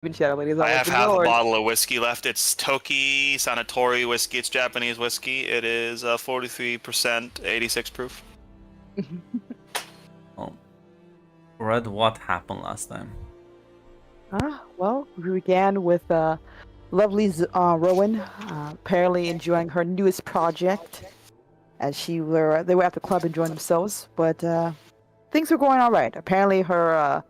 Even Shadow Lady is I all have like, half a Lord. bottle of whiskey left. It's Toki Sanatori whiskey. It's Japanese whiskey. It is 43%, 86 proof. Oh, Red, what happened last time? Well, we began with lovely Rowan apparently enjoying her newest project as they were at the club enjoying themselves, but things were going all right. Apparently her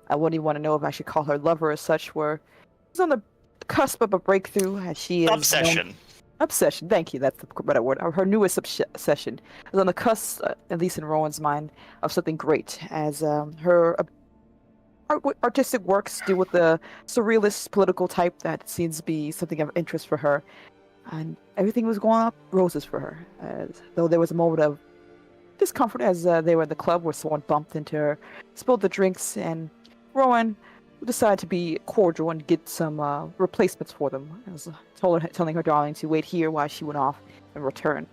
I wouldn't even want to know if I should call her lover as such, she's on the cusp of a breakthrough as she is known. Obsession. Obsession, thank you, that's the better word. Her newest obsession is on the cusp, at least in Rowan's mind, of something great, as her artistic works deal with the surrealist political type that seems to be something of interest for her, and everything was going up roses for her. Though there was a moment of discomfort as they were in the club where someone bumped into her, spilled the drinks, and Rowan decided to be cordial and get some replacements for them. I was telling her darling to wait here while she went off and return.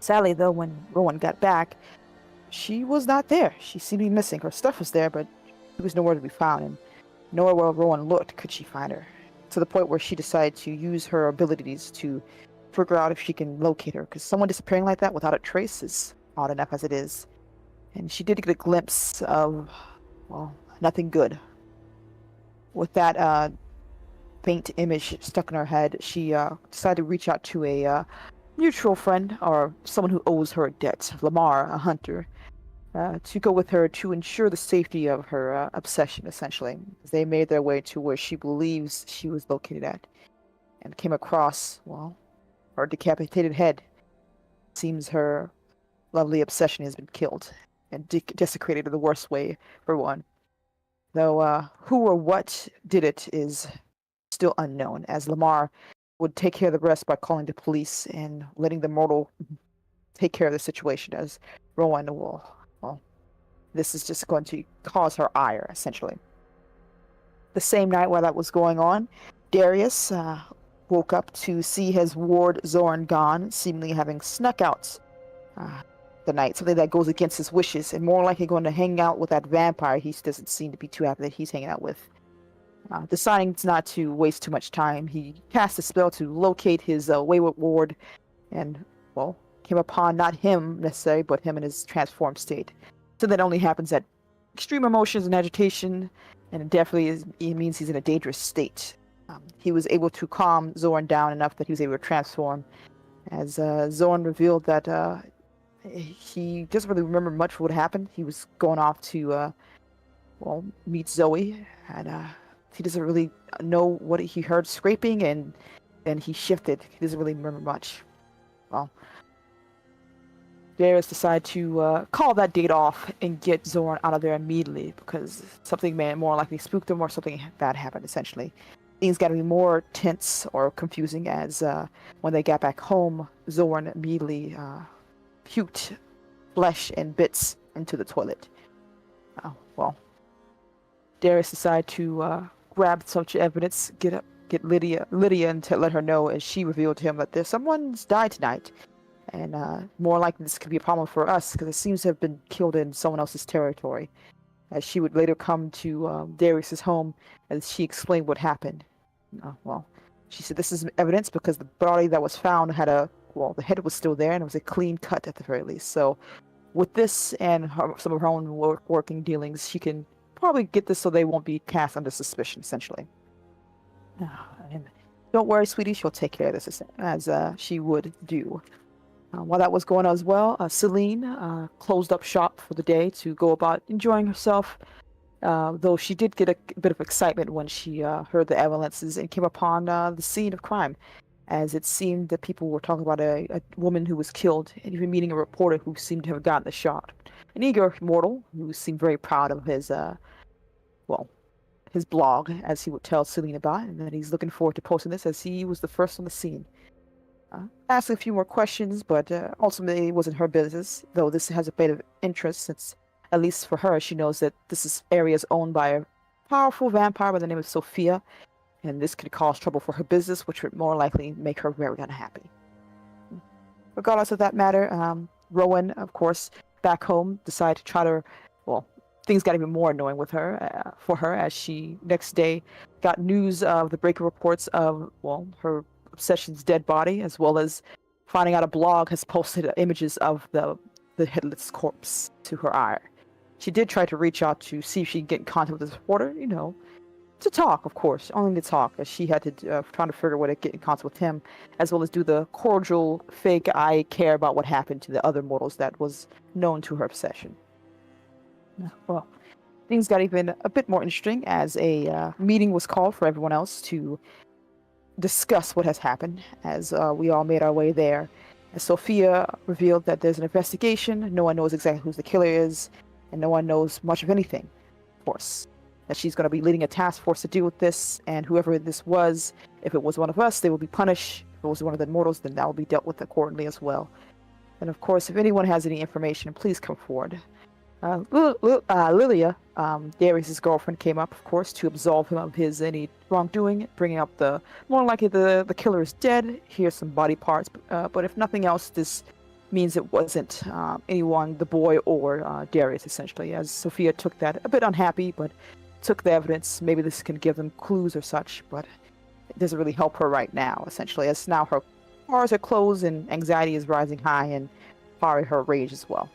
Sadly, though, when Rowan got back, she was not there. She seemed to be missing. Her stuff was there, but she was nowhere to be found, and nowhere where Rowan looked could she find her. To the point where she decided to use her abilities to figure out if she can locate her, because someone disappearing like that without a trace is odd enough as it is. And she did get a glimpse of, well, nothing good. With that faint image stuck in her head, she decided to reach out to a mutual friend, or someone who owes her a debt, Lamar, a hunter, to go with her to ensure the safety of her obsession, essentially. They made their way to where she believes she was located at, and came across, well, her decapitated head. Seems her lovely obsession has been killed, and desecrated in the worst way, for one. Though who or what did it is still unknown, as Lamar would take care of the rest by calling the police and letting the mortal take care of the situation, as Rowan will, well, this is just going to cause her ire, essentially. The same night while that was going on, Darius woke up to see his ward Zoran gone, seemingly having snuck out the night, something that goes against his wishes, and more likely going to hang out with that vampire he doesn't seem to be too happy that he's hanging out with. Deciding not to waste too much time, he cast a spell to locate his wayward ward, and, well, came upon not him necessarily, but him in his transformed state. So that only happens at extreme emotions and agitation, and it means he's in a dangerous state. He was able to calm Zorn down enough that he was able to transform, as Zorn revealed that he doesn't really remember much of what happened. He was going off to, well, meet Zoe, and he doesn't really know what he heard scraping, and then he shifted. He doesn't really remember much. Well, Darius decided to call that date off and get Zorn out of there immediately, because something may more likely spooked him or something bad happened, essentially. Things got to be more tense or confusing as when they got back home, Zorn immediately puked flesh and bits into the toilet. Well, Darius decided to grab such evidence, get Lydia and to let her know, as she revealed to him that someone's died tonight, and more likely this could be a problem for us because it seems to have been killed in someone else's territory. As she would later come to Darius's home, as she explained what happened. Well, she said this is evidence because the body that was found had the head was still there and it was a clean cut at the very least. So with this and some of her own working dealings, she can probably get this so they won't be cast under suspicion, essentially. And don't worry, sweetie, she'll take care of this as she would do. While that was going on as well, Celine closed up shop for the day to go about enjoying herself, though she did get a bit of excitement when she heard the ambulances and came upon the scene of crime, as it seemed that people were talking about a woman who was killed, and even meeting a reporter who seemed to have gotten the shot. An eager mortal who seemed very proud of his blog, as he would tell Celine about, and that he's looking forward to posting this as he was the first on the scene. Asked a few more questions, but ultimately it wasn't her business, though this has a bit of interest since, at least for her, she knows that this area is owned by a powerful vampire by the name of Sophia, and this could cause trouble for her business, which would more likely make her very unhappy. Regardless of that matter, Rowan, of course, back home, decided to try to, things got even more annoying with her, for her, as she next day got news of the breaking reports of, well, her obsession's dead body, as well as finding out a blog has posted images of the headless corpse to her eye. She did try to reach out to see if she can get in contact with this reporter, to talk, of course, only to talk, as she had to try to figure a way to get in contact with him, as well as do the cordial, fake, I care about what happened to the other mortals that was known to her obsession. Well, things got even a bit more interesting as a meeting was called for everyone else to discuss what has happened, as we all made our way there. As Sophia revealed that there's an investigation, no one knows exactly who the killer is, and no one knows much of anything, of course. That she's going to be leading a task force to deal with this, and whoever this was, if it was one of us, they will be punished. If it was one of the mortals, then that will be dealt with accordingly as well. And of course, if anyone has any information, please come forward. Lilia, Darius' girlfriend, came up, of course, to absolve him of his any wrongdoing, bringing up the more likely the killer is dead. Here's some body parts, but if nothing else, this means it wasn't anyone, the boy or Darius, essentially. As Sophia took that a bit unhappy, but took the evidence. Maybe this can give them clues or such, but it doesn't really help her right now, essentially, as now her bars are closed and anxiety is rising high, and probably her rage as well.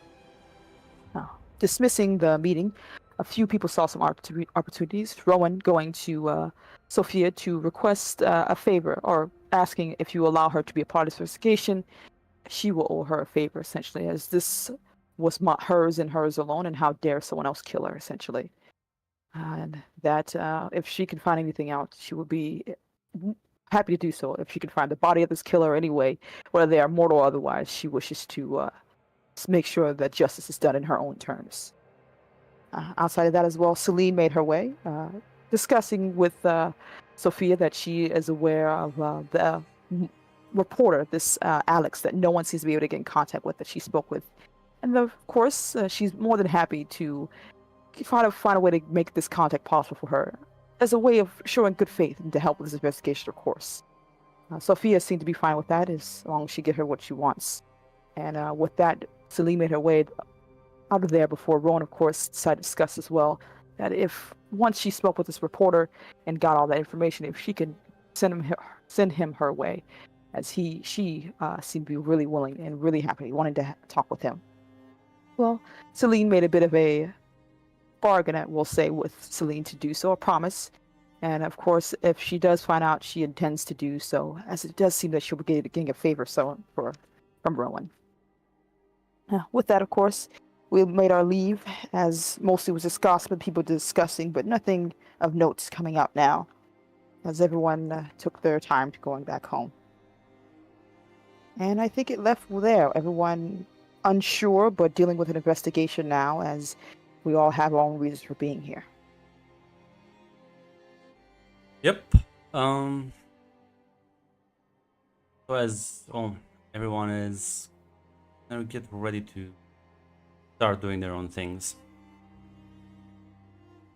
Dismissing the meeting, a few people saw some opportunities. Rowan going to Sophia to request a favor, or asking if you allow her to be a part of this investigation, she will owe her a favor, essentially, as this was hers and hers alone, and how dare someone else kill her, essentially. And that if she can find anything out, she would be happy to do so. If she can find the body of this killer anyway, whether they are mortal or otherwise, she wishes to make sure that justice is done in her own terms. Outside of that as well, Celine made her way, discussing with Sophia that she is aware of the reporter, this Alex, that no one seems to be able to get in contact with, that she spoke with. And of course, she's more than happy to find a way to make this contact possible for her, as a way of showing good faith and to help with this investigation, of course. Sophia seemed to be fine with that, as long as she get her what she wants. And with that, Celine made her way out of there before Rowan, of course, decided to discuss as well that if once she spoke with this reporter and got all that information, if she could send him her way, as she seemed to be really willing and really happy, wanting to talk with him. Well, Celine made a bit of a bargain, we'll say, with Celine to do so, a promise. And of course, if she does find out, she intends to do so, as it does seem that she'll be getting a favor from Rowan. With that, of course, we made our leave, as mostly was just gossip and people discussing, but nothing of notes coming up now, as everyone took their time to going back home. And I think it left there, everyone unsure, but dealing with an investigation now, as we all have our own reasons for being here. Yep. So as everyone is get ready to start doing their own things.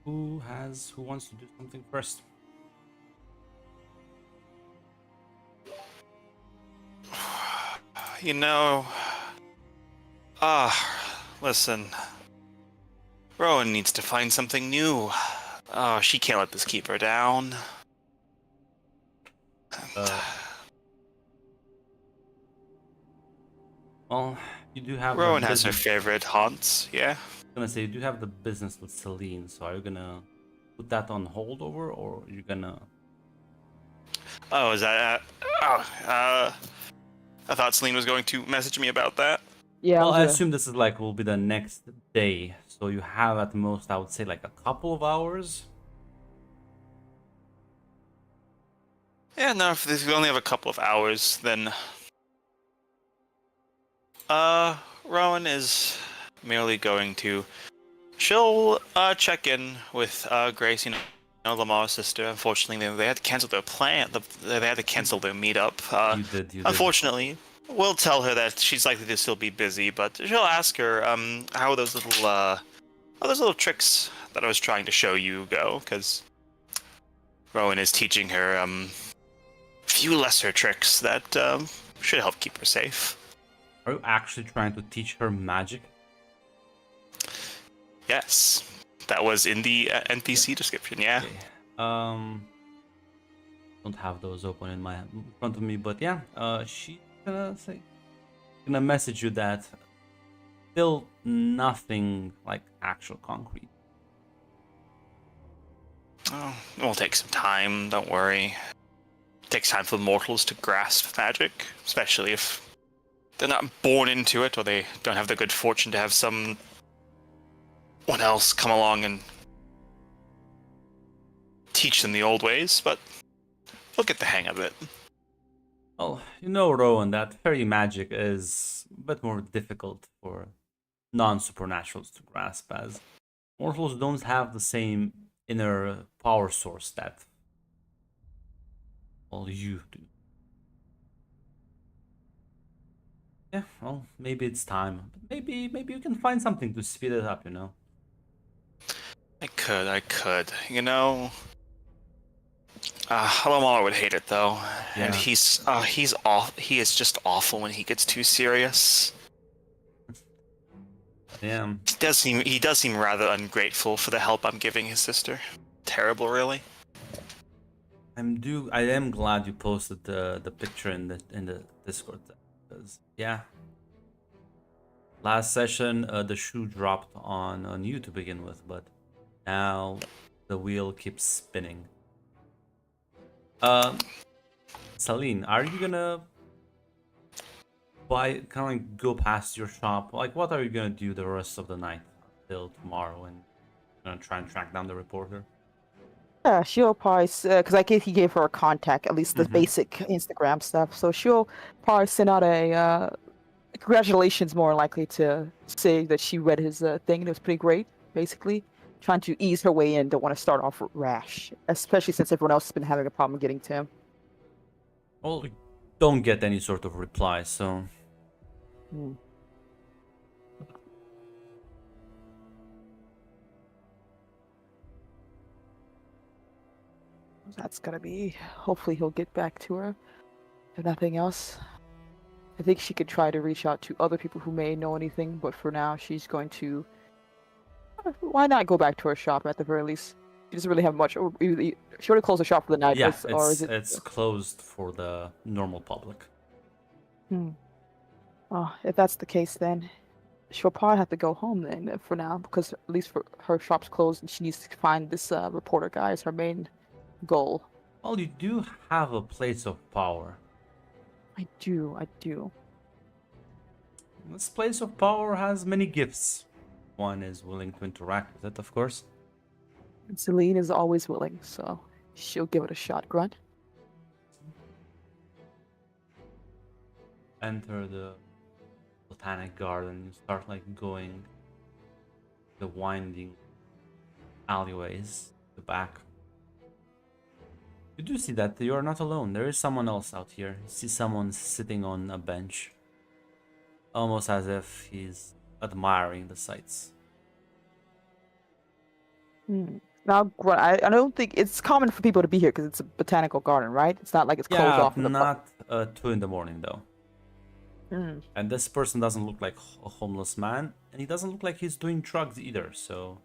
Who wants to do something first? Listen. Rowan needs to find something new. She can't let this keep her down. Well, you do have... Rowan has her favorite haunts, yeah? I was gonna say, you do have the business with Celine, so are you gonna put that on hold over, or are you gonna... Oh, is that... I thought Celine was going to message me about that. Yeah. Well, I assume this is will be the next day, so you have at most, I would say, a couple of hours. Yeah, no, if we only have a couple of hours, then... Rowan is merely going to... She'll check in with Grace, Lamar's sister. Unfortunately, they had to cancel their plan. They had to cancel their meetup. You did. Unfortunately, we'll tell her that she's likely to still be busy, but she'll ask her how those little tricks that I was trying to show you go, because Rowan is teaching her a few lesser tricks that should help keep her safe. Are you actually trying to teach her magic? Yes, that was in the NPC description. Yeah. Okay. don't have those open in front of me, but yeah, she's gonna message you that still nothing like actual concrete. Oh, it will take some time, don't worry. It takes time for mortals to grasp magic, especially if they're not born into it or they don't have the good fortune to have someone else come along and teach them the old ways, but we'll get the hang of it. Well, you know, Rowan, that fairy magic is a bit more difficult for non-supernaturals to grasp, as mortals don't have the same inner power source that all you do. Yeah, well, maybe it's time. But maybe you can find something to speed it up, you know? I could. You know, Alomar would hate it though, and Yeah. he's off. He is just awful when he gets too serious. Yeah. He does seem rather ungrateful for the help I'm giving his sister. Terrible, really. I am glad you posted the picture in the Discord, because yeah, last session the shoe dropped on you to begin with, but now the wheel keeps spinning. Celine, are you gonna go past your shop? Like, what are you gonna do the rest of the night until tomorrow, and gonna try and track down the reporter? Yeah, she'll probably, because I gave he gave her a contact, at least the Mhm. basic Instagram stuff. So she'll probably send out a congratulations, more likely to say that she read his thing and it was pretty great. Basically, trying to ease her way in. Don't want to start off rash, especially since everyone else has been having a problem getting to him. Well, we don't get any sort of reply, so Hmm. That's gonna be. Hopefully, he'll get back to her. If nothing else, I think she could try to reach out to other people who may know anything. But for now, she's going to. Why not go back to her shop at the very least? She doesn't really have much. She already closed the shop for the night, yeah, or is it? it's closed for the normal public. Hmm. Oh, if that's the case, then she'll probably have to go home then for now, because at least for her shop's closed, and she needs to find this reporter guy as her main goal. Well, you do have a place of power. I do, I do. This place of power has many gifts. One is willing to interact with it, of course. And Celine is always willing, so she'll give it a shot. Grunt. Enter the botanic garden. You start like going the winding alleyways, the back. You do see that you are not alone. There is someone else out here. You see someone sitting on a bench, almost as if he's admiring the sights. Now, Grunt, I don't think it's common for people to be here because it's a botanical garden, right? It's not like it's closed Yeah, off in the not 2 in the morning though. Hmm. And this person doesn't look like a homeless man, and he doesn't look like he's doing drugs either, so...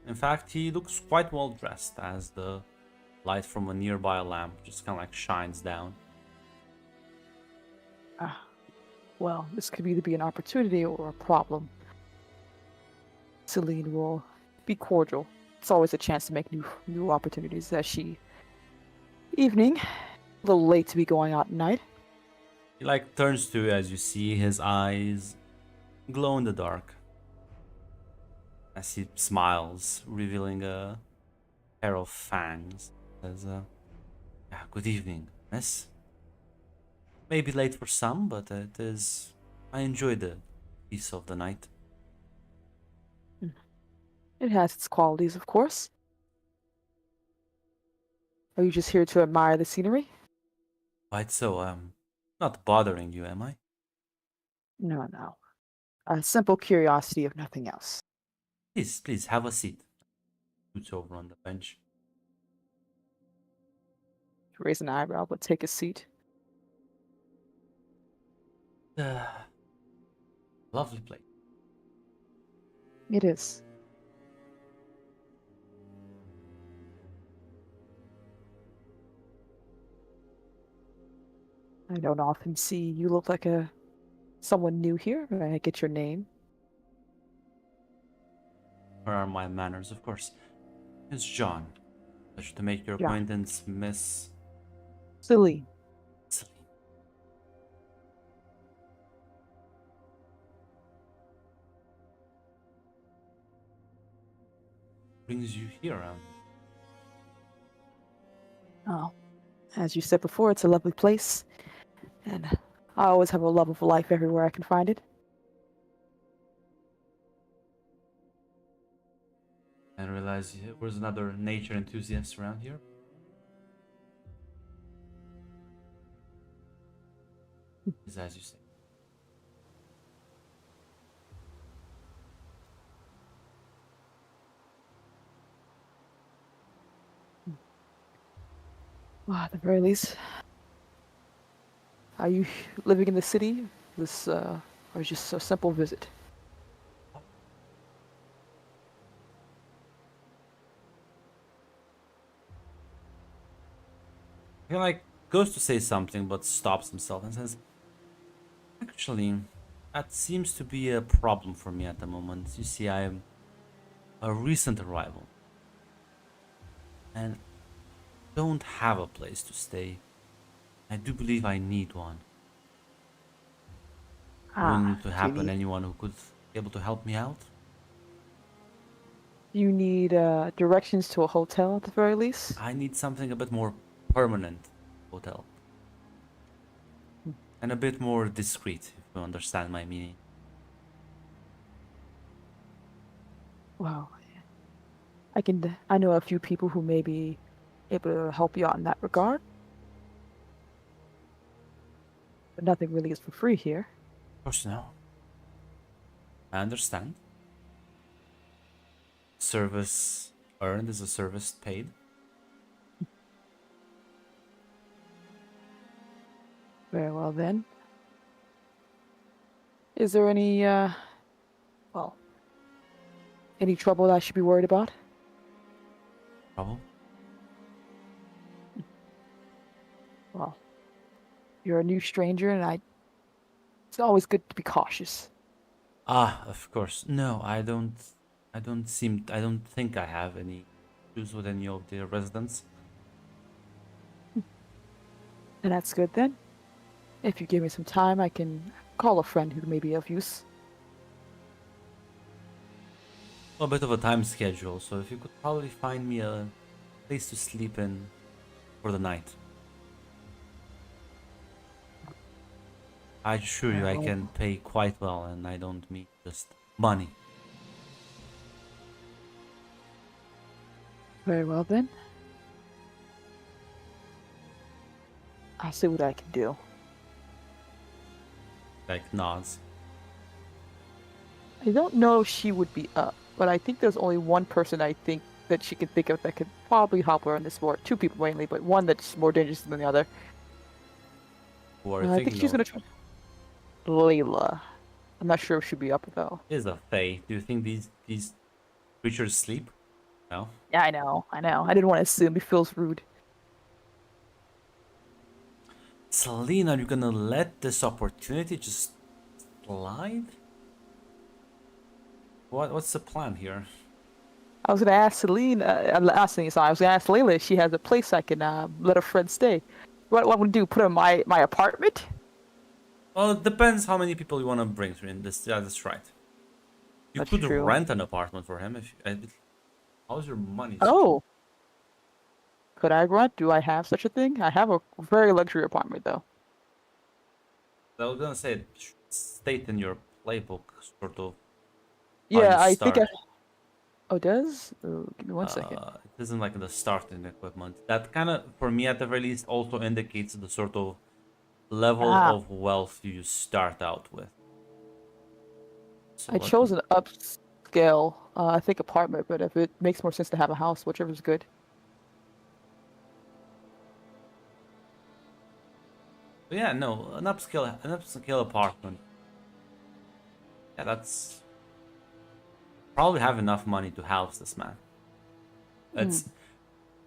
In fact, he looks quite well dressed as the light from a nearby lamp just kind of like shines down. Well, this could either be an opportunity or a problem. Celine will be cordial. It's always a chance to make new opportunities. As she evening, a little late to be going out at night. He like turns to you as you see his eyes glow in the dark. As he smiles, revealing a pair of fangs. Says, yeah, good evening, miss. Maybe late for some, but it is... I enjoy the peace of the night. It has its qualities, of course. Are you just here to admire the scenery? Quite so, not bothering you, am I? No, no. A simple curiosity, if nothing else. Please, have a seat. Scoots over on the bench. Raise an eyebrow, but take a seat. Lovely place. It is. I don't often see you look like someone new here. May I get your name? Where are my manners? Of course. It's John. Pleasure to make your Yeah. acquaintance, Miss Celine. Celine. Brings you here, Oh, as you said before, it's a lovely place, and I always have a love of life everywhere I can find it. And realize there was another nature enthusiast around here. Is as you say. Well, at the very least, are you living in the city? This, or just a simple visit? He like goes to say something but stops himself and says, actually, that seems to be a problem for me at the moment. You see, I am a recent arrival and don't have a place to stay. I do believe I need one. Wouldn't to Do you happen need, anyone who could be able to help me out? do you need directions to a hotel at the very least? I need something a bit more permanent hotel. And a bit more discreet, if you understand my meaning. Well, I know a few people who may be able to help you out in that regard. But nothing really is for free here. Of course, no. I understand. Service earned is a service paid. Very well then. Is there any, well, any trouble I should be worried about? Trouble? Well, you're a new stranger, and it's always good to be cautious. Ah, of course. No, I don't think I have any issues with any of the residents. And that's good then. If you give me some time, I can call a friend who may be of use. A bit of a time schedule, so if you could probably find me a place to sleep in for the night. I assure you I can pay quite well, and I don't mean just money. Very well then. I'll see what I can do. Like nods. I don't know if she would be up, but I think there's only one person I think that she can think of that could probably help her in this war. Two people mainly, but one that's more dangerous than the other. Who are I think thinking she's of gonna try. Layla. I'm not sure if she'll be up though. is a fae. Do you think these creatures sleep? No. Yeah, I know. I didn't want to assume. It feels rude. Selena, are you gonna let this opportunity just slide? What's the plan here? I was gonna ask Celine. I was gonna ask Layla if she has a place I can let a friend stay. What I'm gonna do? Put her in my apartment? Well, it depends how many people you want to bring in this. Yeah, that's right. You That's could true. rent an apartment for him if. How's your money? Oh. Could I rent? Do I have such a thing? I have a very luxury apartment though. I was gonna say it should state in your playbook, sort of. Yeah, you I think start. Oh, it does? Oh, give me one second. It isn't like the starting equipment. That kind of, for me at the very least, also indicates the sort of level Ah. of wealth you start out with. So I chose an upscale, I think apartment, but if it makes more sense to have a house, whichever's good. But yeah, no, an upscale apartment. Yeah, that's probably have enough money to house this man. It's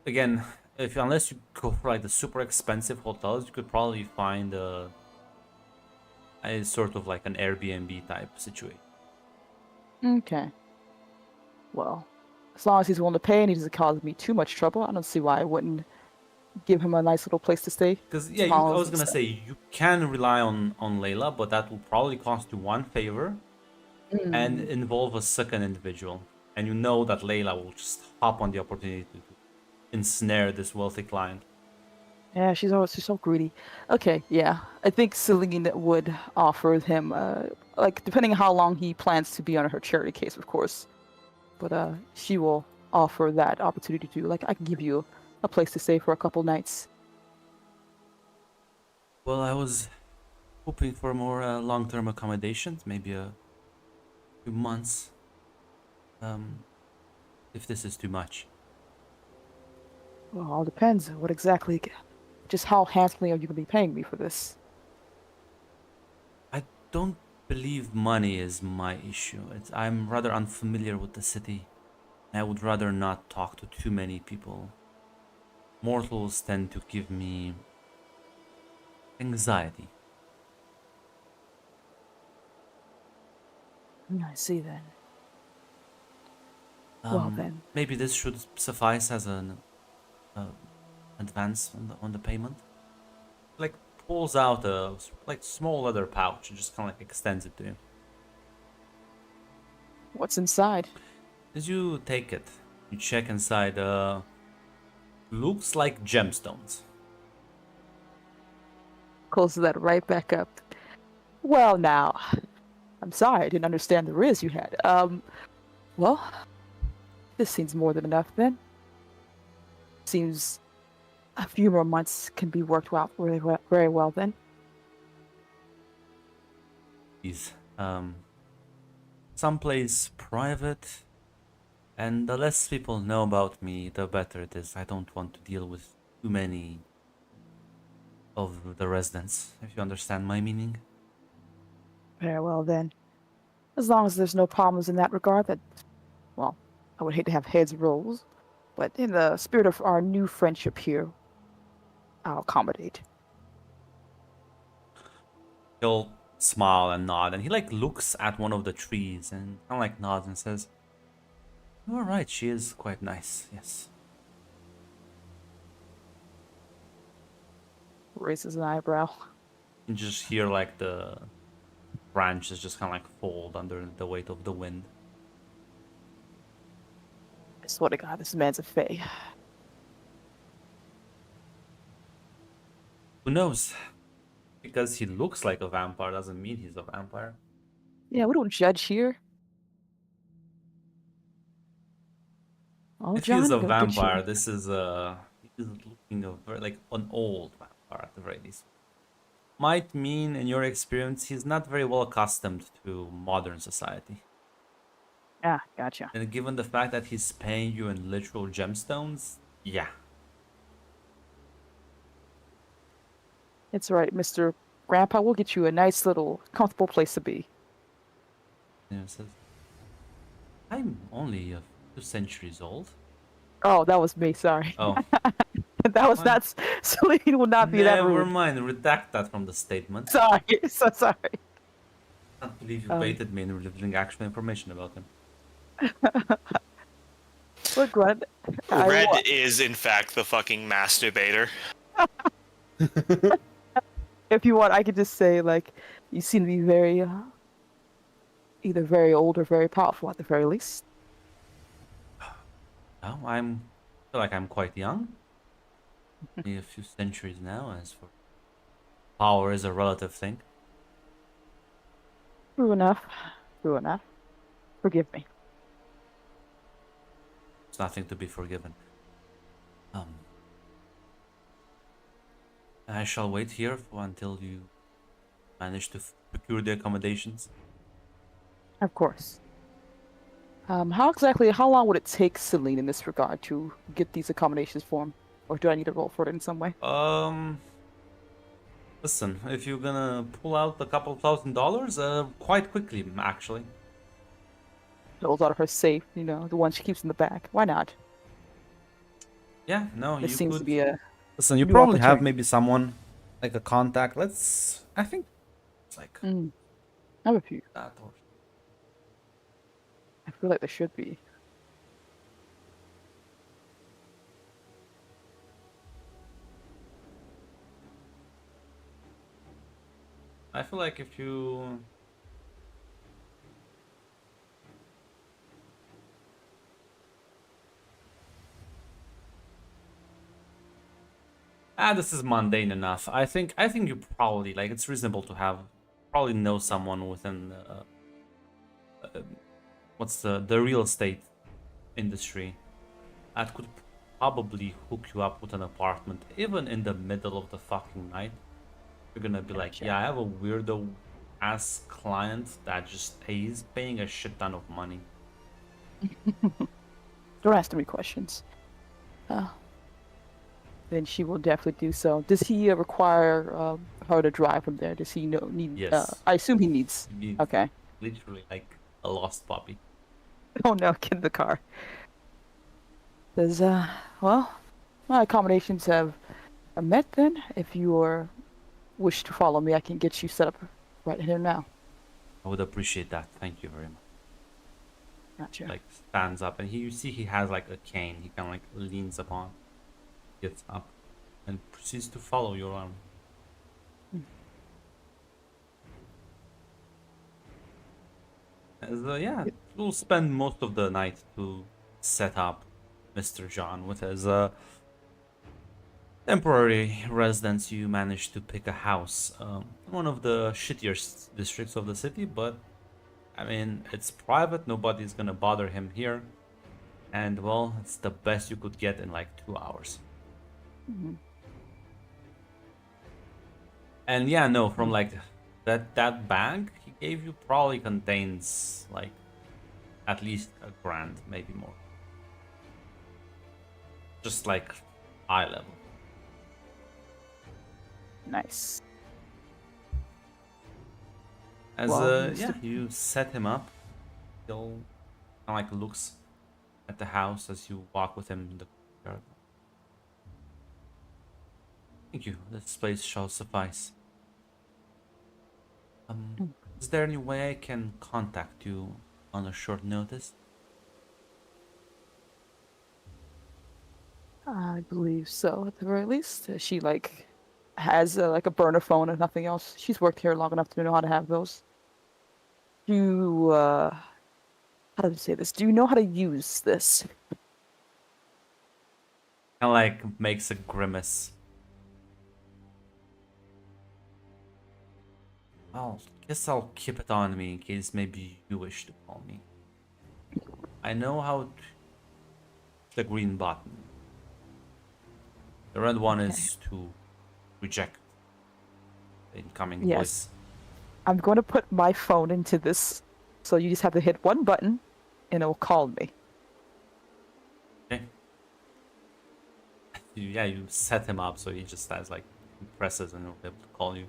again, If unless you go for like the super expensive hotels, you could probably find a sort of like an Airbnb type situation. Okay. Well, as long as he's willing to pay and he doesn't cause me too much trouble, I don't see why I wouldn't give him a nice little place to stay. Because yeah, Some I houses was and gonna stuff. say you can rely on Layla, but that will probably cost you one favor and involve a second individual. And you know that Layla will just hop on the opportunity to ensnare this wealthy client. Yeah, she's so greedy. Okay, yeah. I think Celine would offer him like depending on how long he plans to be on her charity case, of course. But she will offer that opportunity to like I can give you a place to stay for a couple nights. Well, I was hoping for more long-term accommodations, maybe a few months. If this is too much. Well, all depends what exactly just how handsomely are you gonna be paying me for this? I don't believe money is my issue. I'm rather unfamiliar with the city. I would rather not talk to too many people. Mortals tend to give me anxiety. I see then. Well then. Maybe this should suffice as an advance on the payment. Like pulls out a like small leather pouch and just kind of like extends it to him. What's inside? As you take it, you check inside. Looks like gemstones. Closes that right back up. Well now. I'm sorry, I didn't understand the riz you had. Well, this seems more than enough then. Seems a few more months can be worked out very well then. Is someplace private, and the less people know about me, the better it is. I don't want to deal with too many of the residents, if you understand my meaning. Very well then. As long as there's no problems in that regard, that, well, I would hate to have heads rolls, but in the spirit of our new friendship here, I'll accommodate. He'll smile and nod, and he like looks at one of the trees and kind of like nods and says, "You are right. She is quite nice. Yes." Raises an eyebrow. You just hear like the branches just kind of like fold under the weight of the wind. I swear to God, this man's a fae. Who knows? Because he looks like a vampire doesn't mean he's a vampire. Yeah, we don't judge here. Oh, If John, he's a don't get you. vampire, this is he's looking a very like an old vampire at the very least. Might mean, in your experience, he's not very well accustomed to modern society. Ah, gotcha. And given the fact that he's paying you in literal gemstones, yeah. It's right, Mr. Grandpa. We'll get you a nice little comfortable place to be. And he says, I'm only a few centuries old. Oh, that was me. Sorry. Oh, That was Fine. not. Celine will not be that never rude. mind. Redact that from the statement. Sorry. So sorry. I can't believe you baited me in revealing actual information about him. Look, Glenn. Red is in fact the fucking masturbator. If you want, I could just say like, you seem to be very, either very old or very powerful at the very least. Well, feel like I'm quite young. Only a few centuries now. As for power, is a relative thing. True enough. True enough. Forgive me. There's nothing to be forgiven. I shall wait here until you manage to procure the accommodations. Of course. How long would it take Celine in this regard to get these accommodations for him? Or do I need to roll for it in some way? Listen, if you're gonna pull out a couple $1,000, quite quickly, actually. Rolls out of her safe, the one she keeps in the back. Why not? Yeah, no, This you seems to could. be a Listen, you new probably have opportunity. maybe someone like a contact. I think it's like Mm, I have a few. that or I feel like there should be. I feel like if you this is mundane enough. I think you probably like it's reasonable to have probably know someone within what's the real estate industry that could probably hook you up with an apartment even in the middle of the fucking night. You're gonna be like, Gotcha. yeah, I have a weirdo ass client that just pays paying a shit ton of money. Don't ask me questions. Uh, then she will definitely do so. Does he require her to drive him there? Does he need? Yes, I assume he needs. you need Okay. literally like a lost puppy. Oh no, get in the car. Does well, my accommodations have are met then. If you wish to follow me, I can get you set up right here now. I would appreciate that. Thank you very much. Gotcha. Like stands up and you see he has like a cane. He kind of like leans upon, gets up, and proceeds to follow your arm. As yeah, we'll spend most of the night to set up Mr. John with his temporary residence. You managed to pick a house, in one of the shittier districts of the city, but I mean it's private. Nobody's gonna bother him here, and well, it's the best you could get in like 2 hours. Mhm. And yeah, no, from like that bag he gave you probably contains like at least a grand, maybe more. Just like eye level. Nice. As Well, yeah, you set him up. He'll kind of like looks at the house as you walk with him in the courtyard. Thank you. This place shall suffice. Mm. Is there any way I can contact you on a short notice? I believe so, at the very least. She like has like a burner phone and nothing else. She's worked here long enough to know how to have those. You how do I say this? Do you know how to use this? Kind of like makes a grimace. Well, guess I'll keep it on me in case maybe you wish to call me. I know how the green button. The red one Okay. is to reject the incoming Yes. voice. I'm going to put my phone into this, so you just have to hit one button, and it'll call me. Okay. Yeah, you set him up so he just has like he presses and he'll be able to call you.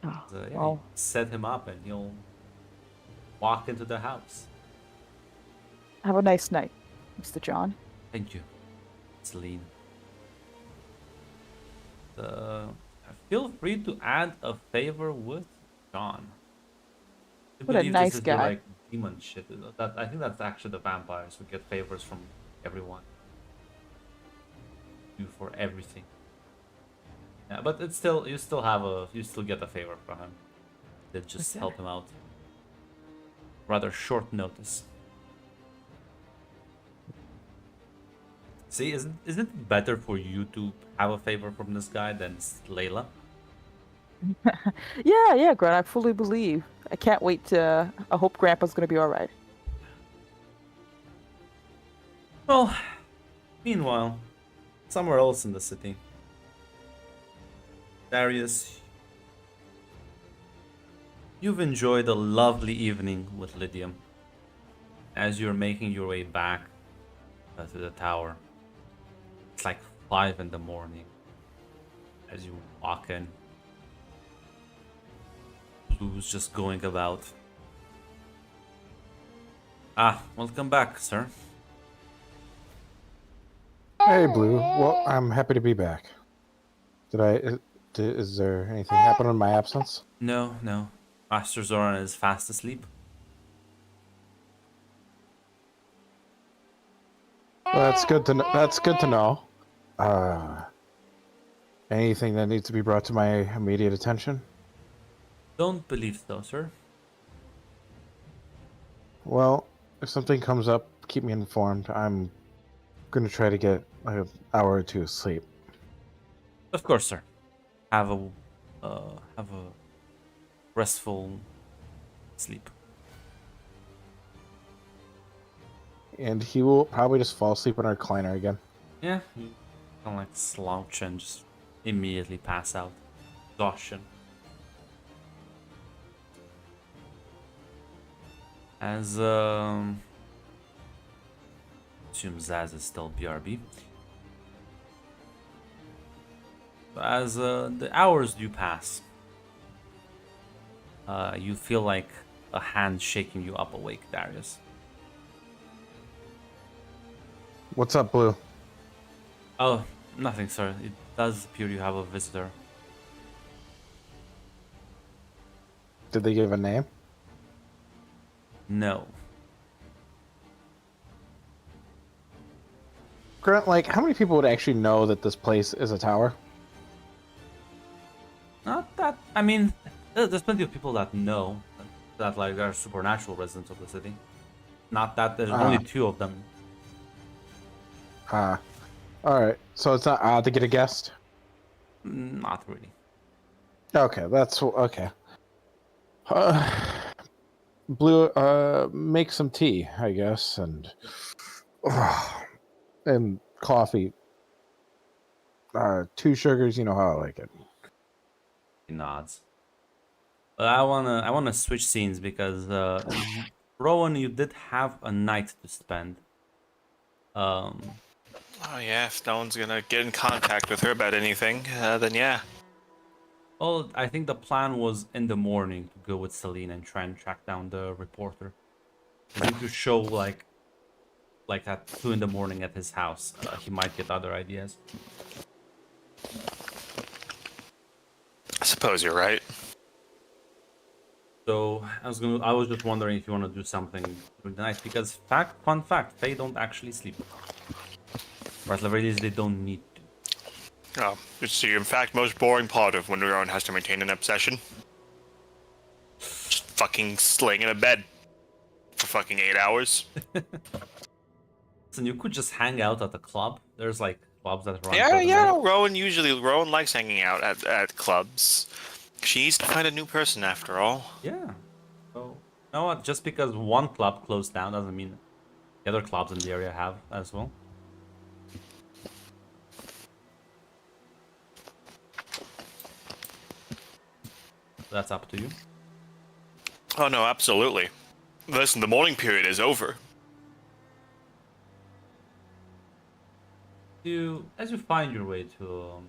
Oh, So, yeah, you well, set him up and he'll walk into the house. have a nice night, Mr. John. Thank you, Celine. Feel free to add a favor with John. I What a believe this nice is your guy. like demon shit. I think that's actually the vampires who get favors from everyone. Do for everything. Yeah, but it's still you still get a favor from him. They just Okay. help him out. Rather short notice. See, isn't it better for you to have a favor from this guy than Layla? Yeah, Grant, I fully believe. I can't wait to. I hope Grandpa's gonna be all right. Well, meanwhile, somewhere else in the city, Darius, you've enjoyed a lovely evening with Lydium. As you're making your way back to the tower, it's like 5 in the morning. As you walk in, Blue's just going about. Ah, welcome back, sir. Hey, Blue. Well, I'm happy to be back. Is there anything happen in my absence? No, no. Master Zoran is fast asleep. Well, that's good to know. That's good to know. Uh, anything that needs to be brought to my immediate attention? Don't believe so, sir. Well, if something comes up, keep me informed. I'm gonna try to get like an hour or two of sleep. Of course, sir. Have a restful sleep. And he will probably just fall asleep in our recliner again. Yeah, you kind of like slouch and just immediately pass out. Exhaustion. As assume Zaz is still BRB. As the hours do pass, you feel like a hand shaking you up awake, Darius. What's up, Blue? Oh, nothing, sir. It does appear you have a visitor. Did they give a name? No. Grant, like, how many people would actually know that this place is a tower? Not that. I mean, there's plenty of people that know that like they're supernatural residents of the city. Not that there's only two of them. Alright. So it's not odd to get a guest? Not really. Okay, that's okay. Blue, make some tea, I guess, and coffee. 2 sugars, you know how I like it. He nods. But I wanna switch scenes because Rowan, you did have a night to spend. Oh yeah, if no one's gonna get in contact with her about anything, then yeah. Well, I think the plan was in the morning to go with Celine and try and track down the reporter. I think to show like at 2 in the morning at his house, he might get other ideas. I suppose you're right. So I was just wondering if you want to do something during the night because fun fact, they don't actually sleep. Or at the very least, they don't need to. Oh, it's the in fact most boring part of when Rowan has to maintain an obsession. Just fucking slaying in a bed for fucking 8 hours. Listen, you could just hang out at the club. There's like clubs that run. Yeah, throughout the yeah. night. Rowan likes hanging out at clubs. She needs to find a new person after all. Yeah. So, you know what? Just because one club closed down doesn't mean the other clubs in the area have as well. That's up to you. Oh no, absolutely. Listen, the morning period is over. As you find your way to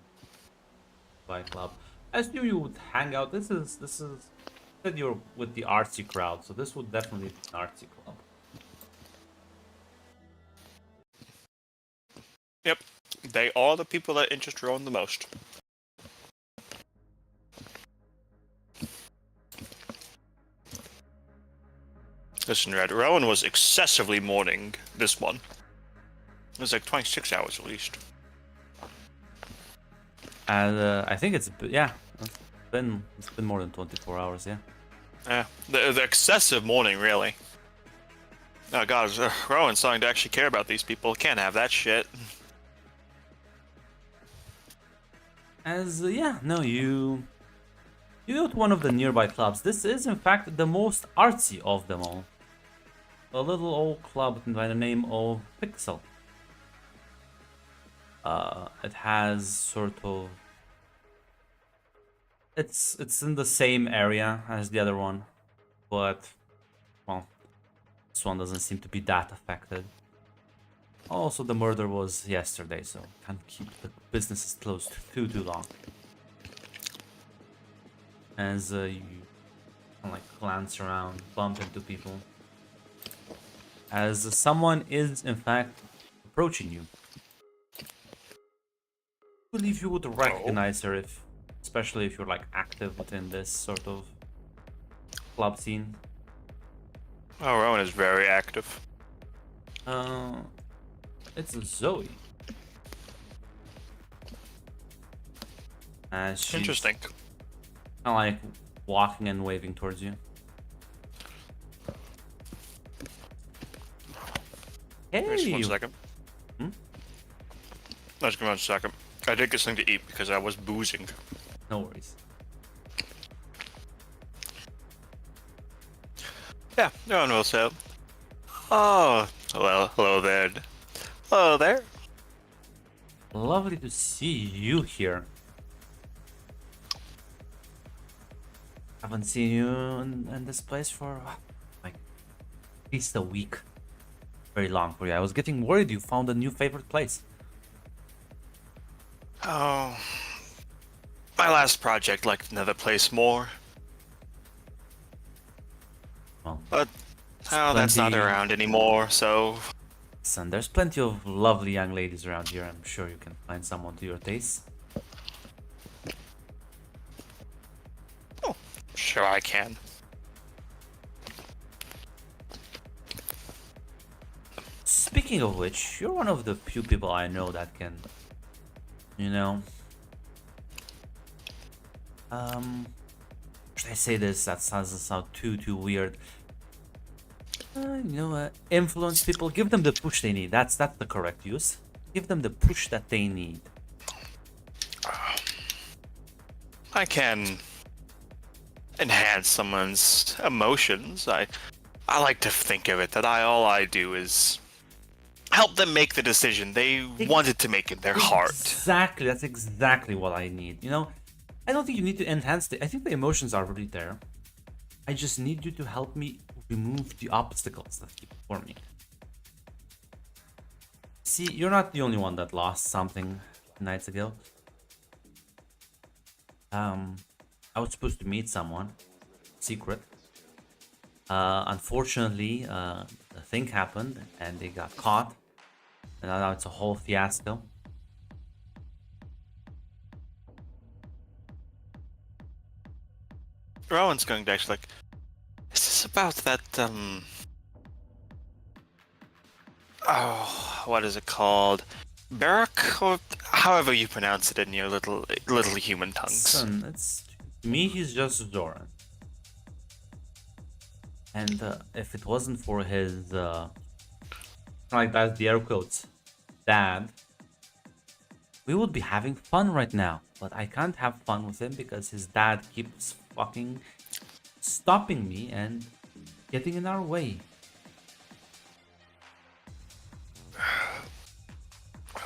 Fight Club, as you would hang out. This is said you're with the artsy crowd, so this would definitely be an artsy club. Yep, they are the people that interest Rowan the most. Listen, Red, Rowan was excessively mourning this one. It was like 26 hours at least. And I think it's been more than 24 hours, yeah. Yeah, the excessive mourning, really. Oh god, Rowan's starting to actually care about these people. Can't have that shit. As you go to one of the nearby clubs. This is in fact the most artsy of them all. A little old club by the name of Pixel. It has sort of it's in the same area as the other one, but well, this one doesn't seem to be that affected. Also, the murder was yesterday, so can't keep the businesses closed too long. As you kind of like glance around, bump into people. as someone is in fact approaching you. I believe you would recognize her if, especially if you're like active within this sort of club scene. Oh, Rowan is very active. It's Zoe. She's Interesting. kind of like walking and waving towards you. Just Hey, 1 second. Hmm? Just give me 1 second. I did get something to eat because I was boozing. no worries. Yeah, no one will say. Oh, well, hello there. Hello there. Lovely to see you here. Haven't seen you in this place for like at least a week. Very long for you. I was getting worried you found a new favorite place. Oh, my last project liked another place more. Well, But oh, that's not plenty- around anymore, so Son, there's plenty of lovely young ladies around here. I'm sure you can find someone to your taste. sure I can. Speaking of which, you're one of the few people I know that can, you know, should I say this? That doesn't sound too weird. Influence people. Give them the push they need. That's the correct use. Give them the push that they need. I can enhance someone's emotions. I like to think of it that all I do is help them make the decision they wanted to make in their heart. Exactly. That's exactly what I need. You know, I don't think you need to enhance I think the emotions are really there. I just need you to help me remove the obstacles that keep before me. See, you're not the only one that lost something nights ago. I was supposed to meet someone, secret. Unfortunately, a thing happened and they got caught, and now it's a whole fiasco. Rowan's going to actually like, is this about that, oh, what is it called? Barak, or however you pronounce it in your little human tongues. Son, it's to me he's just Zoran. And if it wasn't for his like that's the air quotes dad, we would be having fun right now. But I can't have fun with him because his dad keeps fucking stopping me and getting in our way.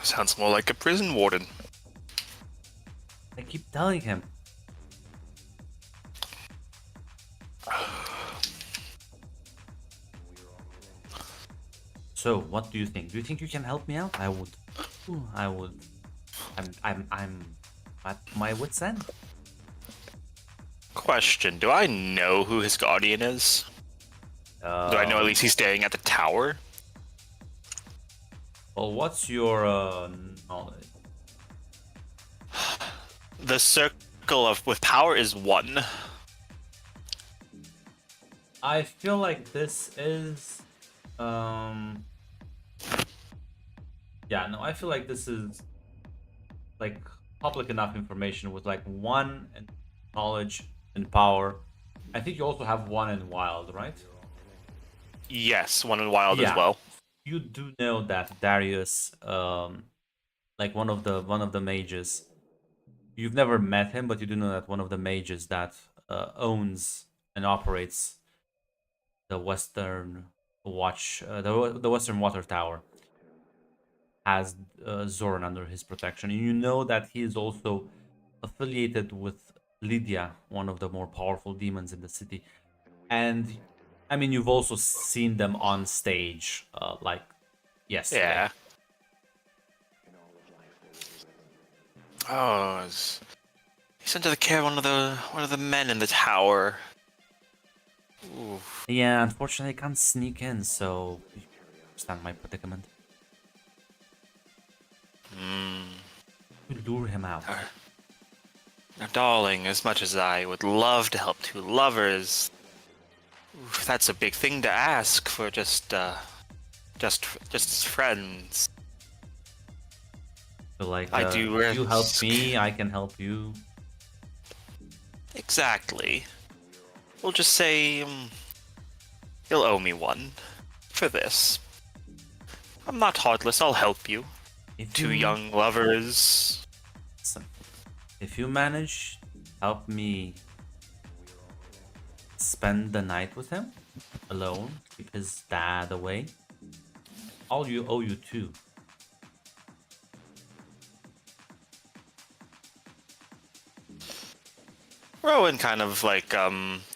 Sounds more like a prison warden. I keep telling him. So, what do you think? Do you think you can help me out? I would. I would. I'm at my wit's end. Question, do I know who his guardian is? Do I know at least he's staying at the tower? Well, what's your knowledge? The circle of with power is 1. I feel like this is yeah, no, I feel like this is like public enough information with like 1 in knowledge and power. I think you also have 1 in wild, right? Yes, 1 in wild Yeah. as well. You do know that Darius, like one of the mages. You've never met him, but you do know that one of the mages that owns and operates the Western Watch, the Western Water Tower, has Zoran under his protection. And you know that he is also affiliated with Lydia, one of the more powerful demons in the city. And I mean, you've also seen them on stage, like yesterday. Yeah. Oh, he's under the care of one of the men in the tower. Ooh. Yeah, unfortunately, I can't sneak in, so understand my predicament. Hmm. To lure him out. Now, darling, as much as I would love to help two lovers, oof, that's a big thing to ask for just as friends. So like, I do you help risk. me, I can help you. Exactly. We'll just say you'll owe me one for this. I'm not heartless. I'll help you. If Two you, young lovers. listen, if you manage to help me spend the night with him alone, keep his dad away, I'll owe you two. Rowan kind of like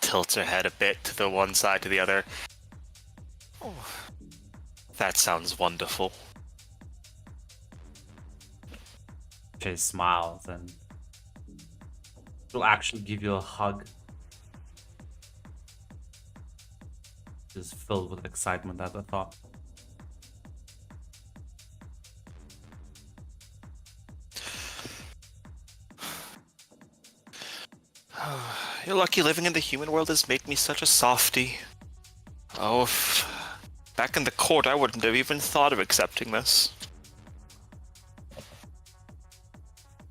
tilts her head a bit to the one side to the other. Oh, that sounds wonderful. She smiles and she'll actually give you a hug. She's filled with excitement at the thought. You're lucky living in the human world has made me such a softie. Oh, if back in the court I wouldn't have even thought of accepting this.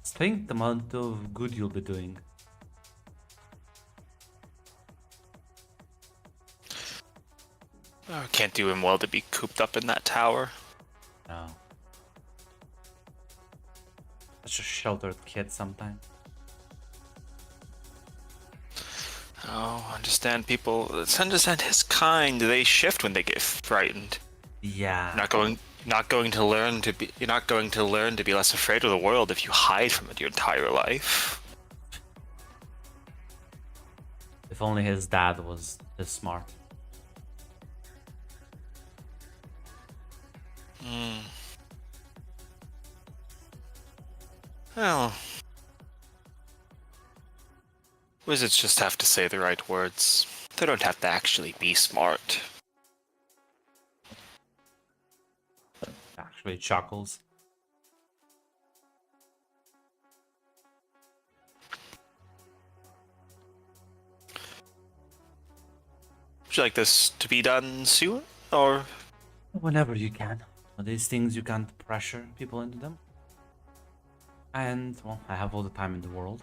Think the amount of good you'll be doing. Oh, can't do him well to be cooped up in that tower. No. Such a sheltered kid sometimes. Oh, understand people. Understand his kind. They shift when they get frightened. Yeah. Not going to learn to be. You're not going to learn to be less afraid of the world if you hide from it your entire life. If only his dad was this smart. Well, wizards just have to say the right words. They don't have to actually be smart. Actually chuckles. Would you like this to be done soon, or? Whenever you can. These things you can't pressure people into them. And, well, I have all the time in the world.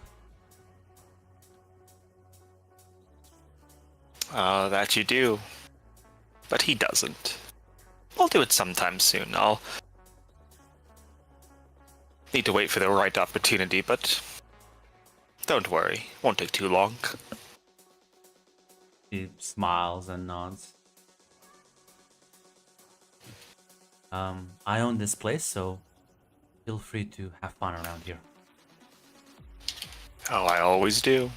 That you do. But he doesn't. I'll do it sometime soon. I'll need to wait for the right opportunity, but don't worry. Won't take too long. He smiles and nods. I own this place, so feel free to have fun around here. Oh, I always do.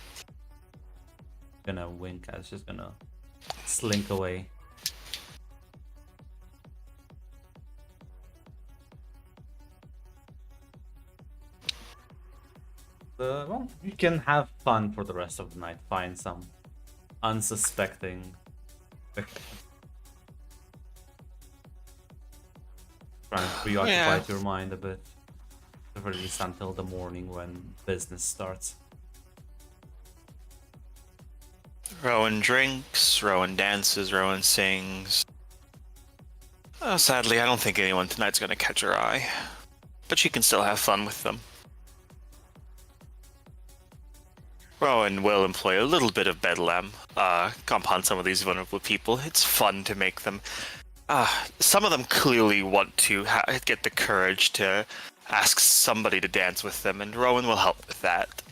Gonna wink. I was just gonna slink away. Well, you can have fun for the rest of the night. Find some unsuspecting victim. Try and preoccupy your mind a bit. At least until the morning when business starts. Rowan drinks, Rowan dances, Rowan sings. Oh, sadly, I don't think anyone tonight's gonna catch her eye. But she can still have fun with them. Rowan will employ a little bit of bedlam upon some of these vulnerable people. It's fun to make them. Some of them clearly want to get the courage to ask somebody to dance with them, and Rowan will help with that.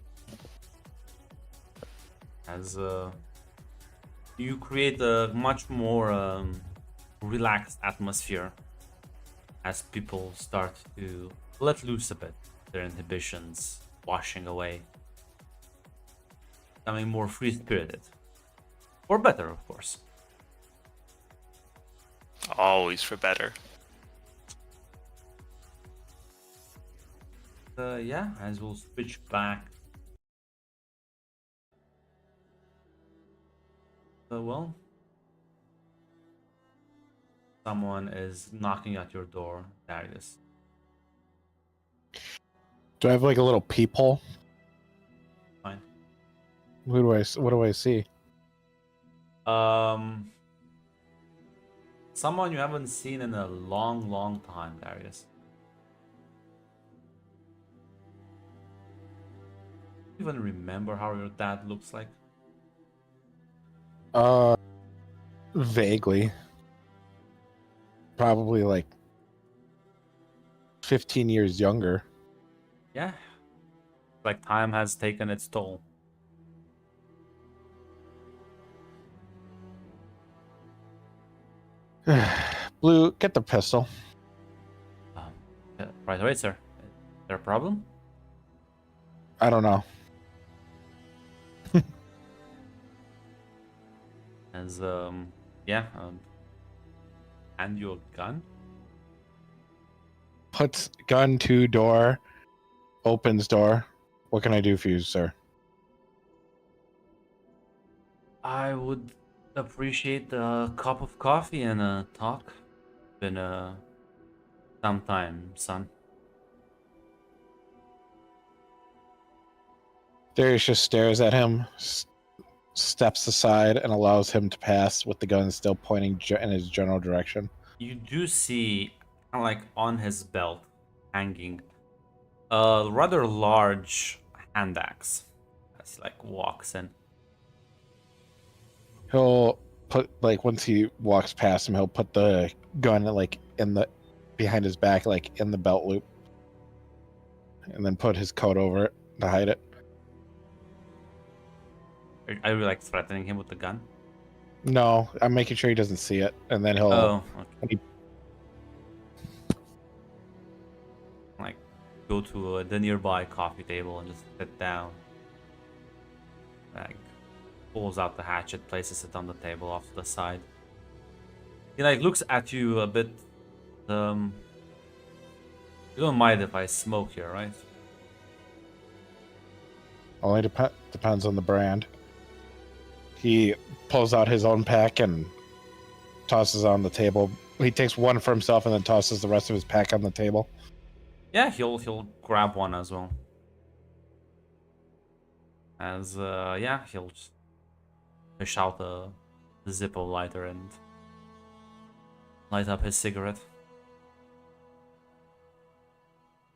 As you create a much more relaxed atmosphere as people start to let loose a bit, their inhibitions washing away, becoming more free-spirited. For better, of course. Always for better. Yeah, as we'll switch back. Well, Someone is knocking at your door, Darius. Do I have like a little peephole? Fine. What do I see? Someone you haven't seen in a long, long time, Darius. You even remember how your dad looks like? Vaguely. Probably like 15 years younger. Yeah. Like time has taken its toll. Blue, get the pistol. Right away, sir. Is there a problem? I don't know. As yeah, hand you a gun. Puts gun to door, opens door. What can I do for you, sir? I would appreciate a cup of coffee and a talk. Been some time, son. Darius just stares at him, steps aside, and allows him to pass with the gun still pointing in his general direction. You do see, like on his belt, hanging a rather large hand axe as he like walks in. He'll put like once he walks past him, he'll put the gun like in the behind his back, like in the belt loop, and then put his coat over it to hide it. Are you like threatening him with the gun? No, I'm making sure he doesn't see it, and then he'll. Oh, okay. he- Like go to the nearby coffee table and just sit down. Like pulls out the hatchet, places it on the table off to the side. He like looks at you a bit. You don't mind if I smoke here, right? Only depends on the brand. He pulls out his own pack and tosses it on the table. He takes one for himself and then tosses the rest of his pack on the table. Yeah, he'll grab one as well. As yeah, he'll just fish out the Zippo lighter and light up his cigarette.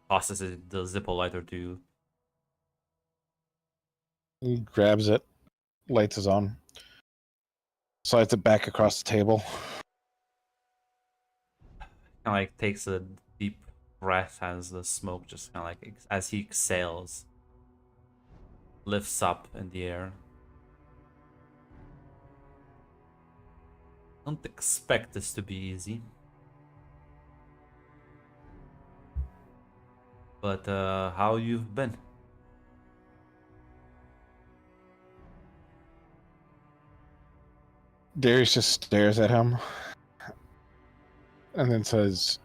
Tosses the Zippo lighter to you. He grabs it, lights his own, slides it back across the table. Kind of like takes a deep breath as the smoke just kind of like as he exhales, lifts up in the air. Don't expect this to be easy. But how you've been? Darius just stares at him and then says,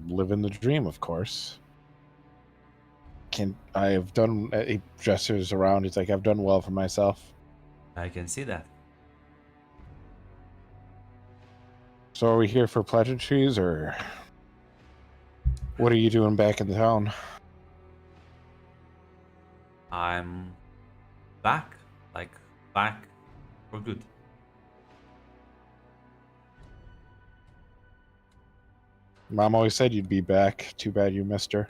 "Living the dream, of course. I have done." He gestures around. He's like, "I've done well for myself." I can see that. So, are we here for pleasantries, or what are you doing back in town? I'm back. Like, back for good. Mom always said you'd be back. Too bad you missed her.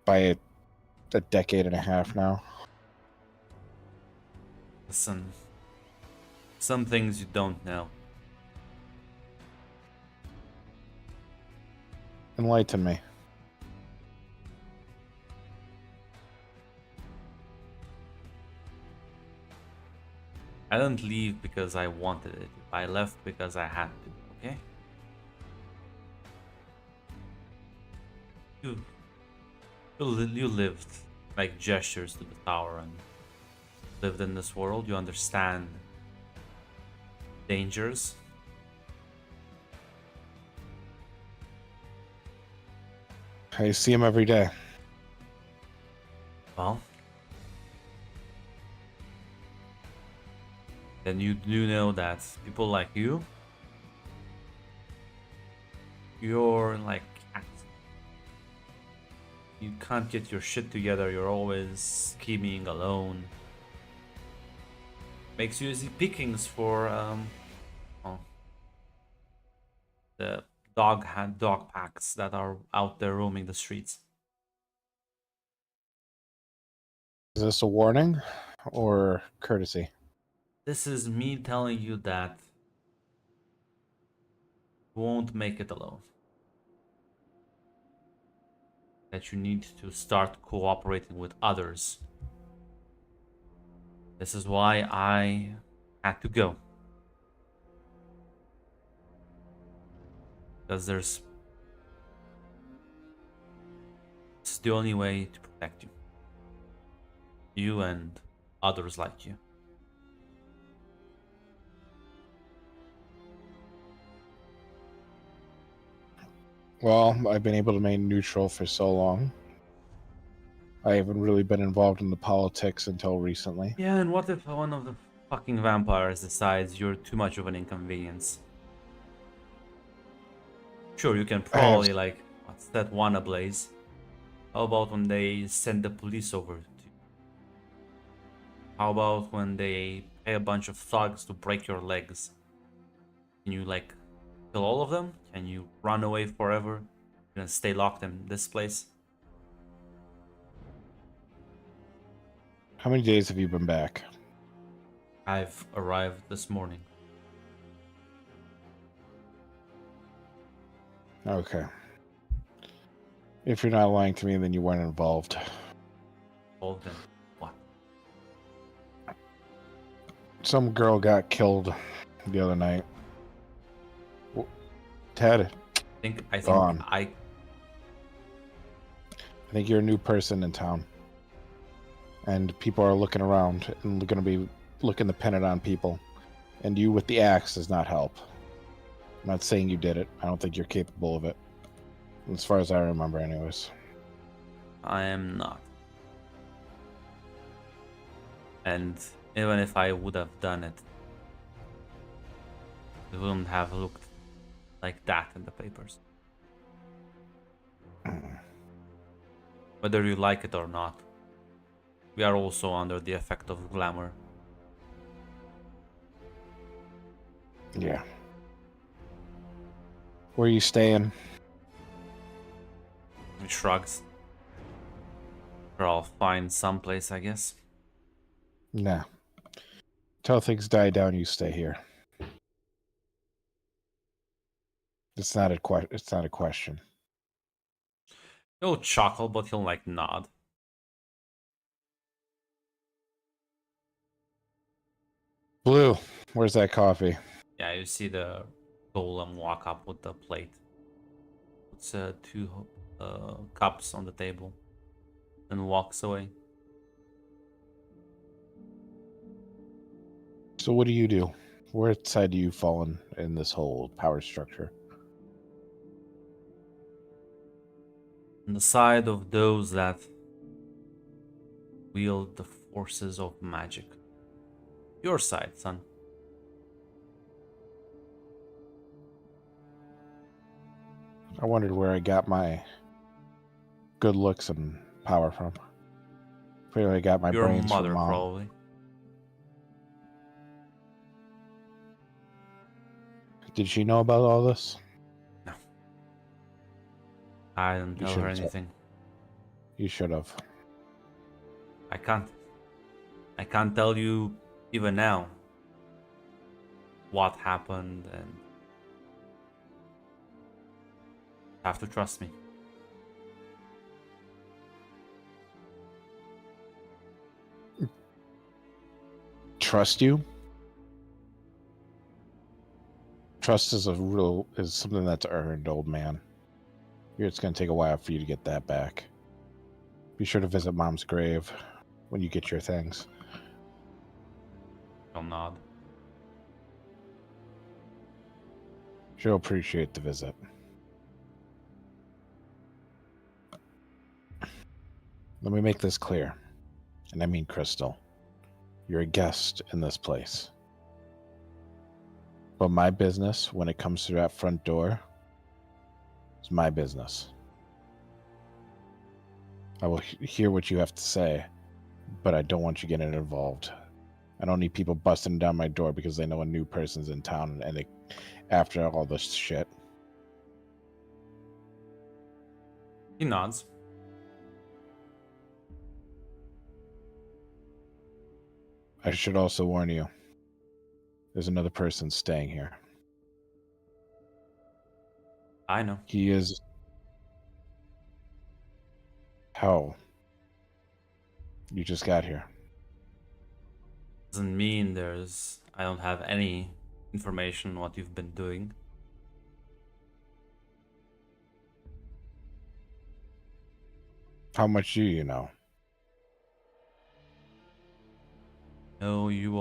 By a decade and a half now. Listen, some things you don't know. Enlighten me. I didn't leave because I wanted it. I left because I had to, okay? You lived like gestures to the tower and lived in this world. You understand dangers. I see him every day. Well, then you do know that people like you're like cats. You can't get your shit together, you're always scheming alone. Makes you easy pickings for well, the dog packs that are out there roaming the streets. Is this a warning or courtesy? This is me telling you that you won't make it alone. That you need to start cooperating with others. This is why I had to go. Because it's the only way to protect you. You and others like you. Well, I've been able to remain neutral for so long. I haven't really been involved in the politics until recently. Yeah, and what if one of the fucking vampires decides you're too much of an inconvenience? Sure, you can probably like set one ablaze. How about when they send the police over to you? How about when they pay a bunch of thugs to break your legs? Can you like kill all of them? Can you run away forever? You gonna stay locked in this place? How many days have you been back? I've arrived this morning. Okay. If you're not lying to me, then you weren't involved. All of them. What? Some girl got killed the other night. Ted, I Gone. I think you're a new person in town. And people are looking around and going to be looking to pin it on people. And you with the axe does not help. I'm not saying you did it. I don't think you're capable of it. As far as I remember, anyways. I am not. And even if I would have done it, it wouldn't have looked like that in the papers. Whether you like it or not, we are also under the effect of glamour. Yeah. Where are you staying? He shrugs. Or I'll find someplace, I guess. Nah. Till things die down, you stay here. It's not a question. He'll chuckle, but he'll like nod. Blue, where's that coffee? Yeah, you see the golem walk up with the plate. Puts two cups on the table. And walks away. So what do you do? Where side do you fall in this whole power structure? On the side of those that wield the forces of magic. Your side, son. I wondered where I got my good looks and power from. Where I got my Your brains mother, from Mom. probably. Did she know about all this? No. I didn't You tell her should've told- anything. You should have. I can't. I can't tell you even now what happened, and have to trust me. Trust you? Trust is something that's earned, old man. It's going to take a while for you to get that back. Be sure to visit Mom's grave when you get your things. I'll nod. She'll appreciate the visit. Let me make this clear, and I mean Crystal. You're a guest in this place. But my business, when it comes to that front door, is my business. I will hear what you have to say, but I don't want you getting involved. I don't need people busting down my door because they know a new person's in town and they, after all this shit. He nods. I should also warn you. There's another person staying here. I know. He is... How? You just got here. Doesn't mean I don't have any information on what you've been doing. How much do you know? No, you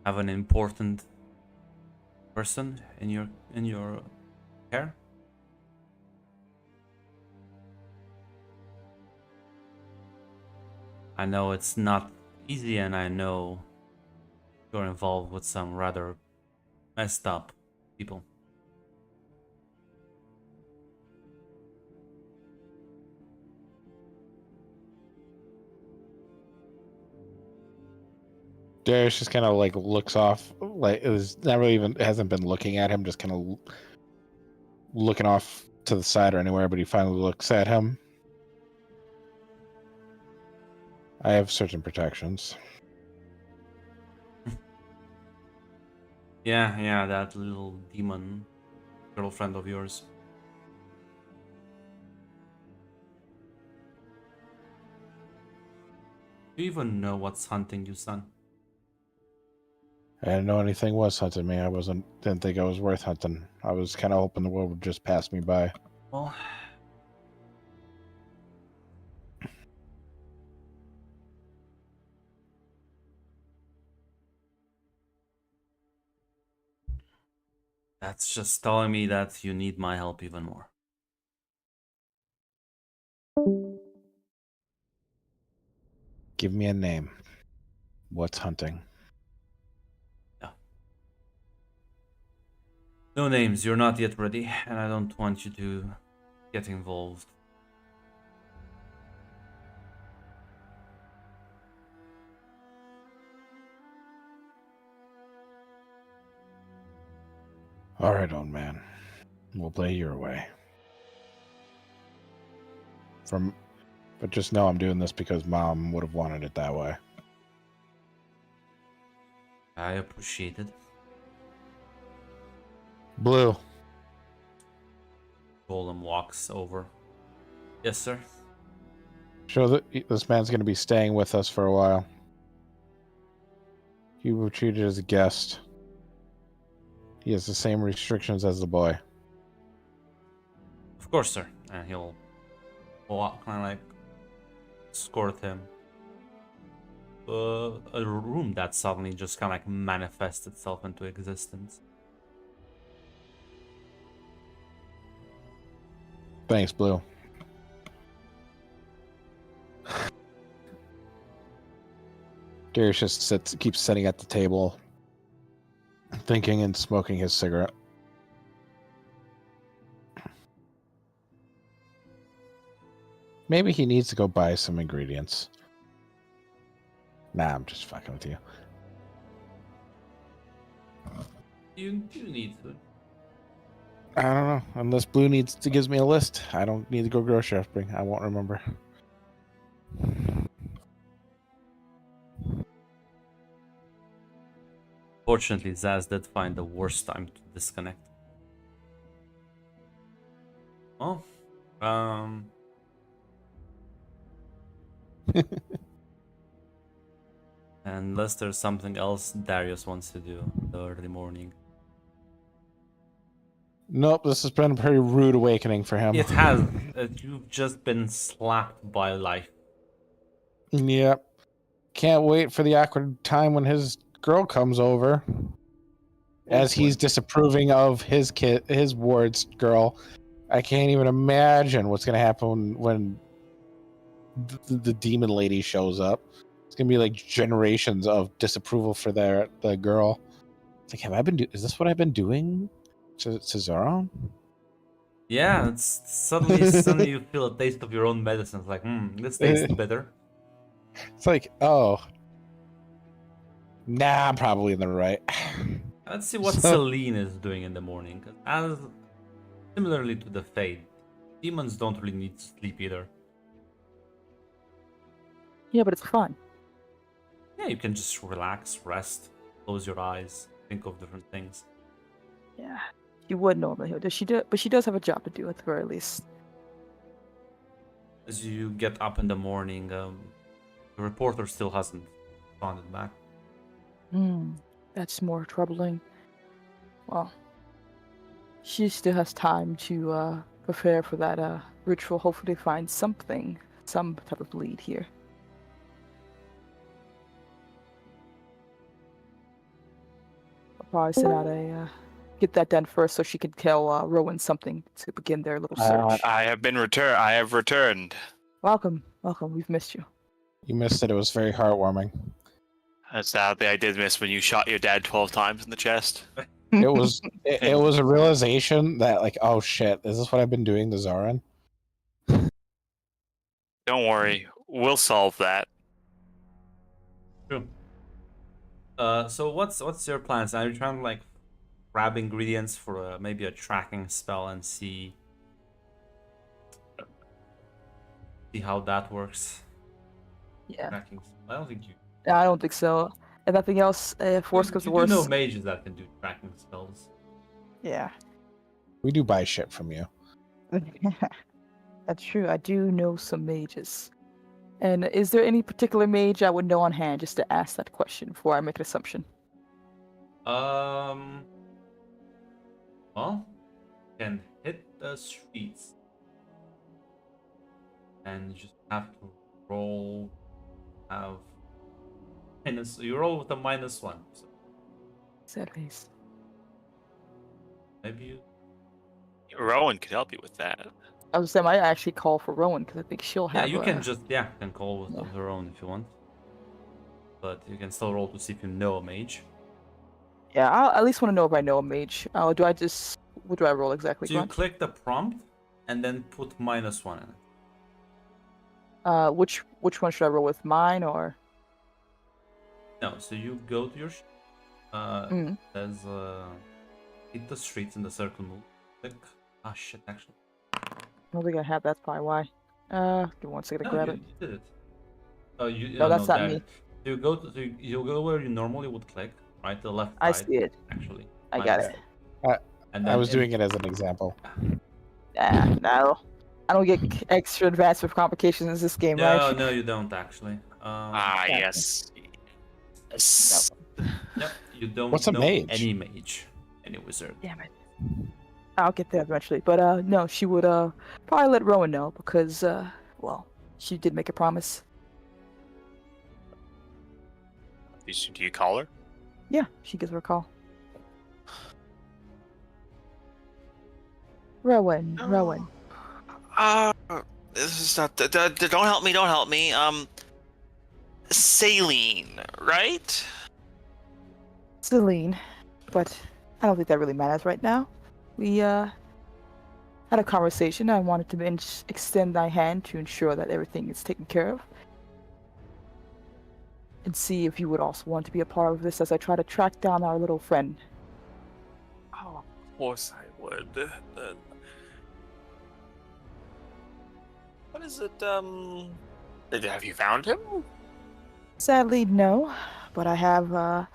have an important person in your care. I know it's not easy, and I know you're involved with some rather messed up people. Darius just kind of like looks off, like it was never even hasn't been looking at him, just kind of looking off to the side or anywhere, but he finally looks at him. I have certain protections. Yeah, that little demon girlfriend of yours. Do you even know what's hunting you, son? I didn't know anything was hunting me. Didn't think I was worth hunting. I was kind of hoping the world would just pass me by. Well, that's just telling me that you need my help even more. Give me a name. What's hunting? No names, you're not yet ready, and I don't want you to get involved. All right, old man. We'll play your way. But just know I'm doing this because Mom would have wanted it that way. I appreciate it. Blue. Golem walks over. Yes, sir. Show that this man's going to be staying with us for a while. He was treated as a guest. He has the same restrictions as the boy. Of course, sir. And he'll walk, kind of like escort him. A room that suddenly just kind of like manifests itself into existence. Thanks, Blue. Darius just keeps sitting at the table, thinking and smoking his cigarette. Maybe he needs to go buy some ingredients. Nah, I'm just fucking with you. You need to. I don't know. Unless Blue gives me a list, I don't need to go grocery shopping. I won't remember. Fortunately, Zaz did find the worst time to disconnect. Oh, unless there's something else Darius wants to do in the early morning. Nope, this has been a pretty rude awakening for him. It has. You've just been slapped by life. Yep. Can't wait for the awkward time when his girl comes over. As he's disapproving of his ward's girl. I can't even imagine what's gonna happen when the demon lady shows up. It's gonna be like generations of disapproval for the girl. It's like, have I been? Is this what I've been doing to Zoran? Yeah, it's suddenly you feel a taste of your own medicine. It's like, this tastes better. It's like, oh, nah, I'm probably in the right. Let's see what So- Celine is doing in the morning. As similarly to the Fade, demons don't really need sleep either. Yeah, but it's fun. Yeah, you can just relax, rest, close your eyes, think of different things. Yeah, she would normally. Does she do? But she does have a job to do at the very least. As you get up in the morning, the reporter still hasn't responded back. That's more troubling. Well, she still has time to prepare for that ritual. Hopefully, find something, some type of lead here. I'll probably send out a get that done first, so she can tell Rowan something to begin their little search. I have returned. Welcome. We've missed you. You missed it. It was very heartwarming. Sadly, I did miss when you shot your dad 12 times in the chest. It was it was a realization that like, oh shit, is this what I've been doing to Zoran? Don't worry, we'll solve that. True. So what's your plans? Are you trying to like grab ingredients for maybe a tracking spell and see how that works? Yeah. Tracking. I don't think you. I don't think so. If nothing else, if worse comes to You worse. do know mages that can do tracking spells. Yeah. We do buy shit from you. That's true. I do know some mages. And is there any particular mage I would know on hand just to ask that question before I make an assumption? Well, can hit the streets, and you just have to roll. Have minus. You roll with a -1. So At least. maybe you. Rowan could help you with that. I was saying I actually call for Rowan because I think she'll Yeah, have. you can just can call with Yeah. her own if you want, but you can still roll to see if you know a mage. Yeah, I at least want to know if I know a mage. Do I just? What do I roll exactly? So you Grant? click the prompt and then put -1 in it. Which one should I roll with? Mine or? No, so you go to your. There's hit the streets in the circle move. Click. Ah shit, actually. I don't think I have. That's probably why. Give me 1 second to No, grab you, it. you did it. Oh, you. No, that's not there. me. You go to you go where you normally would click, right? The left I side, see it. actually. I got minus- it. And I then was doing it as an example. No. I don't get extra advanced with complications in this game, No, right? no, you don't actually. yeah. Yes. Yes. Yep, you don't What's a know mage? any mage, any wizard. Damn it. I'll get there eventually. But no, she would probably let Rowan know because well, she did make a promise. Do you call her? Yeah, she gives her a call. Rowan. This is not. Don't help me. Don't help me. Saline, right? Celine. But I don't think that really matters right now. We had a conversation. I wanted to extend my hand to ensure that everything is taken care of. And see if you would also want to be a part of this as I try to track down our little friend. Oh, of course I would. What is it? Have you found him? Sadly, no. But I have an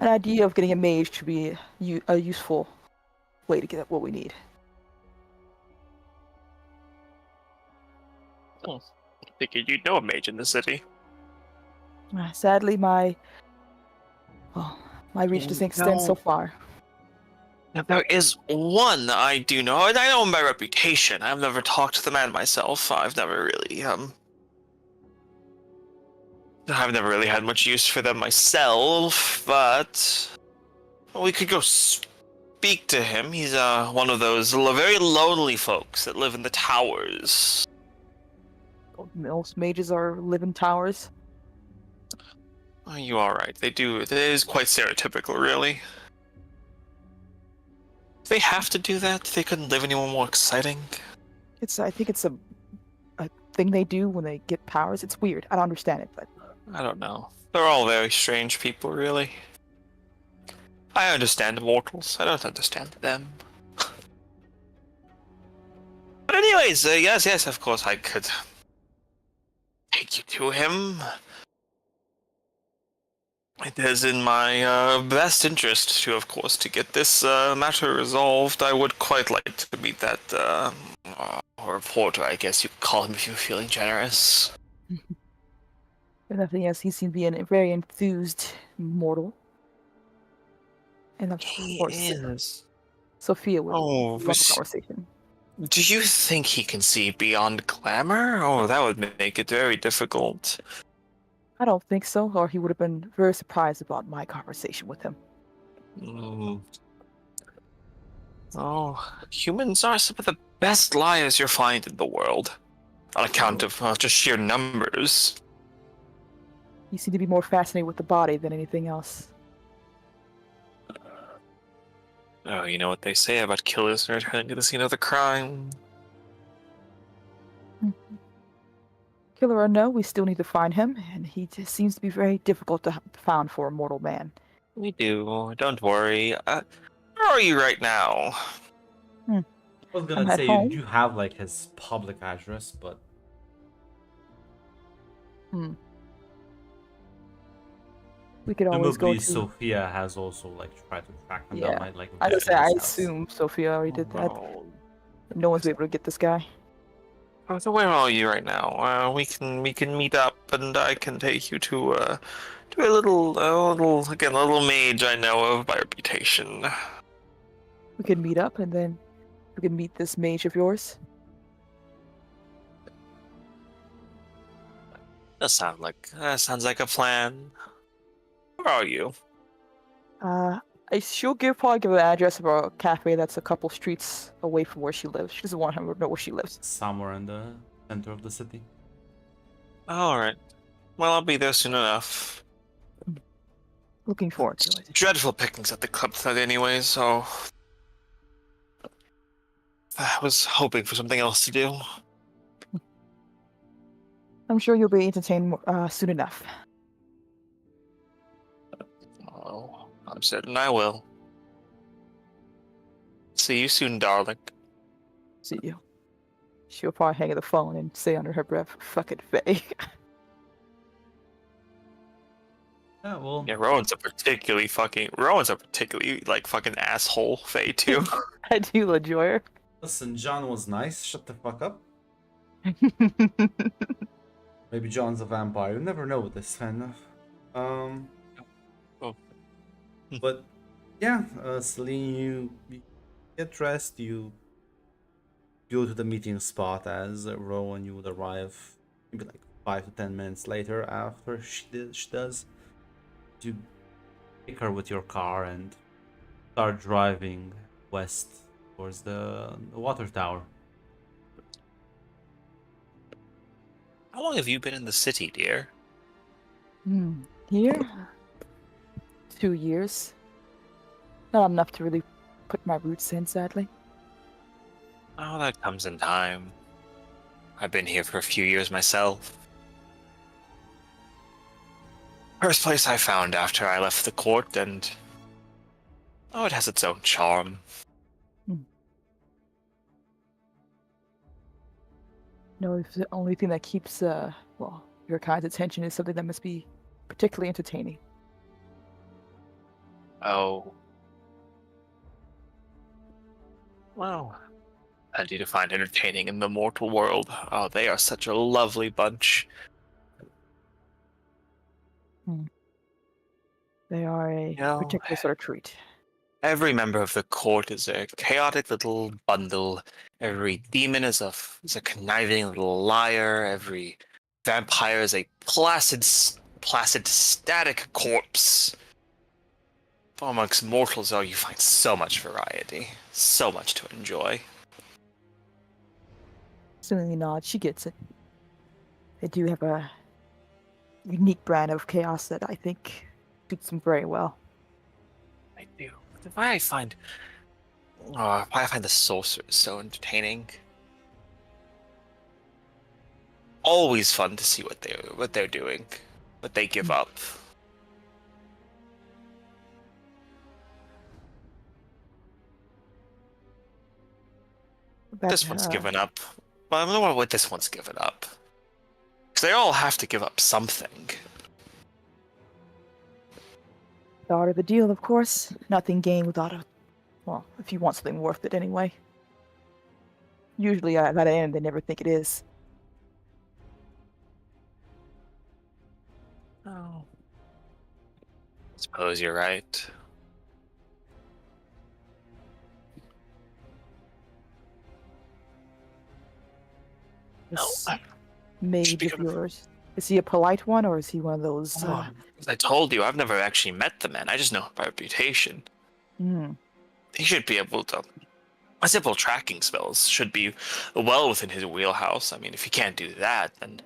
idea of getting a mage to be a useful way to get what we need. I figured you'd know a mage in the city. Sadly, my reach doesn't extend so far. Now, there is one I do know, and I know him by reputation. I've never talked to the man myself. I've never really had much use for them myself, but we could go speak to him. He's one of those very lonely folks that live in the towers. Most mages live in towers. Oh, you are right. They do. It is quite stereotypical, really. They have to do that? They couldn't live anywhere more exciting? I think it's a thing they do when they get powers. It's weird. I don't understand it, but I don't know. They're all very strange people, really. I understand mortals. I don't understand them. But anyways, yes, of course I could take you to him. It is in my best interest to, of course, to get this matter resolved. I would quite like to meet that reporter, I guess you could call him if you're feeling generous. if nothing else, he seemed to be a very enthused mortal. And of He course, is. Sophia will Oh, love a was- conversation. Do you think he can see beyond glamour? Oh, that would make it very difficult. I don't think so, or he would have been very surprised about my conversation with him. Mm. Oh, humans are some of the best liars you'll find in the world, on account of just sheer numbers. You seem to be more fascinated with the body than anything else. Oh, you know what they say about killers returning to the scene of the crime. Killer or no, we still need to find him, and he just seems to be very difficult to found for a mortal man. We do. Don't worry. Where are you right now? I was I'm gonna at say home. you do have like his public address, but We could always go presumably to. Sophia has also like tried to track him Yeah. down. Might like. I visit just say I his house. assume Sophia already did that. Oh, No one's able to get this guy. so where are you right now? We can meet up, and I can take you to a little mage I know of by reputation. We could meet up, and then we could meet this mage of yours. That sounds like a plan. Where are you? She'll probably give an address of a cafe that's a couple streets away from where she lives. She doesn't want him to know where she lives. Somewhere in the center of the city. All right. Well, I'll be there soon enough. Looking forward to it. Dreadful pickings at the club tonight anyway, so I was hoping for something else to do. I'm sure you'll be entertained soon enough. Oh, I'm certain I will. See you soon, darling. See you. She'll probably hang up the phone and say under her breath, "Fucking Faye." Yeah, well, Yeah, Rowan's a particularly like fucking asshole Faye too. I do enjoy her. listen, John was nice. Shut the fuck up. Maybe John's a vampire. You never know with this kind of. Oh. But yeah, Celine, you get dressed. You go to the meeting spot as Rowan. You would arrive maybe like 5 to 10 minutes later after she does. You pick her with your car and start driving west towards the water tower. How long have you been in the city, dear? Here? 2 years. Not enough to really put my roots in, sadly. Oh, that comes in time. I've been here for a few years myself. First place I found after I left the court, and it has its own charm. No, if the only thing that keeps, your kind's attention is something that must be particularly entertaining. Oh. Well, plenty to find entertaining in the mortal world. Oh, they are such a lovely bunch. They are a You know, particular sort of treat. Every member of the court is a chaotic little bundle. Every demon is a conniving little liar. Every vampire is a placid, static corpse. Amongst mortals, you find so much variety, so much to enjoy. Similarly nods, she gets it. They do have a unique brand of chaos that I think suits them very well. I do. Why I find I find the sorcerers so entertaining. Always fun to see what they're doing, what they give up. That, This one's given up. Well, I don't know what this one's given up. Because they all have to give up something. the art of the deal, of course. Nothing gained without a. Well, if you want something worth it anyway. Usually at that end, they never think it is. Oh. Suppose you're right. This No, mage should be of good. yours. Is he a polite one, or is he one of those? As I told you, I've never actually met the man. I just know him by reputation. Hmm. He should be able to. My simple tracking spells should be well within his wheelhouse. I mean, if he can't do that, then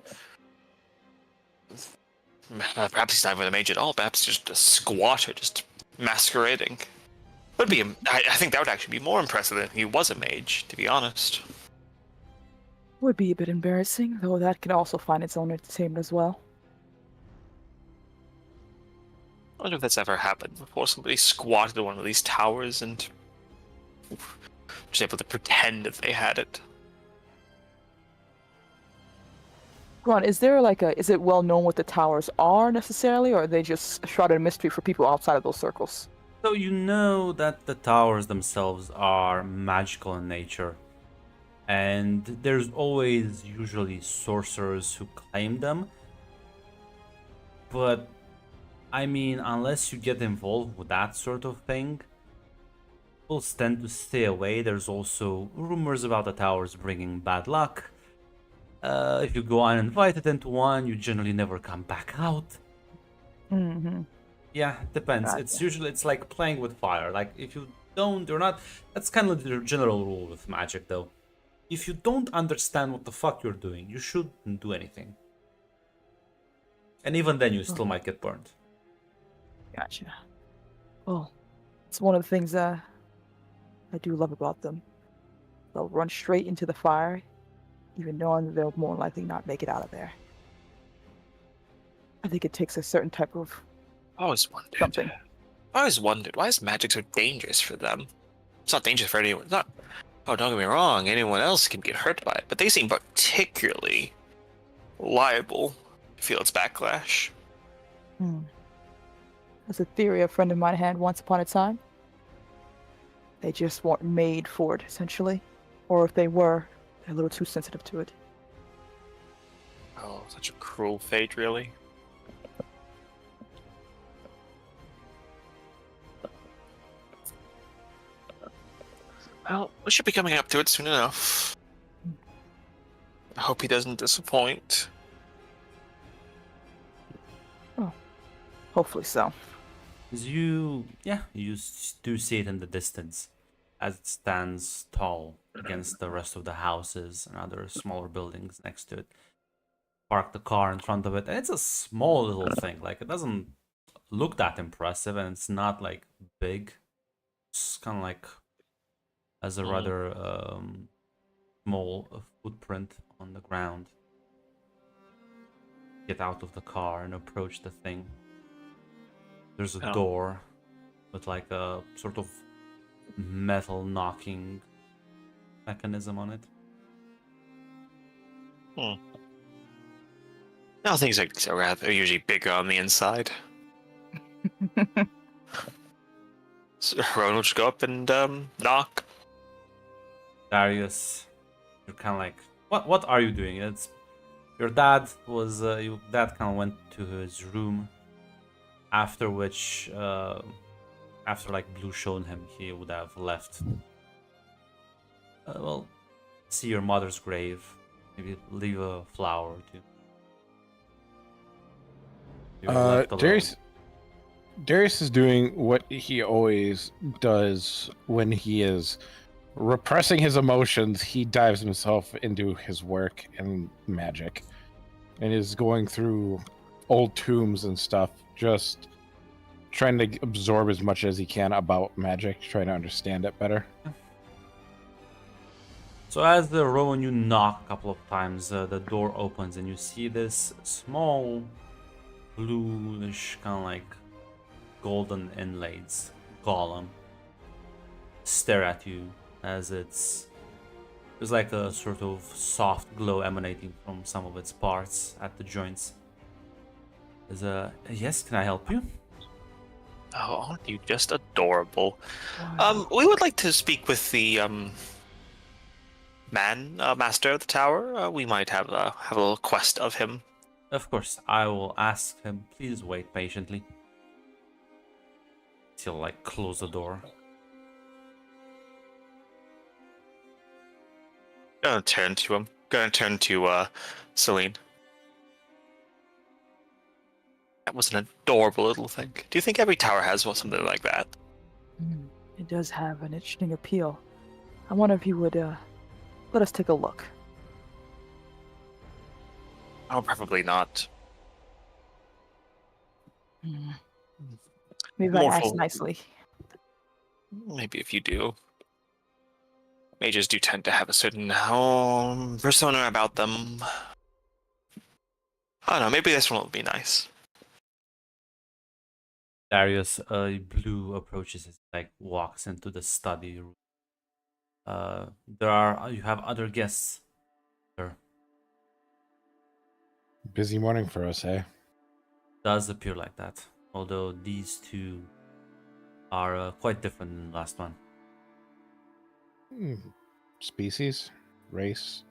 perhaps he's not even a mage at all. Perhaps just a squatter, just masquerading. Would be. I think that would actually be more impressive than if he was a mage, to be honest. Would be a bit embarrassing, though that can also find its own entertainment as well. I wonder if that's ever happened before. Somebody squatted in one of these towers and was able to pretend that they had it. Ron, is there like a? Is it well known what the towers are necessarily, or are they just shrouded in mystery for people outside of those circles? So you know that the towers themselves are magical in nature. And there's always usually sorcerers who claim them. But, I mean, unless you get involved with that sort of thing, people tend to stay away. There's also rumors about the towers bringing bad luck. If you go uninvited into one, you generally never come back out. Mm-hmm. Yeah, it depends. Gotcha. It's like playing with fire. Like, if you don't, you're not... That's kind of the general rule with magic, though. If you don't understand what the fuck you're doing, you shouldn't do anything. And even then, you still might get burned. Gotcha. Well, it's one of the things I do love about them. They'll run straight into the fire, even knowing that they'll more likely not make it out of there. I think it takes a certain type of I always wondered. something. I always wondered, why is magic so dangerous for them? It's not dangerous for anyone. It's not. Oh, don't get me wrong. Anyone else can get hurt by it, but they seem particularly liable to feel its backlash. That's a theory a friend of mine had once upon a time. They just weren't made for it, essentially. Or if they were, they're a little too sensitive to it. Oh, such a cruel fate, really. Well, we should be coming up to it soon enough. I hope he doesn't disappoint. Hopefully so. You do see it in the distance as it stands tall against the rest of the houses and other smaller buildings next to it. Park the car in front of it, and it's a small little thing. Like, it doesn't look that impressive, and it's not like big. It's kind of like has a rather small footprint on the ground. Get out of the car and approach the thing. There's a door with like a sort of metal knocking mechanism on it. Now things are usually bigger on the inside. So Rowan will just go up and knock. Darius, you're kind of like, what are you doing? It's your dad was your dad kind of went to his room. After which, after like Blue showed him, he would have left. Well, see your mother's grave. Maybe leave a flower or two. You're left alone. Darius is doing what he always does when he is repressing his emotions. He dives himself into his work and magic, and is going through old tombs and stuff, just trying to absorb as much as he can about magic, trying to understand it better. So as the Rowan, you knock a couple of times, the door opens and you see this small bluish kind of like golden inlays golem stare at you as there's like a sort of soft glow emanating from some of its parts at the joints. Yes, can I help you? Oh, aren't you just adorable? Wow. We would like to speak with the master of the tower. We might have a little quest of him. Of course, I will ask him. Please wait patiently. He'll like close the door. Gonna turn to him. Gonna turn to Celine. That was an adorable little thing. Do you think every tower has something like that? It does have an interesting appeal. I wonder if you would let us take a look. Oh, probably not. Maybe I More asked full- nicely. Maybe if you do. Mages do tend to have a certain persona about them. I don't know, maybe this one will be nice. Darius, Blue approaches it, like walks into the study room. You have other guests, sir. Busy morning for us, eh? Does appear like that. Although these two are quite different than the last one. Species? Race?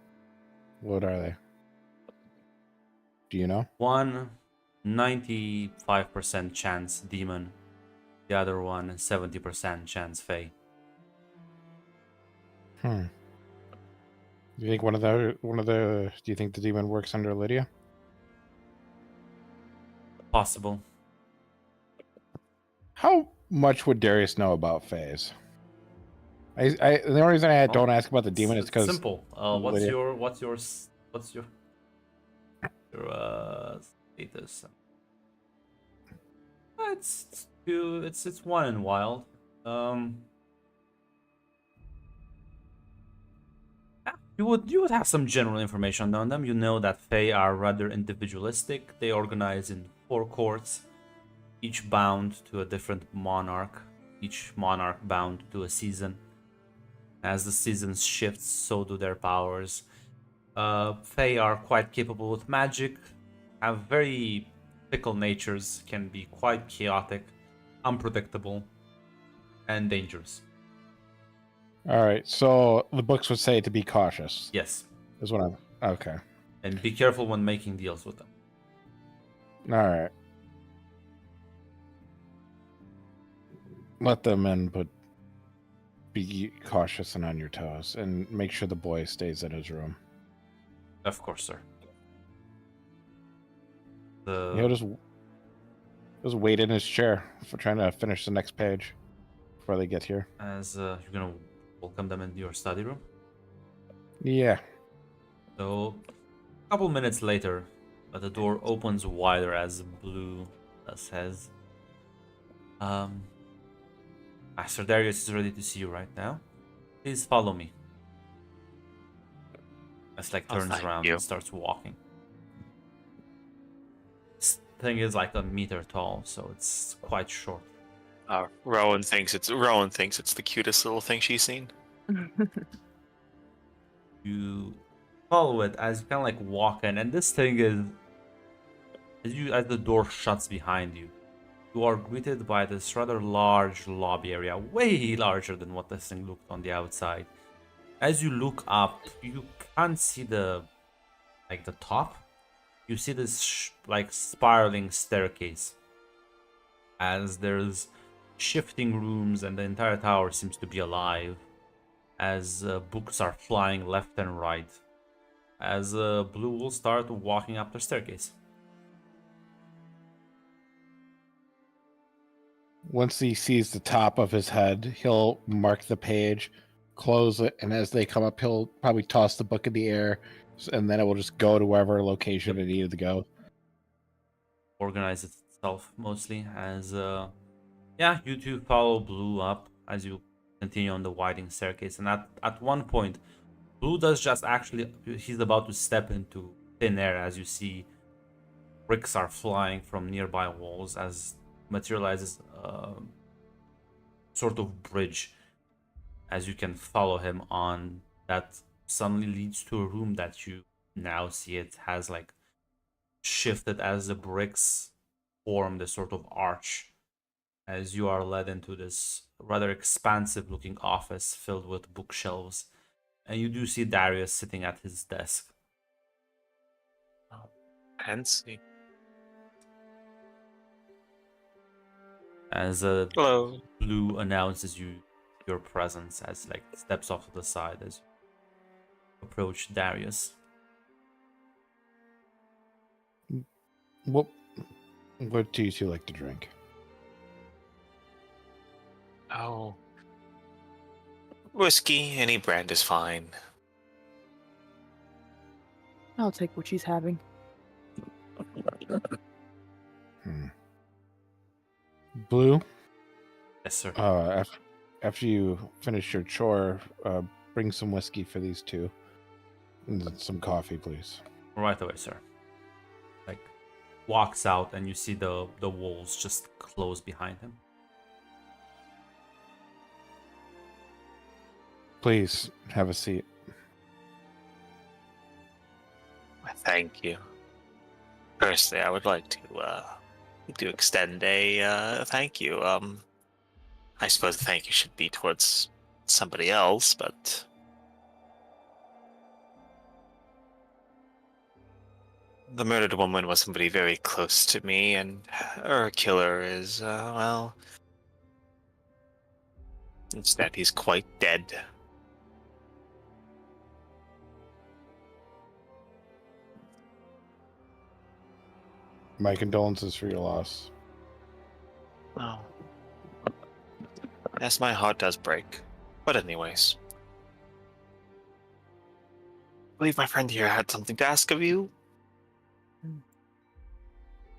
What are they? Do you know? One 95% chance demon, the other one 70% chance fae. Do you think do you think the demon works under Lydia? Possible. How much would Darius know about Fays? The only reason I don't ask about the demon is because simple. What's Lydia. your status? It's one in wild. You would have some general information on them. You know that Fae are rather individualistic. They organize in 4 courts, each bound to a different monarch. Each monarch bound to a season. As the seasons shift, so do their powers. Fae are quite capable with magic, have very fickle natures, can be quite chaotic, unpredictable, and dangerous. All right, so the books would say to be cautious. Yes, Is what I'm okay. and be careful when making deals with them. All right. Let them in, but be cautious and on your toes, and make sure the boy stays in his room. Of course, sir. He'll just wait in his chair for trying to finish the next page before they get here. As you're gonna welcome them into your study room. Yeah. So, a couple minutes later, the door opens wider as Blue says, Master Darius is ready to see you right now. Please follow me. As like turns thank around you. and starts walking. This thing is like a meter tall, so it's quite short. Rowan thinks it's the cutest little thing she's seen. You follow it as you kind of like walk in, and this thing is as the door shuts behind you. You are greeted by this rather large lobby area, way larger than what this thing looked on the outside. As you look up, you can't see the top. You see this like spiraling staircase. As there's shifting rooms and the entire tower seems to be alive. As books are flying left and right. As Blue will start walking up the staircase. Once he sees the top of his head, he'll mark the page, close it, and as they come up, he'll probably toss the book in the air, and then it will just go to wherever location it needed to go. Organize itself mostly as you two follow Blue up as you continue on the winding staircase, and at one point Blue does just actually, he's about to step into thin air as you see bricks are flying from nearby walls as materializes a sort of bridge as you can follow him on that suddenly leads to a room that you now see it has like shifted as the bricks form this sort of arch as you are led into this rather expansive looking office filled with bookshelves. And you do see Darius sitting at his desk. Fancy. As Hello. Blue announces your presence as like steps off to the side as you approach Darius. What do you two like to drink? Oh. Whiskey, any brand is fine. I'll take what she's having. Blue, Yes, sir. after you finish your chore, bring some whiskey for these two. And some coffee, please. Right away, sir. Like walks out and you see the walls just close behind him. Please have a seat. Thank you. Firstly, I would like to extend a thank you. I suppose the thank you should be towards somebody else, but the murdered woman was somebody very close to me, and her killer is, well, instead he's quite dead. My condolences for your loss. Oh. Yes, my heart does break. But anyways. I believe my friend here had something to ask of you.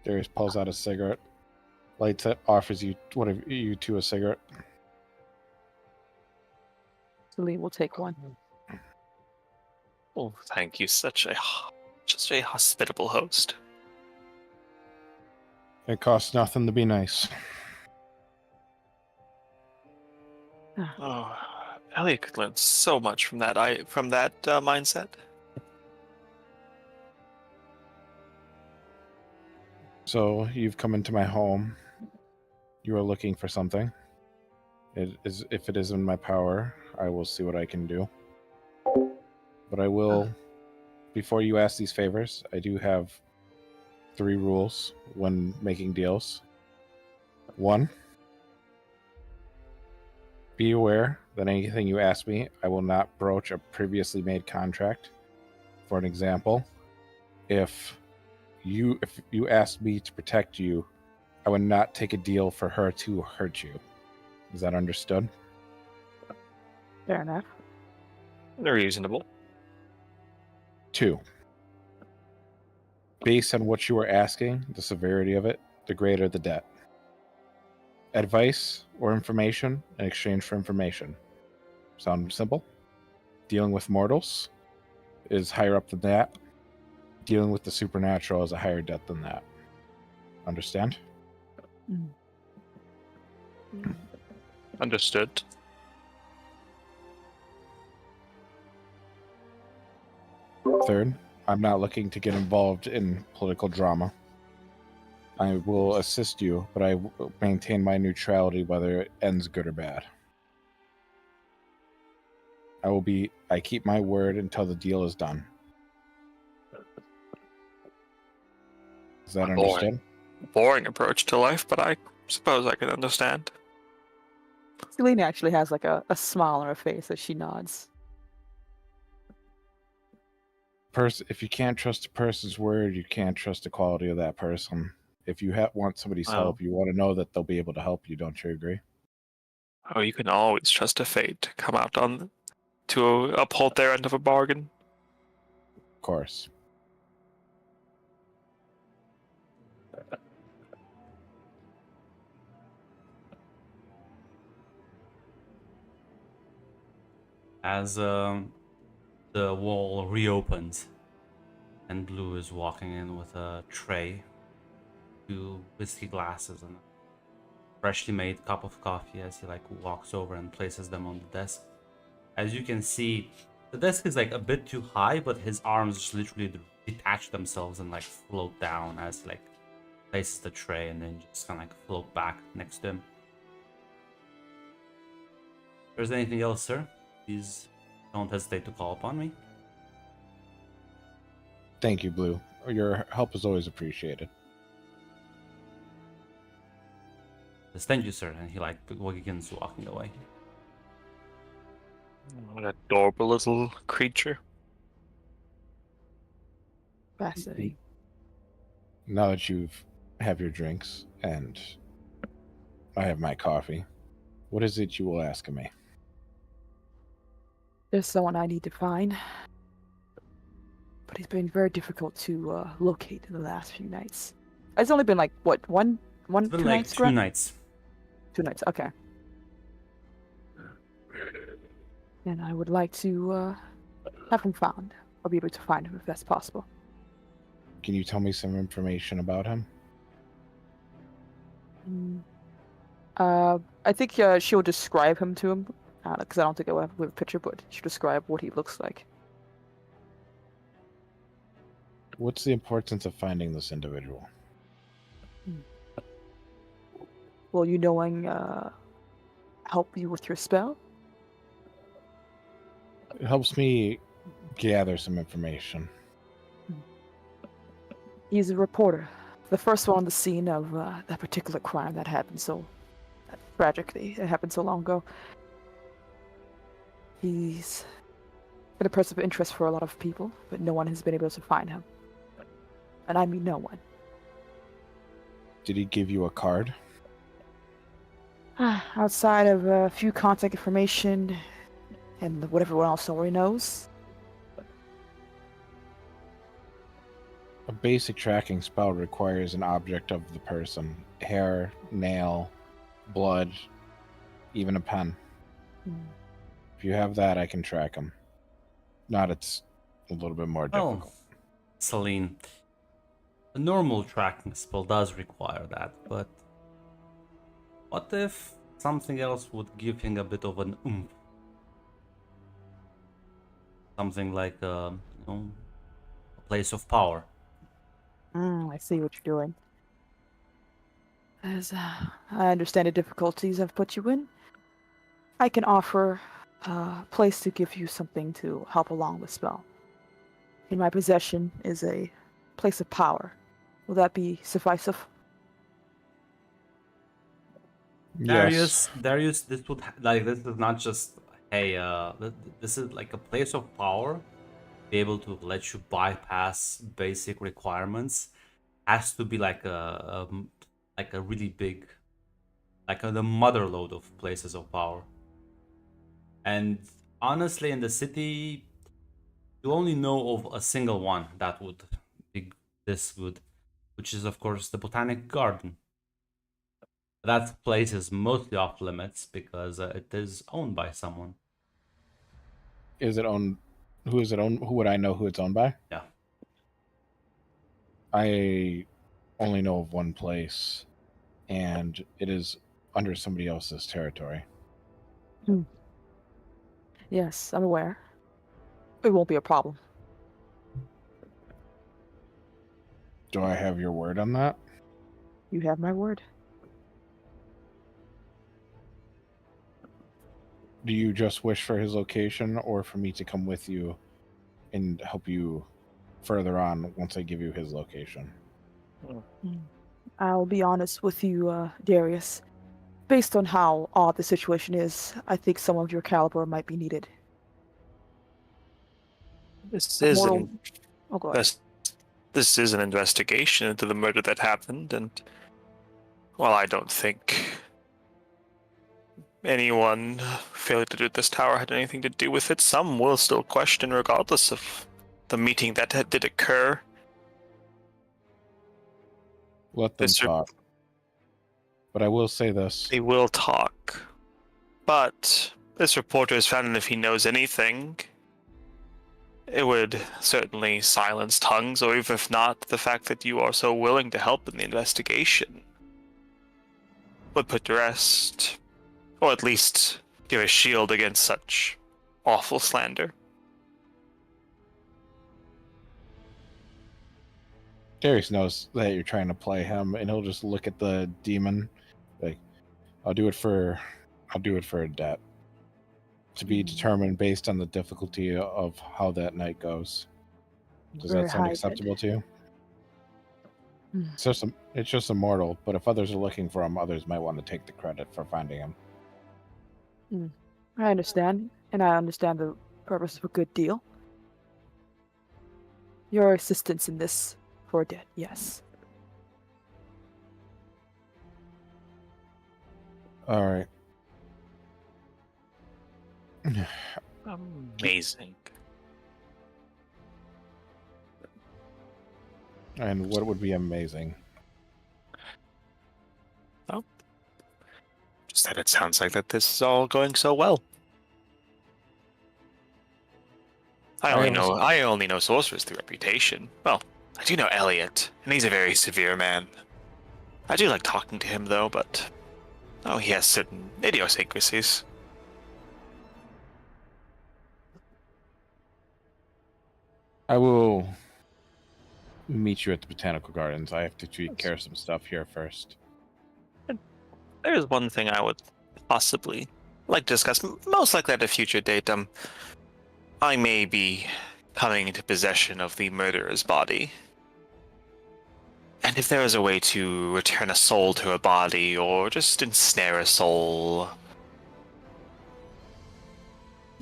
Darius pulls out a cigarette, lights it, offers one of you two a cigarette. Celine will take one. Oh, thank you. Such a hospitable host. It costs nothing to be nice. Oh, Elliot could learn so much from that mindset. So you've come into my home. You are looking for something. If it is in my power, I will see what I can do. But I will, before you ask these favors, I do have 3 rules when making deals. 1, be aware that anything you ask me, I will not broach a previously made contract. For an example, if you asked me to protect you, I would not take a deal for her to hurt you. Is that understood? Fair enough. Reasonable. 2, based on what you are asking, the severity of it, the greater the debt. Advice or information in exchange for information. Sound simple? Dealing with mortals is higher up than that. Dealing with the supernatural is a higher debt than that. Understand? Understood. Third, I'm not looking to get involved in political drama. I will assist you, but I will maintain my neutrality whether it ends good or bad. I keep my word until the deal is done. Is that understood? Boring approach to life, but I suppose I can understand. Celine actually has like a smile on her face as she nods. If you can't trust a person's word, you can't trust the quality of that person. If you want somebody's Wow. help, you want to know that they'll be able to help you. Don't you agree? Oh, you can always trust a fate to come out to uphold their end of a bargain. Of course. As the wall reopens, and Blue is walking in with a tray, 2 whiskey glasses, and a freshly made cup of coffee as he like walks over and places them on the desk. As you can see, the desk is like a bit too high, but his arms just literally detach themselves and like float down as he like places the tray and then just kind of like float back next to him. If there's anything else, sir, please don't hesitate to call upon me. Thank you, Blue. Your help is always appreciated. Yes, thank you, sir. And he like begins walking away. What an adorable little creature. Fascinating. Now that you've have your drinks and I have my coffee, what is it you will ask of me? There's someone I need to find, but he's been very difficult to locate in the last few nights. It's only been like what one, It's been two like nights. 2 Grant? nights. 2 nights. Okay. And I would like to have him found. I'll be able to find him if that's possible. Can you tell me some information about him? I think she'll describe him to him, because I don't think I will have a picture, but she'll describe what he looks like. What's the importance of finding this individual? Will you knowing help you with your spell? It helps me gather some information. He's a reporter. The first one on the scene of that particular crime that happened so tragically. It happened so long ago. He's been a person of interest for a lot of people, but no one has been able to find him. And I mean no one. Did he give you a card? Outside of a few contact information and what everyone else already knows. A basic tracking spell requires an object of the person. Hair, nail, blood, even a pen. If you have that, I can track him. Not, it's a little bit more difficult. Oh, Celine, a normal tracking spell does require that, but what if something else would give him a bit of an oomph? Something like a place of power. I see what you're doing. As I understand the difficulties I've put you in, I can offer a place to give you something to help along the spell. In my possession is a place of power. Will that be sufficient? Darius, this would this is not just hey, this is like a place of power. Be able to let you bypass basic requirements. Has to be like a really big, like the mother lode of places of power. And honestly, in the city, you only know of a single one that would be this good, which is of course the Botanic Garden. That place is mostly off limits because it is owned by someone. Is it owned? Who is it owned? Who would I know who it's owned by? Yeah. I only know of one place, and it is under somebody else's territory. Yes, I'm aware. It won't be a problem. Do I have your word on that? You have my word. Do you just wish for his location, or for me to come with you and help you further on once I give you his location? I'll be honest with you, Darius. Based on how odd the situation is, I think some of your caliber might be needed. This Mortal- Oh, go ahead. this is an investigation into the murder that happened, and while I don't think anyone failing to do this tower had anything to do with it, some will still question regardless of the meeting that did occur. Let them Mr. talk. But I will say this. They will talk. But this reporter has found, and if he knows anything, it would certainly silence tongues, or even if not, the fact that you are so willing to help in the investigation would put to rest, or at least give a shield against such awful slander. Darius knows that you're trying to play him, and he'll just look at the demon, like, I'll do it for a debt. To be determined based on the difficulty of how that night goes. Does Very that sound high acceptable to you? Hmm. It's just immortal, but if others are looking for him, others might want to take the credit for finding him. I understand, and I understand the purpose of a good deal. Your assistance in this for a debt, yes. All right. Amazing. And what would be amazing? Just that it sounds like that this is all going so well. I only know sorcerers through reputation. Well, I do know Elliot, and he's a very severe man. I do like talking to him, though, but he has certain idiosyncrasies. I will meet you at the Botanical Gardens. I have to take care of some stuff here first. There's one thing I would possibly like to discuss, most likely at a future date. I may be coming into possession of the murderer's body. And if there is a way to return a soul to a body, or just ensnare a soul...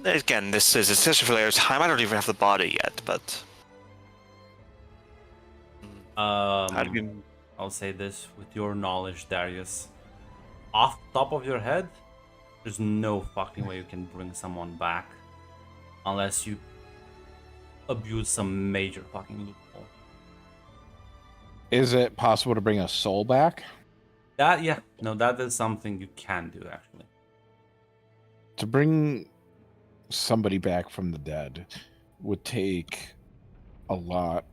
Again, this is a session for later time. I don't even have the body yet, but... I'll say this with your knowledge, Darius. Off the top of your head, there's no fucking way you can bring someone back unless you abuse some major fucking loophole. Is it possible to bring a soul back? That is something you can do actually. To bring somebody back from the dead would take a lot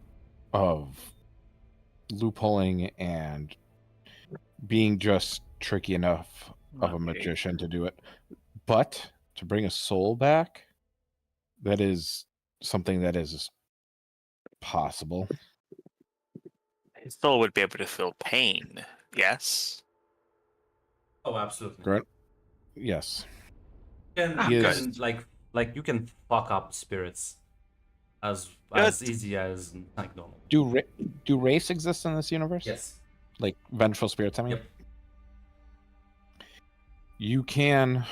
of loopholing and being just tricky enough of a magician to do it. But to bring a soul back, that is something that is possible. His soul would be able to feel pain, yes? Oh, absolutely. Correct? Yes. You can, like you can fuck up spirits as easy as like normal. Do race exist in this universe? Yes. Like vengeful spirits, I mean? Yep. You can,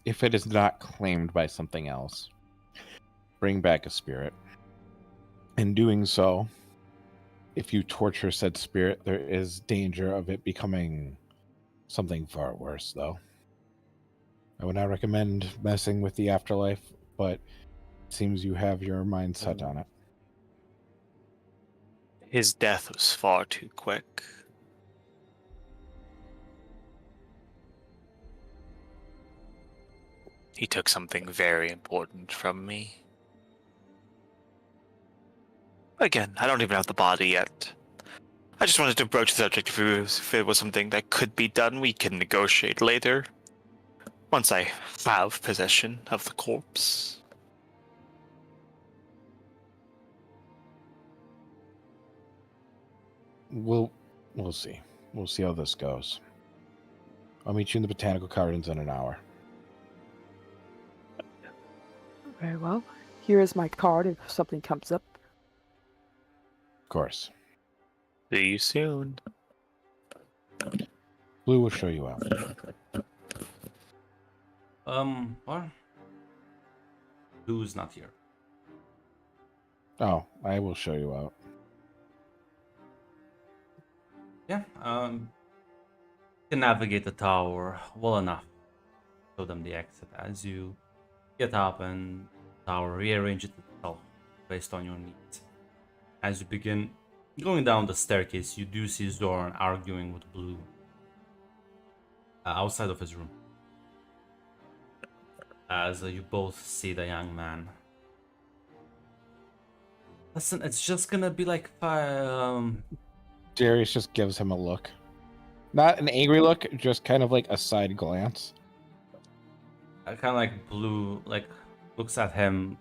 if it is not claimed by something else, bring back a spirit. In doing so, if you torture said spirit, there is danger of it becoming something far worse, though. I would not recommend messing with the afterlife, but it seems you have your mind set on it. His death was far too quick. He took something very important from me. Again, I don't even have the body yet. I just wanted to broach the subject. If it was something that could be done, we can negotiate later. Once I have possession of the corpse. We'll see. We'll see how this goes. I'll meet you in the Botanical Gardens in an hour. Very well. Here is my card if something comes up. Of course. See you soon. Blue will show you out. What? Blue's not here. Oh, I will show you out. Yeah, you can navigate the tower well enough. Show them the exit as you get up and the tower rearrange it itself based on your needs. As you begin going down the staircase, you do see Zorn arguing with Blue outside of his room. As you both see the young man Listen, it's just gonna be like Darius just gives him a look. Not an angry look, just kind of like a side glance. kind of like blue, like looks at him.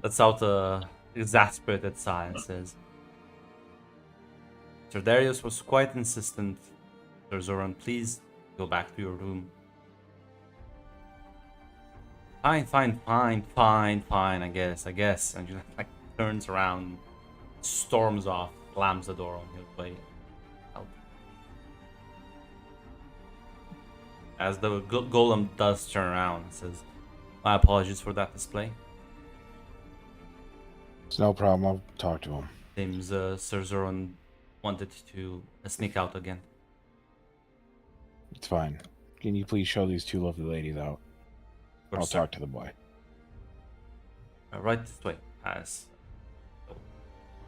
Lets out a exasperated sigh and says, Sir Darius was quite insistent. Sir Zoran, please go back to your room. Fine, I guess. And just like turns around, storms off, slams the door on his way out. As the golem does turn around and says, my apologies for that display. It's no problem. I'll talk to him. Seems Sir Zoran wanted to sneak out again. It's fine. Can you please show these two lovely ladies out? Of course, I'll sir. talk to the boy. Right this way, as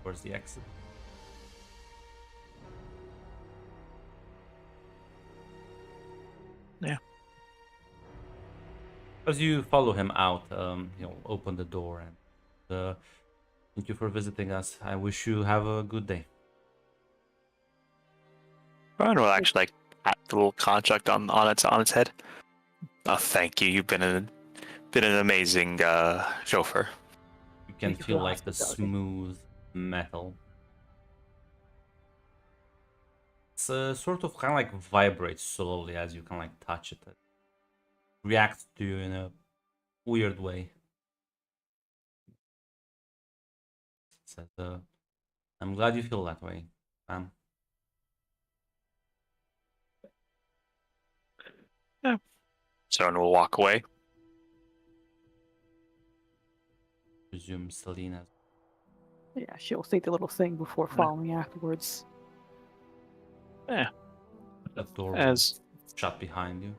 towards the exit. Yeah. As you follow him out, open the door and thank you for visiting us. I wish you have a good day. Rowan will actually like pat the little construct on its head. Oh, thank you. You've been an amazing chauffeur. You can Thank you feel for like the hospitality. smooth metal. It's sort of kind of like vibrates slowly as you kind of like touch it. It reacts to you in a weird way. It says, I'm glad you feel that way, ma'am. Someone will walk away. Resume Selena. Yeah, she'll say the little thing before following afterwards. Yeah. The door As shut behind you.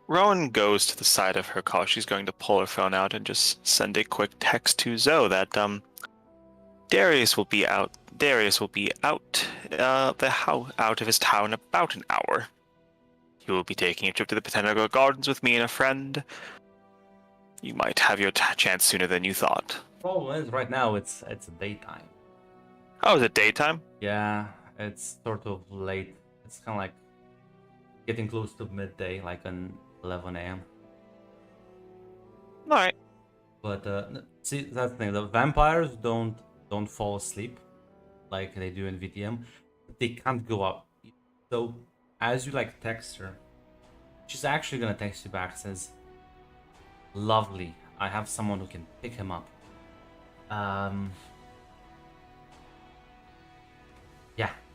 Rowan goes to the side of her car, she's going to pull her phone out and just send a quick text to Zoe that Darius will be out. Darius will be out out of his town in about an hour. He will be taking a trip to the Botanical Gardens with me and a friend. You might have your chance sooner than you thought. Problem is, right now it's daytime. Oh, is it daytime? Yeah, it's sort of late. It's kind of like getting close to midday, like an 11 a.m. All right. But see, that's the thing. The vampires don't fall asleep like they do in VTM. They can't go up. So as you like text her, she's actually gonna text you back. Says, "Lovely. I have someone who can pick him up."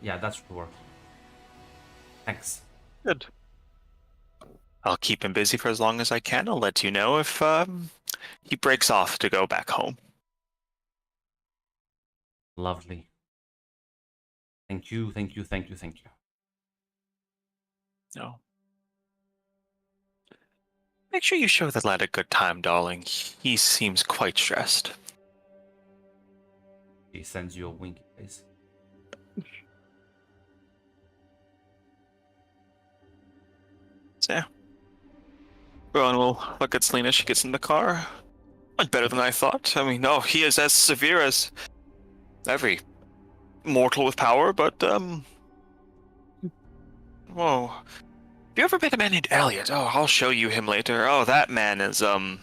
Yeah, that should work. Thanks. Good. I'll keep him busy for as long as I can. I'll let you know if he breaks off to go back home. Lovely. Thank you. No. Make sure you show the lad a good time, darling. He seems quite stressed. She sends you a winky face. So, yeah. Rowan will look at Selena as she gets in the car. Much better than I thought. I mean, no, he is as severe as every mortal with power, but, whoa. Have you ever met a man named Elliot? Oh, I'll show you him later. Oh, that man is, I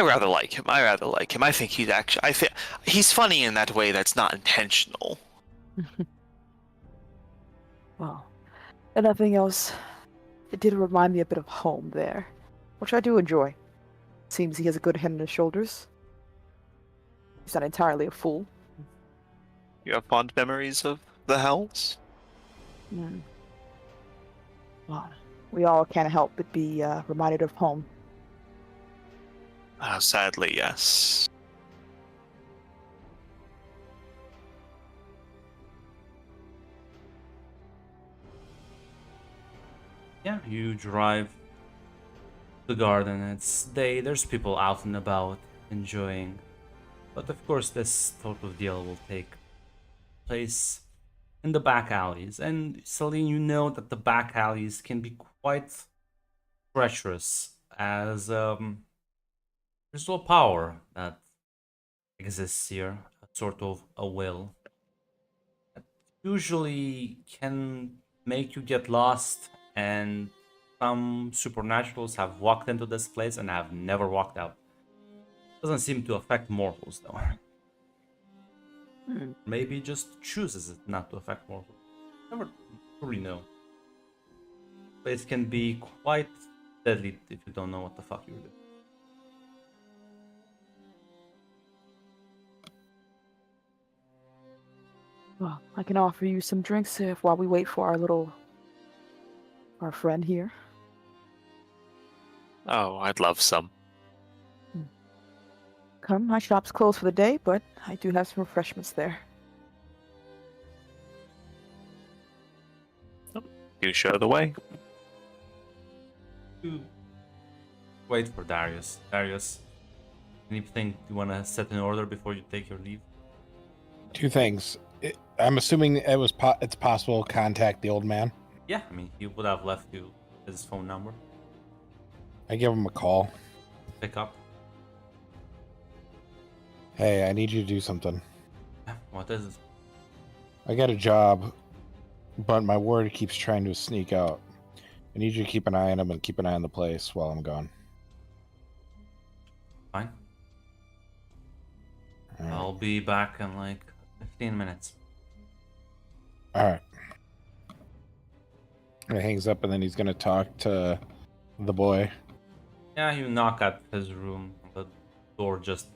rather like him. I think he's funny in that way that's not intentional. Well, and nothing else. It did remind me a bit of home there, which I do enjoy. Seems he has a good head on his shoulders. He's not entirely a fool. You have fond memories of the Hells? Mm. Well, we all can't help but be reminded of home. Sadly, yes. Yeah, you drive the garden. It's day. There's people out and about enjoying, but of course, this sort of deal will take place in the back alleys. And Celine, you know that the back alleys can be quite treacherous as crystal power that exists here, a sort of a will that usually can make you get lost, and some supernaturals have walked into this place and have never walked out. Doesn't seem to affect mortals though. Hmm. Maybe just chooses it not to affect mortals. Never really know. But it can be quite deadly if you don't know what the fuck you're doing. Well, I can offer you some drinks if while we wait for our friend here. Oh, I'd love some. Come, my shop's closed for the day, but I do have some refreshments there. You show the way. You wait for Darius. Darius, anything you want to set in order before you take your leave? Two things. I'm assuming it's possible to contact the old man. Yeah, I mean, he would have left you his phone number. I give him a call. Pick up. Hey, I need you to do something. Yeah, what is it? I got a job, but my word keeps trying to sneak out. I need you to keep an eye on him and keep an eye on the place while I'm gone. Fine. All right. I'll be back in like 15 minutes. All right. He hangs up and then he's gonna talk to the boy. Yeah, you knock at his room. The door just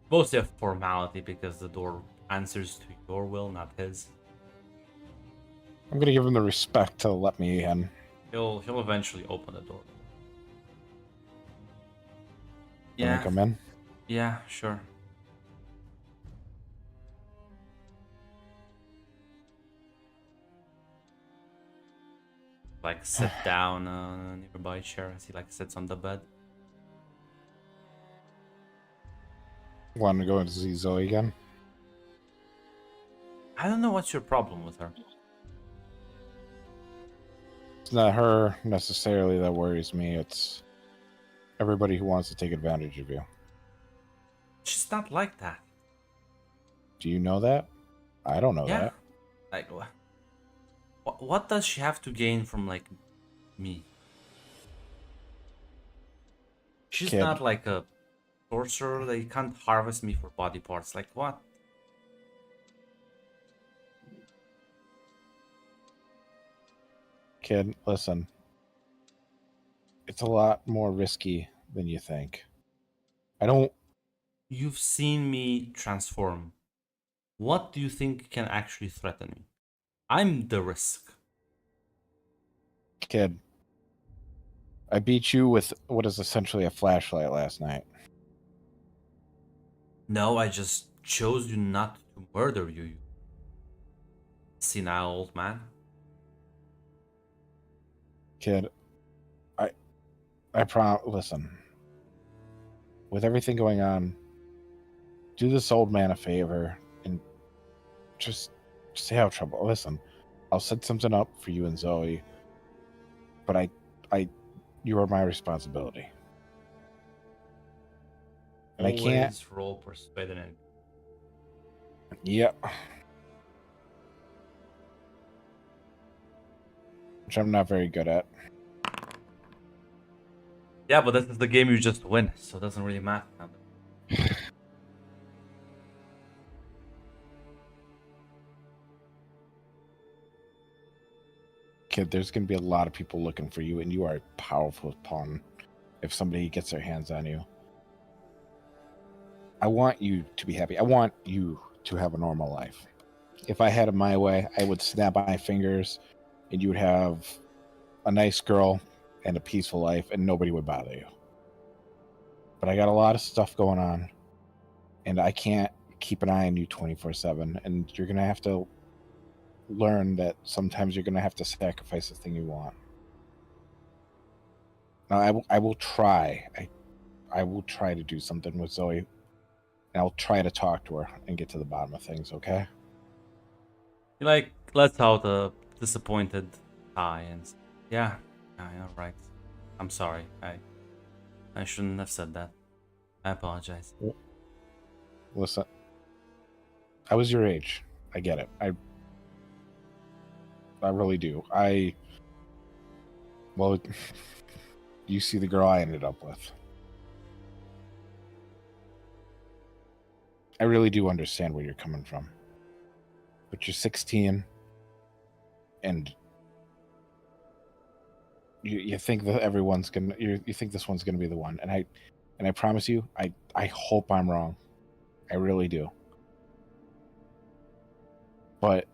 mostly a formality because the door answers to your will, not his. I'm gonna give him the respect to let me in. He'll eventually open the door. Can I Yeah, come in? yeah, sure. Like sit down on a nearby chair as he like sits on the bed. Want to go and see Zoe again? I don't know what's your problem with her. It's not her necessarily that worries me. It's everybody who wants to take advantage of you. She's not like that. Do you know that? I don't know Yeah. that. Like what does she have to gain from like me? She's Kid. not like a sorcerer. They can't harvest me for body parts. Like what? Kid, listen. It's a lot more risky than you think. I don't. You've seen me transform. What do you think can actually threaten me? I'm the risk. Kid, I beat you with what is essentially a flashlight last night. No, I just chose you not to murder you, you senile old man. Kid, listen. With everything going on, do this old man a favor and just stay out of trouble. Listen, I'll set something up for you and Zoe, but you are my responsibility. And I can't. Always roll persuade and Yep. Which I'm not very good at. yeah, but this is the game you just win, so it doesn't really matter. Kid, there's going to be a lot of people looking for you, and you are a powerful pawn if somebody gets their hands on you. I want you to be happy. I want you to have a normal life. If I had it my way, I would snap my fingers and you would have a nice girl and a peaceful life and nobody would bother you. But I got a lot of stuff going on and I can't keep an eye on you 24/7, and you're going to have to learn that sometimes you're going to have to sacrifice the thing you want. Now, I will try. I will try to do something with Zoe, and I'll try to talk to her and get to the bottom of things, okay? He like lets out a disappointed sigh and yeah, right. I'm sorry. I shouldn't have said that. I apologize. Listen, I was your age. I get it. I really do. Well, you see the girl I ended up with. I really do understand where you're coming from. But you're 16 and you think that everyone's gonna you think this one's gonna be the one. And I promise you, I hope I'm wrong. I really do. But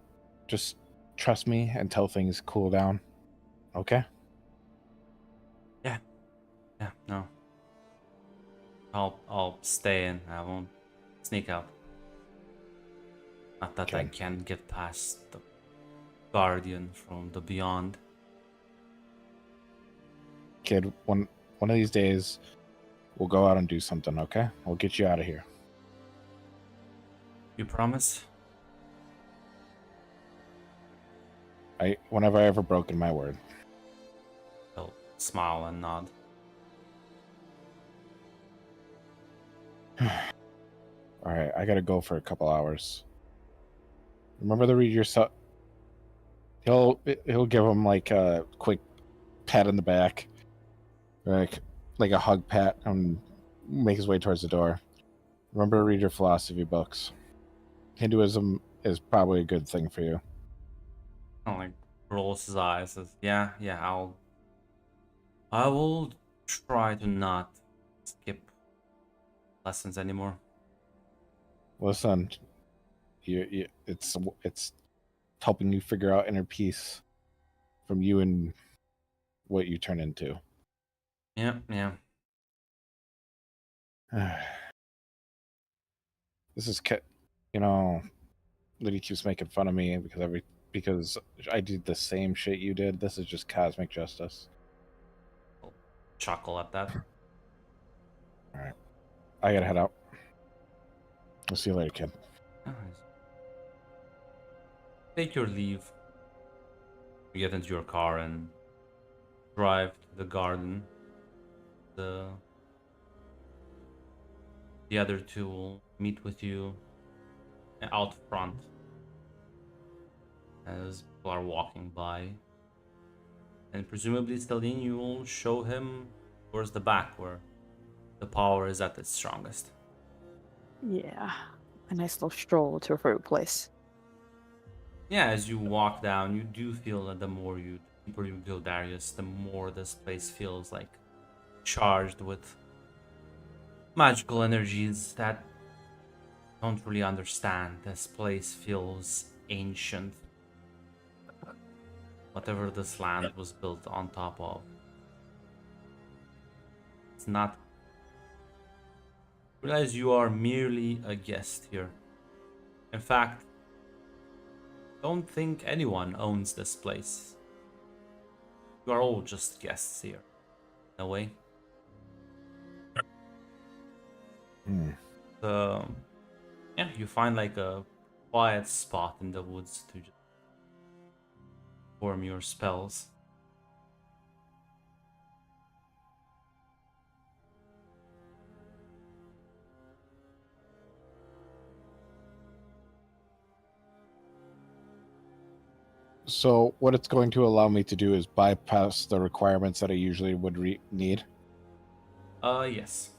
just trust me until things cool down. Okay? Yeah, no. I'll stay in. I won't sneak out. Not that I Okay. can get past the guardian from the beyond. Kid, one of these days we'll go out and do something, okay? We'll get you out of here. You promise? Whenever I ever broken my word. He'll smile and nod. All right, I gotta go for a couple hours. Remember to read your He'll give him like a quick pat in the back, like a hug pat, and make his way towards the door. Remember to read your philosophy books. Hinduism is probably a good thing for you. Kind of like rolls his eyes. Says, yeah, I will try to not skip lessons anymore. Listen, it's helping you figure out inner peace from you and what you turn into. Yeah. This is, Liddy keeps making fun of me because I did the same shit you did. This is just cosmic justice. I'll chuckle at that. All right, I gotta head out. I'll see you later, kid. Nice. Take your leave. You get into your car and drive to the garden. The other two will meet with you out front as people are walking by. And presumably, Stalin, you will show him towards the back where the power is at its strongest. Yeah. A nice little stroll to a favorite place. Yeah, as you walk down, you do feel that the deeper you go, Darius, the more this place feels like charged with magical energies that don't really understand. This place feels ancient. Whatever this land was built on top of. It's not. Realize you are merely a guest here. In fact, don't think anyone owns this place. You are all just guests here, in a way. Yeah, you find like a quiet spot in the woods to just form your spells. So what it's going to allow me to do is bypass the requirements that I usually would need. Yes.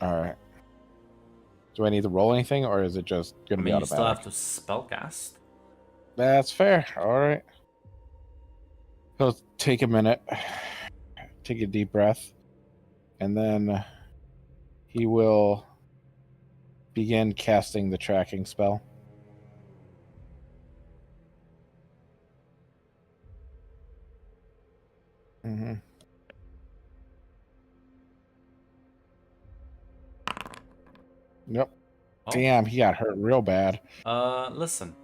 All right. Do I need to roll anything, or is it just I going to be mean, you still automatic? have to spellcast. That's fair. All right. He'll take a minute, take a deep breath, and then he will begin casting the tracking spell. Mm-hmm. Yep. Oh. Damn, he got hurt real bad. Listen.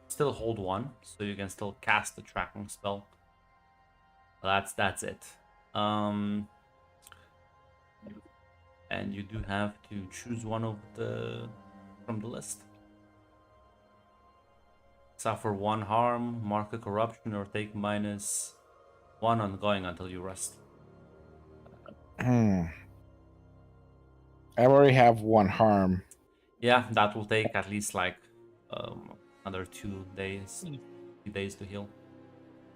Still hold one, so you can still cast the tracking spell. That's it. And you do have to choose one of from the list. Suffer 1 harm, mark a corruption, or take -1 ongoing until you rest. I already have one harm. Yeah, that will take at least like another 2 days, 3 days to heal.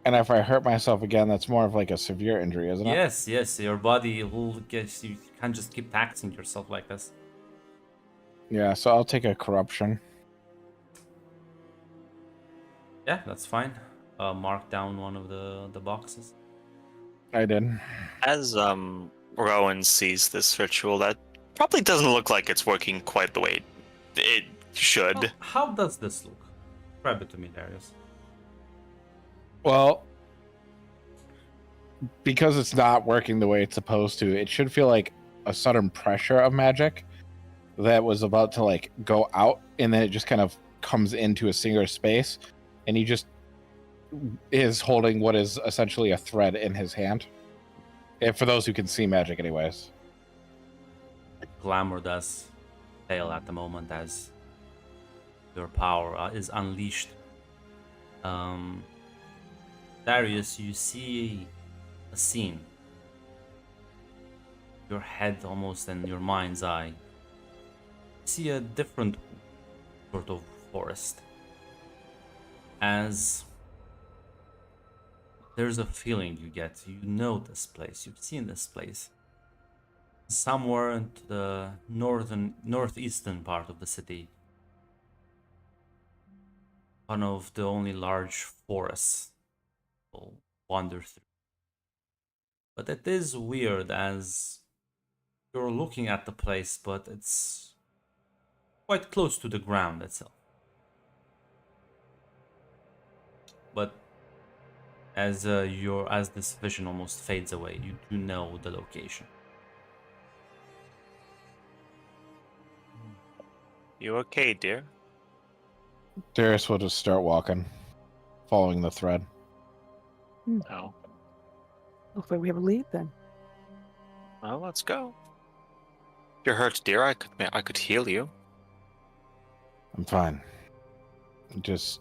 And if I hurt myself again, that's more of like a severe injury, isn't it? Yes, yes, your body will get. You can't just keep taxing yourself like this. Yeah, so I'll take a corruption. Yeah, that's fine. Mark down one of the boxes. I did. As Rowan sees this ritual, that probably doesn't look like it's working quite the way it should. Well, how does this look? Describe it to me, Darius. Well, because it's not working the way it's supposed to, it should feel like a sudden pressure of magic that was about to like go out, and then it just kind of comes into a singular space, and he just is holding what is essentially a thread in his hand. And for those who can see magic, anyways. Glamour does fail at the moment as your power is unleashed. Darius, you see a scene. Your head almost in your mind's eye. You see a different sort of forest. As there's a feeling you get. You know this place. You've seen this place. Somewhere into the northeastern part of the city. One of the only large forests will wander through. But it is weird as you're looking at the place, but it's quite close to the ground itself. But as this vision almost fades away, you do know the location. You okay, dear? Darius will just start walking, following the thread. Oh. Looks like we have a lead then. Well, let's go. If you're hurt, dear, I could heal you. I'm fine. Just...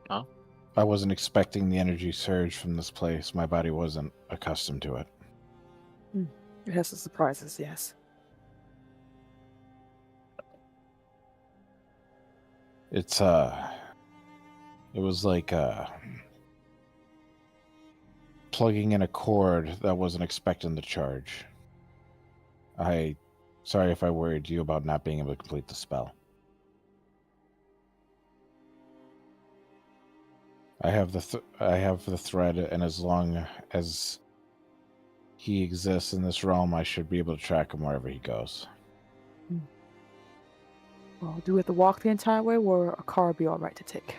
Oh? I wasn't expecting the energy surge from this place. My body wasn't accustomed to it. It has some surprises, yes. It's, it was like, plugging in a cord that wasn't expecting the charge. Sorry if I worried you about not being able to complete the spell. I have the thread, and as long as he exists in this realm, I should be able to track him wherever he goes. Well, do we have to walk the entire way, or a car be all right to take?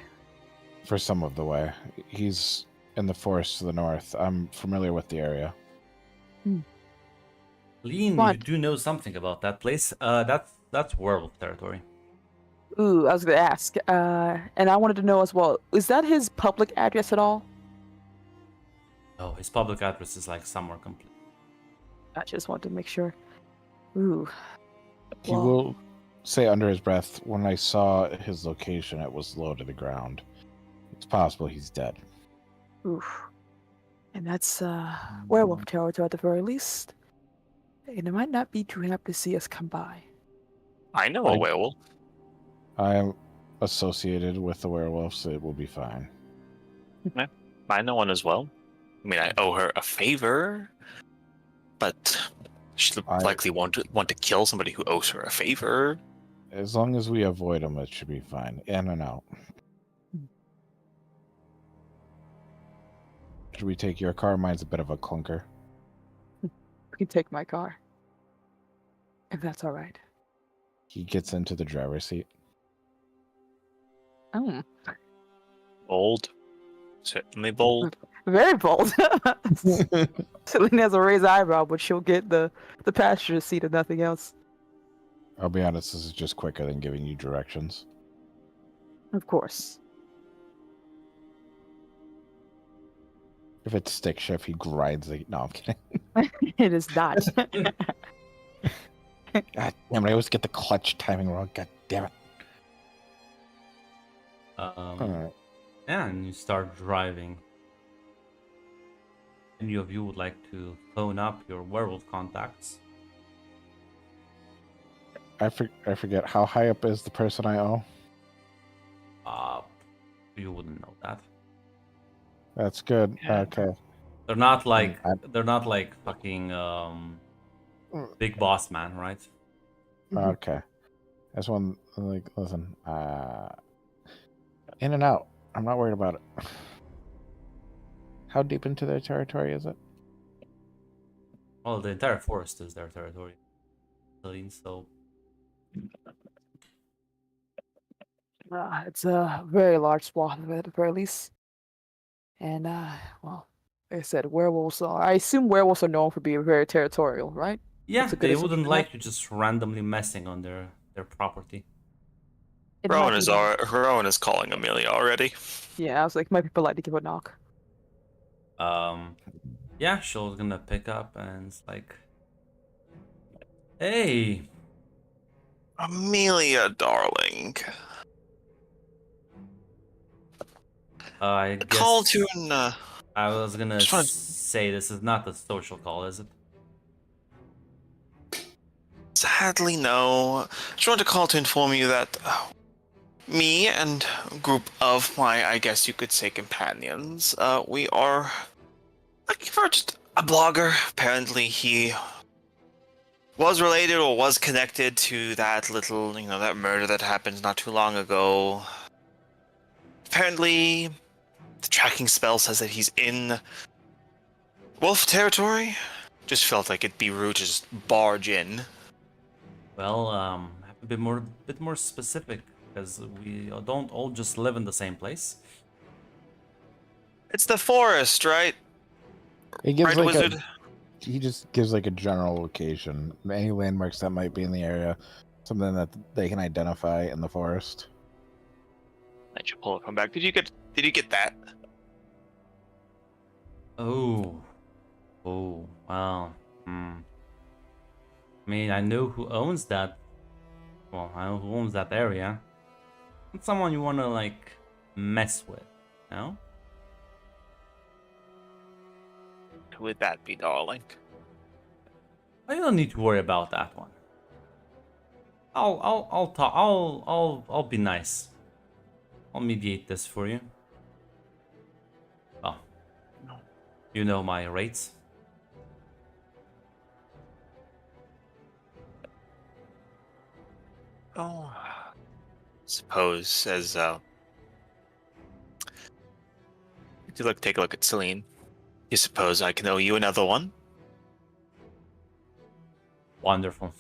For some of the way. He's in the forest to the north. I'm familiar with the area. Lean, What? you do know something about that place. That's werewolf territory. Ooh, I was going to ask. And I wanted to know as well, is that his public address at all? Oh, his public address is like somewhere complete. I just wanted to make sure. Ooh. He Well- will say under his breath, when I saw his location, it was low to the ground. It's possible he's dead. Oof. And that's werewolf territory at the very least. And it might not be too happy to see us come by. I know a Like- werewolf. I am associated with the werewolf, so it will be fine. I know one as well. I mean, I owe her a favor, but she'll likely want to kill somebody who owes her a favor. As long as we avoid him, it should be fine. In and out. Should we take your car? Mine's a bit of a clunker. You can take my car. If that's all right. He gets into the driver's seat. Oh, Bold. Certainly bold. very bold. Selena has a raised eyebrow, but she'll get the passenger seat and nothing else. I'll be honest, this is just quicker than giving you directions. Of course. If it's stick shift, he grinds the... No, I'm kidding. It is not. God damn it, I always get the clutch timing wrong. God damn it. Yeah, and you start driving. And any of you would like to phone up your werewolf contacts, I forget how high up is the person I owe. uh, you wouldn't know that. That's good. Yeah. Okay. They're not like I- they're not like fucking big boss man, right? Mhm. Okay. That's one. Like, listen. In and out. I'm not worried about it. How deep into their territory is it? Well, the entire forest is their territory, so It's a very large swath of it, at the very least. And, well, like I said, werewolves are. I assume werewolves are known for being very territorial, right? yeah, That's a good they assumption wouldn't to have. like you just randomly messing on their property. It might Rowan be is that- Rowan is calling Amelia already. Yeah, I was like, might be polite to give a knock. Yeah, she's gonna pick up and it's like, hey, Amelia, darling. I The guess call tune. I was gonna Just wanna- say this is not a social call, is it? Sadly, no. Just wanted to call to inform you that me and a group of my, I guess you could say, companions, we are looking for just a blogger. Apparently, he was related or was connected to that little, that murder that happened not too long ago. Apparently, the tracking spell says that he's in wolf territory. Just felt like it'd be rude to just barge in. Well, have a bit more specific because we don't all just live in the same place. It's the forest, right? He gives Right, like wizard? he just gives like a general location, any landmarks that might be in the area, something that they can identify in the forest. I should pull it from back. Did you get that? Oh, wow. I mean, I know who owns that. Well, I know who owns that area. It's someone you wanna like mess with, no? Who would that be, darling? I don't need to worry about that one. I'll talk. I'll be nice. I'll mediate this for you. Oh, you know my rates. Oh, suppose as take a look at Celine. You suppose I can owe you another one? Wonderful.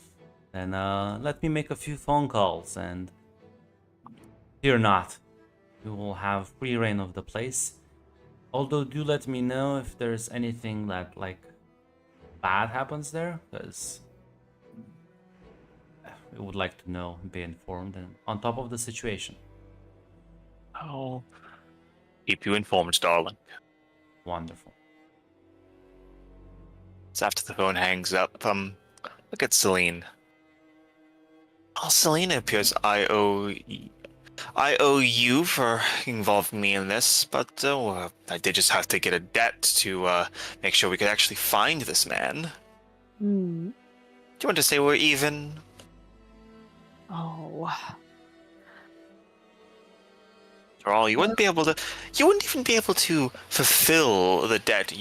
Then let me make a few phone calls and fear not, you will have free reign of the place. Although do let me know if there's anything that like bad happens there, because we would like to know and be informed and on top of the situation. I'll keep you informed, darling. Wonderful. So after the phone hangs up, look at Celine. Oh, Celine, it appears I owe you for involving me in this, but I did just have to get a debt to make sure we could actually find this man. Hmm. Do you want to say we're even? Oh. After all, you wouldn't even be able to fulfill the debt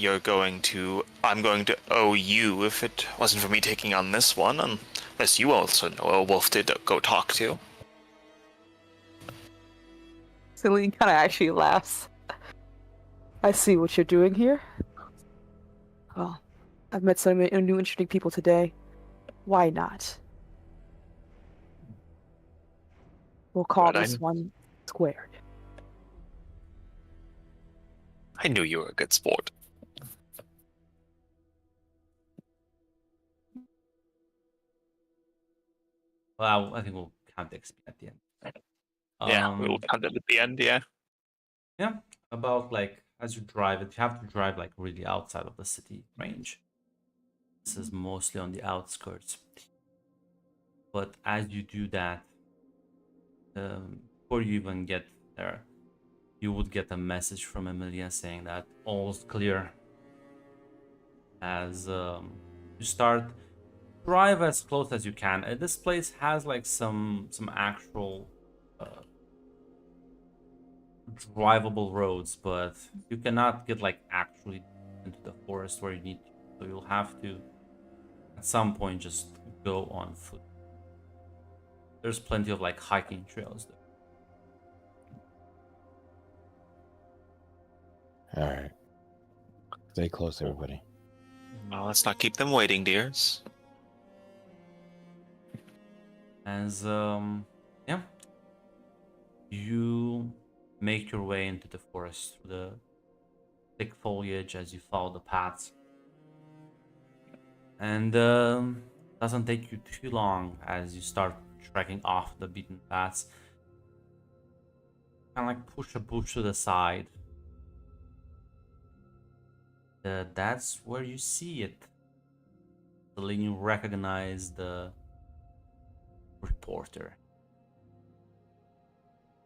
I'm going to owe you if it wasn't for me taking on this one, unless you also know a wolf to go talk to. Celine kind of actually laughs. I see what you're doing here. Well, I've met some new interesting people today. Why not? We'll call Good, this one squared. I knew you were a good sport. Well, I think we'll count XP at the end. Yeah, we will count it at the end, yeah. Yeah, about like as you drive it, you have to drive like really outside of the city range. This is mostly on the outskirts. But as you do that, before you even get there, you would get a message from Emilia saying that all's clear. as you start drive as close as you can. This place has like some actual drivable roads, but you cannot get like actually into the forest where you need to. So you'll have to at some point just go on foot. There's plenty of like hiking trails there. All right. Stay close, everybody. Well, let's not keep them waiting, dears. As yeah, you make your way into the forest through the thick foliage as you follow the paths, and doesn't take you too long as you start trekking off the beaten paths. Kind of like push a bush to the side. That's where you see it. Then you recognize the reporter.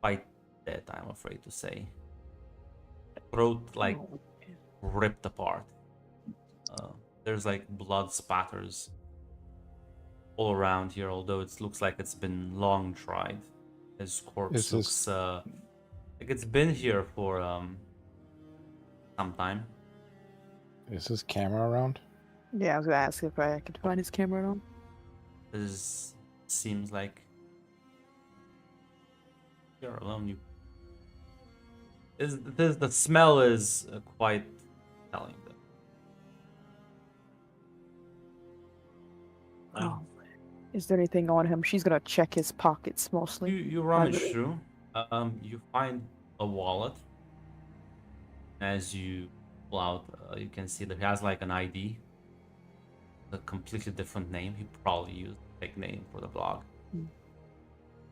Quite dead, I'm afraid to say. Throat like ripped apart. There's like blood spatters all around here, although it looks like it's been long tried. His corpse looks like it's been here for some time. Is his camera around? Yeah, I was gonna ask if I could find his camera on. This seems like you're alone. You the smell is quite telling them. Oh. Is there anything on him? She's gonna check his pockets mostly. You rummage through. You find a wallet. As you pull out, you can see that he has like an ID, a completely different name. He probably used a fake name for the blog,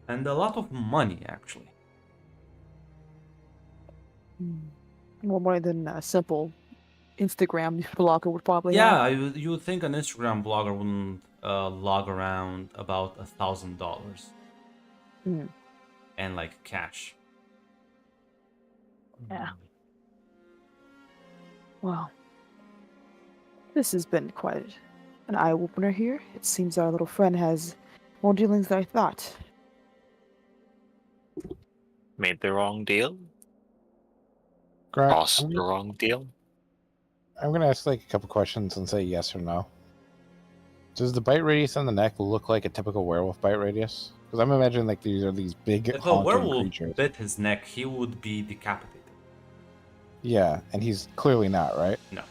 and a lot of money actually. More money than a simple Instagram blogger would probably Yeah, have. you would think an Instagram blogger wouldn't log around about $1,000 and like cash. Yeah. Well, this has been quite an eye-opener here. It seems our little friend has more dealings than I thought. Made the wrong deal? Grant, Lost the wrong deal? I'm gonna ask like a couple questions and say yes or no. Does the bite radius on the neck look like a typical werewolf bite radius? Because I'm imagining like these are these big If a honking werewolf creatures. bit his neck, he would be decapitated. Yeah, and he's clearly not, right? No.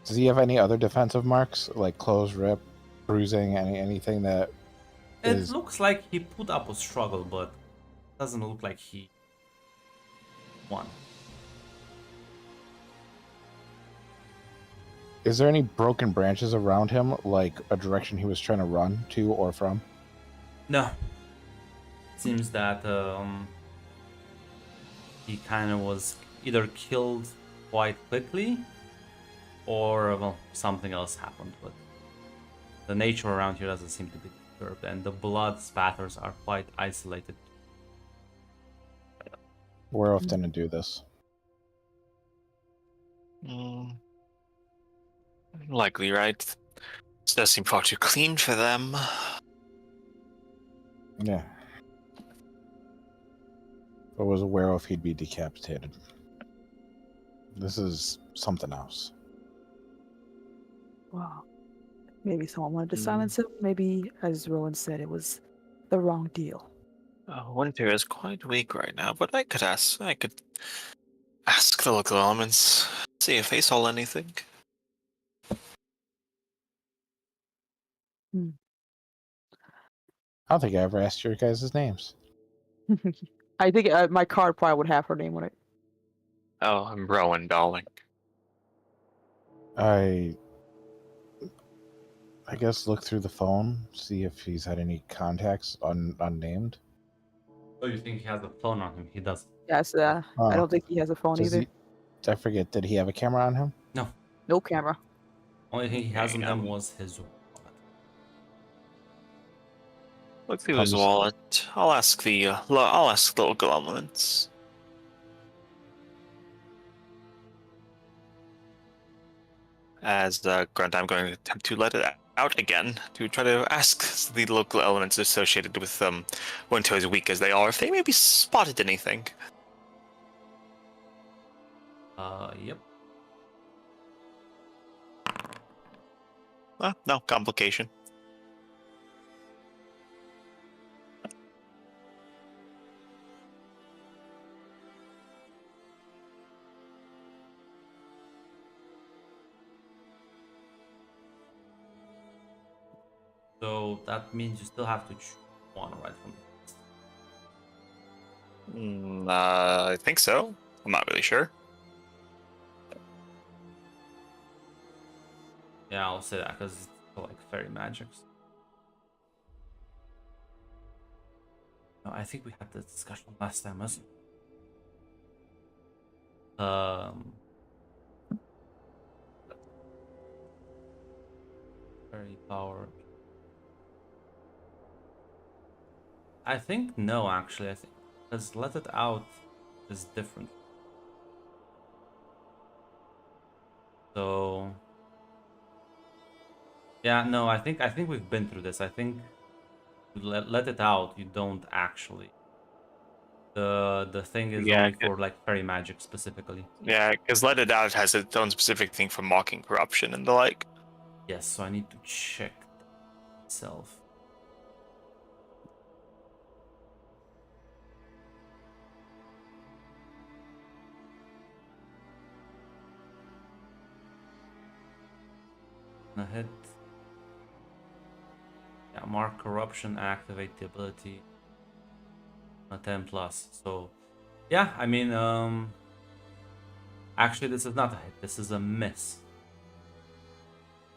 Does he have any other defensive marks, like clothes rip, bruising, anything that It is... looks like he put up a struggle, but doesn't look like he won. Is there any broken branches around him, like a direction he was trying to run to or from? No. Seems that he kind of was either killed quite quickly or, well, something else happened. But the nature around here doesn't seem to be disturbed, and the blood spatters are quite isolated. Werewolf didn't do this. Likely, right? This does seem far too clean for them. Yeah. If it was a werewolf, he'd be decapitated. This is something else. Wow. Maybe someone wanted to silence him. Maybe, as Rowan said, it was the wrong deal. Winter is quite weak right now, but I could ask the local elements, see if they saw anything. I don't think I ever asked your guys' names. I think my card probably would have her name on it. Oh, I'm Rowan, darling. I guess look through the phone, see if he's had any contacts unnamed. Oh, you think he has a phone on him? He doesn't. Yes, I don't think he has a phone either. I forget, did he have a camera on him? No. No camera. Only thing he has on him was his wallet. Look through his wallet. I'll ask the local elements. As Grunt, I'm going to attempt to let it out again to try to ask the local elements associated with Winter, as weak as they are, if they maybe spotted anything. Yep. No complication. So that means you still have to choose one, right? From I think so. I'm not really sure. yeah, I'll say that because it's still like fairy magics. No, I think we had this discussion last time, wasn't it? Fairy power. I think no, actually, I think because let it out is different. So yeah, no, I think we've been through this. I think let it out. You don't actually. The thing is Yeah, only for like fairy magic specifically. Yeah, because Let It Out has its own specific thing for mocking corruption and the like. Yes, so I need to check itself. Gonna hit. Yeah, mark corruption, activate the ability. A 10 plus. So yeah, I mean, actually this is not a hit, this is a miss.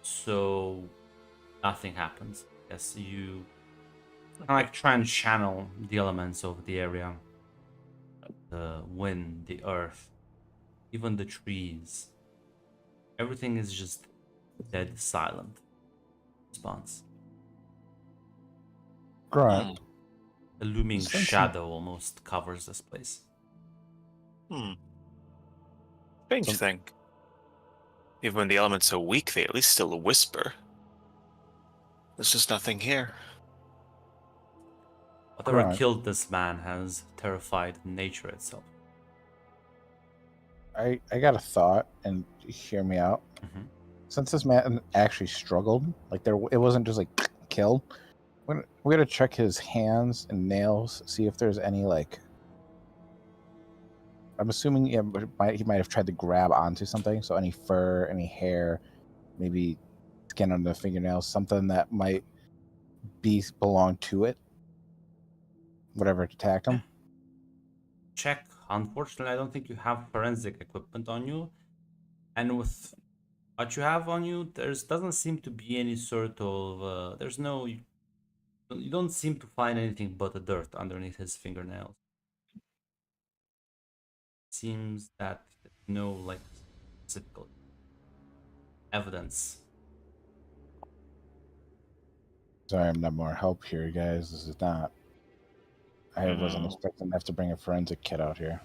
So nothing happens. Yes, you kind of like try and channel the elements of the area. The wind, the earth, even the trees. Everything is just dead silent. Response. Grunt. A looming Essentially- shadow almost covers this place. Strange So- thing. Even when the elements are weak, they at least still whisper. There's just nothing here. Whatever Grunt. killed this man has terrified nature itself. I got a thought, and hear me out. Mhm. Since this man actually struggled, like it wasn't just like killed. We're gonna check his hands and nails, see if there's any like. I'm assuming he might have tried to grab onto something, so any fur, any hair, maybe skin on the fingernails, something that might belong to it. Whatever attacked him. Check. Unfortunately, I don't think you have forensic equipment on you. And with what you have on you, doesn't seem to be any sort of there's no you don't seem to find anything but the dirt underneath his fingernails. Seems that no like specific evidence. Sorry, I'm not more help here, guys. This is not. I wasn't expecting to have to bring a forensic kit out here.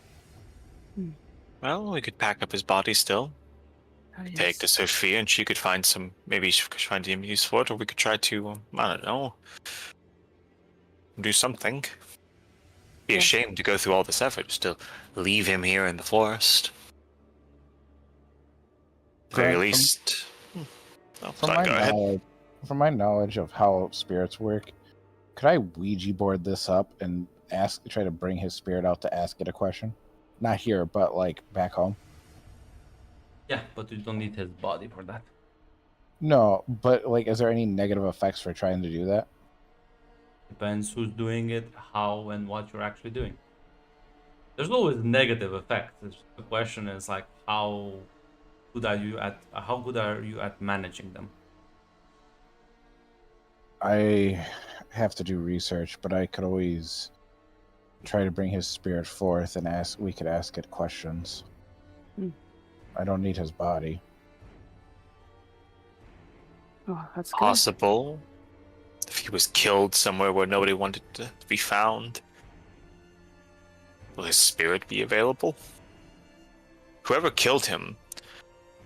Well, we could pack up his body still. Oh, Take yes. to Sophia, and she could find some. Maybe she could find him use for it, or we could try to. I don't know. Do something. Be Yeah. ashamed to go through all this effort just to leave him here in the forest. Very From- least. Oh, From sorry, my go ahead. knowledge, from my knowledge of how spirits work, could I Ouija board this up and try to bring his spirit out to ask it a question? Not here, but like back home. Yeah, but you don't need his body for that. No, but like, is there any negative effects for trying to do that? Depends who's doing it, how, and what you're actually doing. There's always negative effects. The question is like how good are you at managing them? I have to do research, but I could always try to bring his spirit forth and ask. We could ask it questions. Hmm. I don't need his body. Oh, that's good. Possible. If he was killed somewhere where nobody wanted to be found, will his spirit be available? Whoever killed him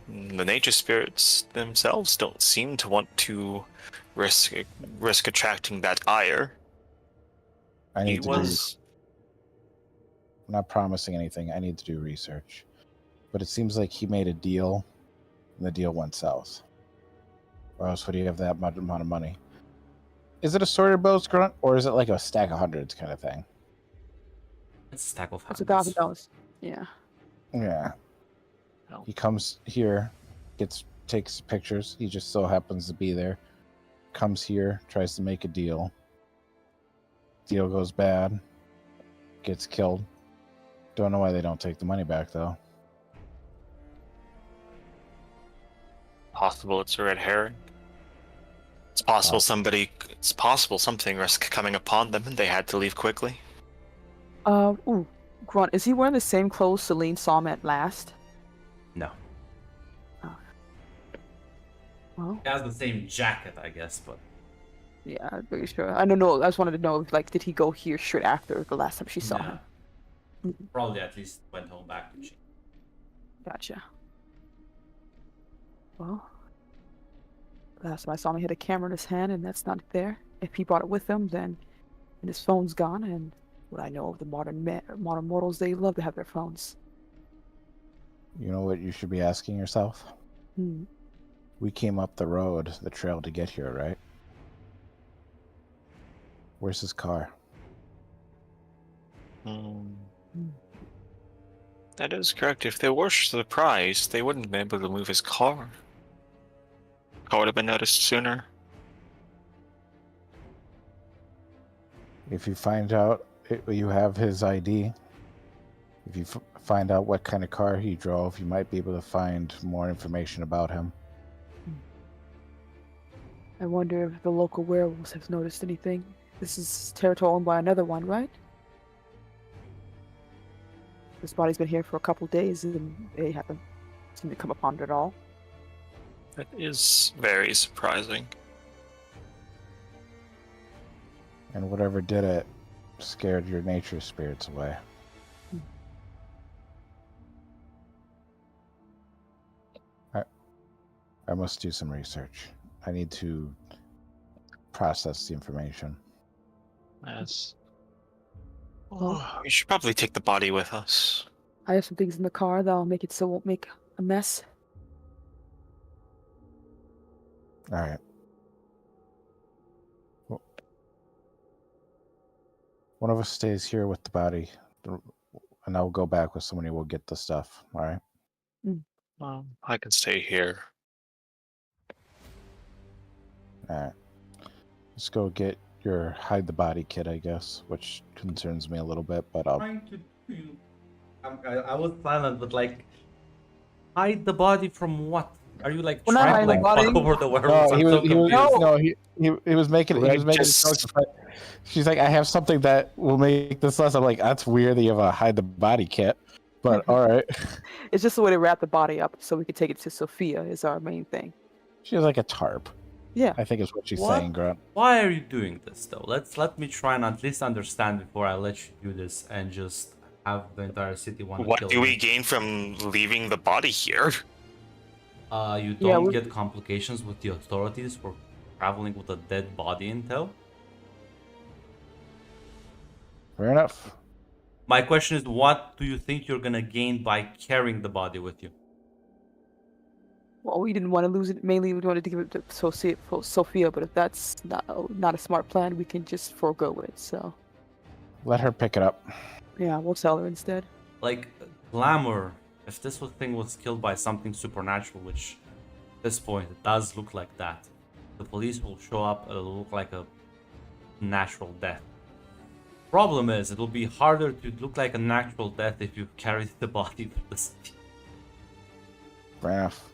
The nature spirits themselves don't seem to want to risk attracting that ire. I He need to do. was. I'm not promising anything. I need to do research. But it seems like he made a deal, and the deal went south. Or else would he have that much amount of money? Is it a sorted bows, Grunt, or is it like a stack of hundreds kind of thing? It's a stack of That's hundreds. $1,000. Yeah. Yeah. No. He comes here, takes pictures. He just so happens to be there. Comes here, tries to make a deal. Deal goes bad. Gets killed. Don't know why they don't take the money back though. Possible it's a red herring. It's possible It's possible something risked coming upon them, and they had to leave quickly. Ooh, Grunt, is he wearing the same clothes Celine saw him at last? No. Well, He has the same jacket, I guess, but yeah, I'm pretty sure. I don't know. I just wanted to know, like, did he go here straight after the last time she saw him? probably at least went home back to change. Gotcha. Well, last time I saw him, he had a camera in his hand, and that's not there. If he brought it with him, then and his phone's gone. And what I know of the modern mortals, they love to have their phones. You know what you should be asking yourself? Hmm. We came up the road, the trail to get here, right? Where's his car? That is correct. If they were surprised, they wouldn't have been able to move his car. Car would have been noticed sooner. If you find out you have his ID, if you find out what kind of car he drove, you might be able to find more information about him. I wonder if the local werewolves have noticed anything. This is territory owned by another one, right? This body's been here for a couple days, and they haven't seemed to come upon it at all. That is very surprising. And whatever did it scared your nature spirits away. I must do some research. I need to process the information. Yes. Well- We should probably take the body with us. I have some things in the car that'll make it so it won't make a mess. All right. Well, one of us stays here with the body, and I'll go back with somebody who will get the stuff. All right. I can stay here. All right. Let's go get your hide the body kit, I guess, which concerns me a little bit, but I'll. Trying to do. I was silent, but like, hide the body from what? Are you like We're not trying to hiding like the fuck body. over the werewolves? No, I'm so confused. he was making Right, he was making just- jokes. She's like, I have something that will make this less. I'm like, that's weird that you have a hide the body kit, but all right. It's just a way to wrap the body up so we can take it to Sophia is our main thing. She has like a tarp, Yeah. I think is what she's What? saying, Grunt. Why are you doing this though? Let me try and at least understand before I let you do this and just have the entire city want to What kill do we you. gain from leaving the body here? You Yeah, don't we- get complications with the authorities for traveling with a dead body in tow. Fair enough. My question is, what do you think you're gonna gain by carrying the body with you? Well, we didn't want to lose it. Mainly, we wanted to give it to Sophia, but if that's not a smart plan, we can just forego it. So, Let her pick it up. yeah, we'll tell her instead. Like glamour, if this thing was killed by something supernatural, which at this point it does look like that, the police will show up, it'll look like a natural death. Problem is, it'll be harder to look like a natural death if you carry the body to the city. Fair enough.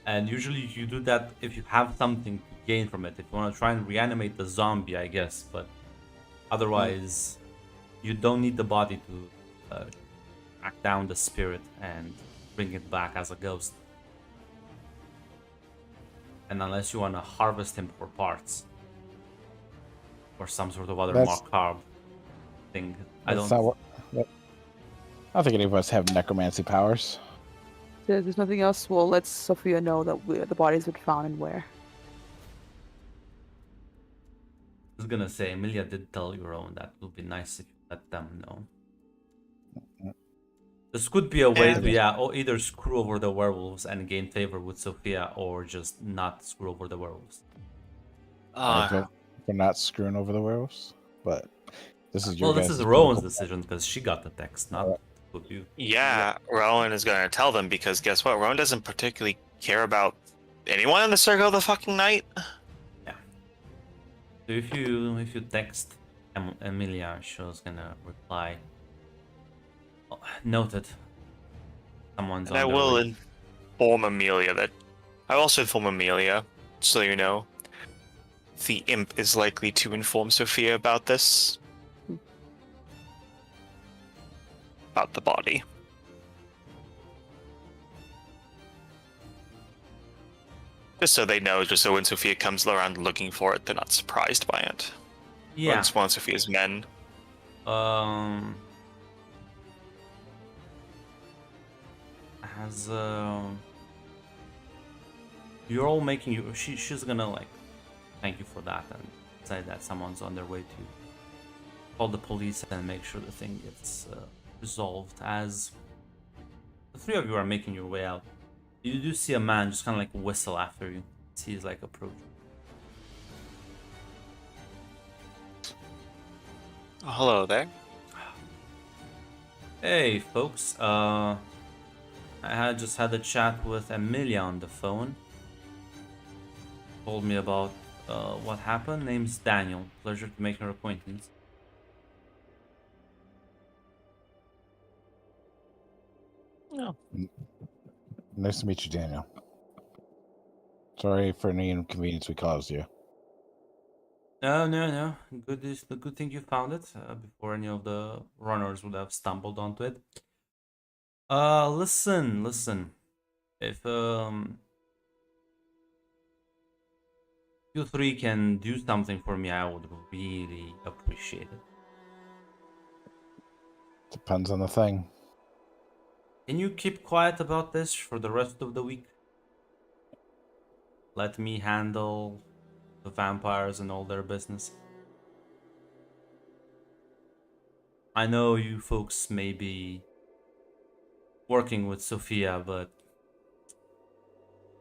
And usually you do that if you have something to gain from it. If you want to try and reanimate the zombie, I guess, but otherwise you don't need the body to track down the spirit and bring it back as a ghost. And unless you want to harvest him for parts or some sort of other That's- macabre thing, I That's don't. not what- I don't think any of us have necromancy powers. there's nothing else, we'll let Sophia know that the body's been found and where. I was gonna say, Emilia did tell your own that would be nice if you let them know. This could be a way to, or either screw over the werewolves and gain favor with Sophia, or just not screw over the werewolves. I vote for not screwing over the werewolves, but this is your Well, this guys' is Rowan's political- decision because she got the text, not you. Yeah, Rowan is going to tell them because guess what? Rowan doesn't particularly care about anyone in the Circle of the fucking Night. So if you text Emilia, she's gonna reply. Oh, noted. Someone's And on I their will way. inform Amelia that. I also inform Amelia, so you know. The imp is likely to inform Sophia about this. About the body. Just so they know, just so when Sophia comes around looking for it, they're not surprised by it. Yeah. Or it's one of Sophia's men. As you're all making you, she's gonna like thank you for that and say that someone's on their way to call the police and make sure the thing gets resolved. As the three of you are making your way out, you do see a man just kind of like whistle after you. He's like approaching. Oh, hello there. Hey folks, I had just had a chat with Emilia on the phone. Told me about what happened. Name's Daniel. Pleasure to make your acquaintance. Nice to meet you, Daniel. Sorry for any inconvenience we caused you. No. Good is the good thing you found it before any of the runners would have stumbled onto it. Listen. If you three can do something for me, I would really appreciate it. Depends on the thing. Can you keep quiet about this for the rest of the week? Let me handle the vampires and all their business. I know you folks may be working with Sophia, but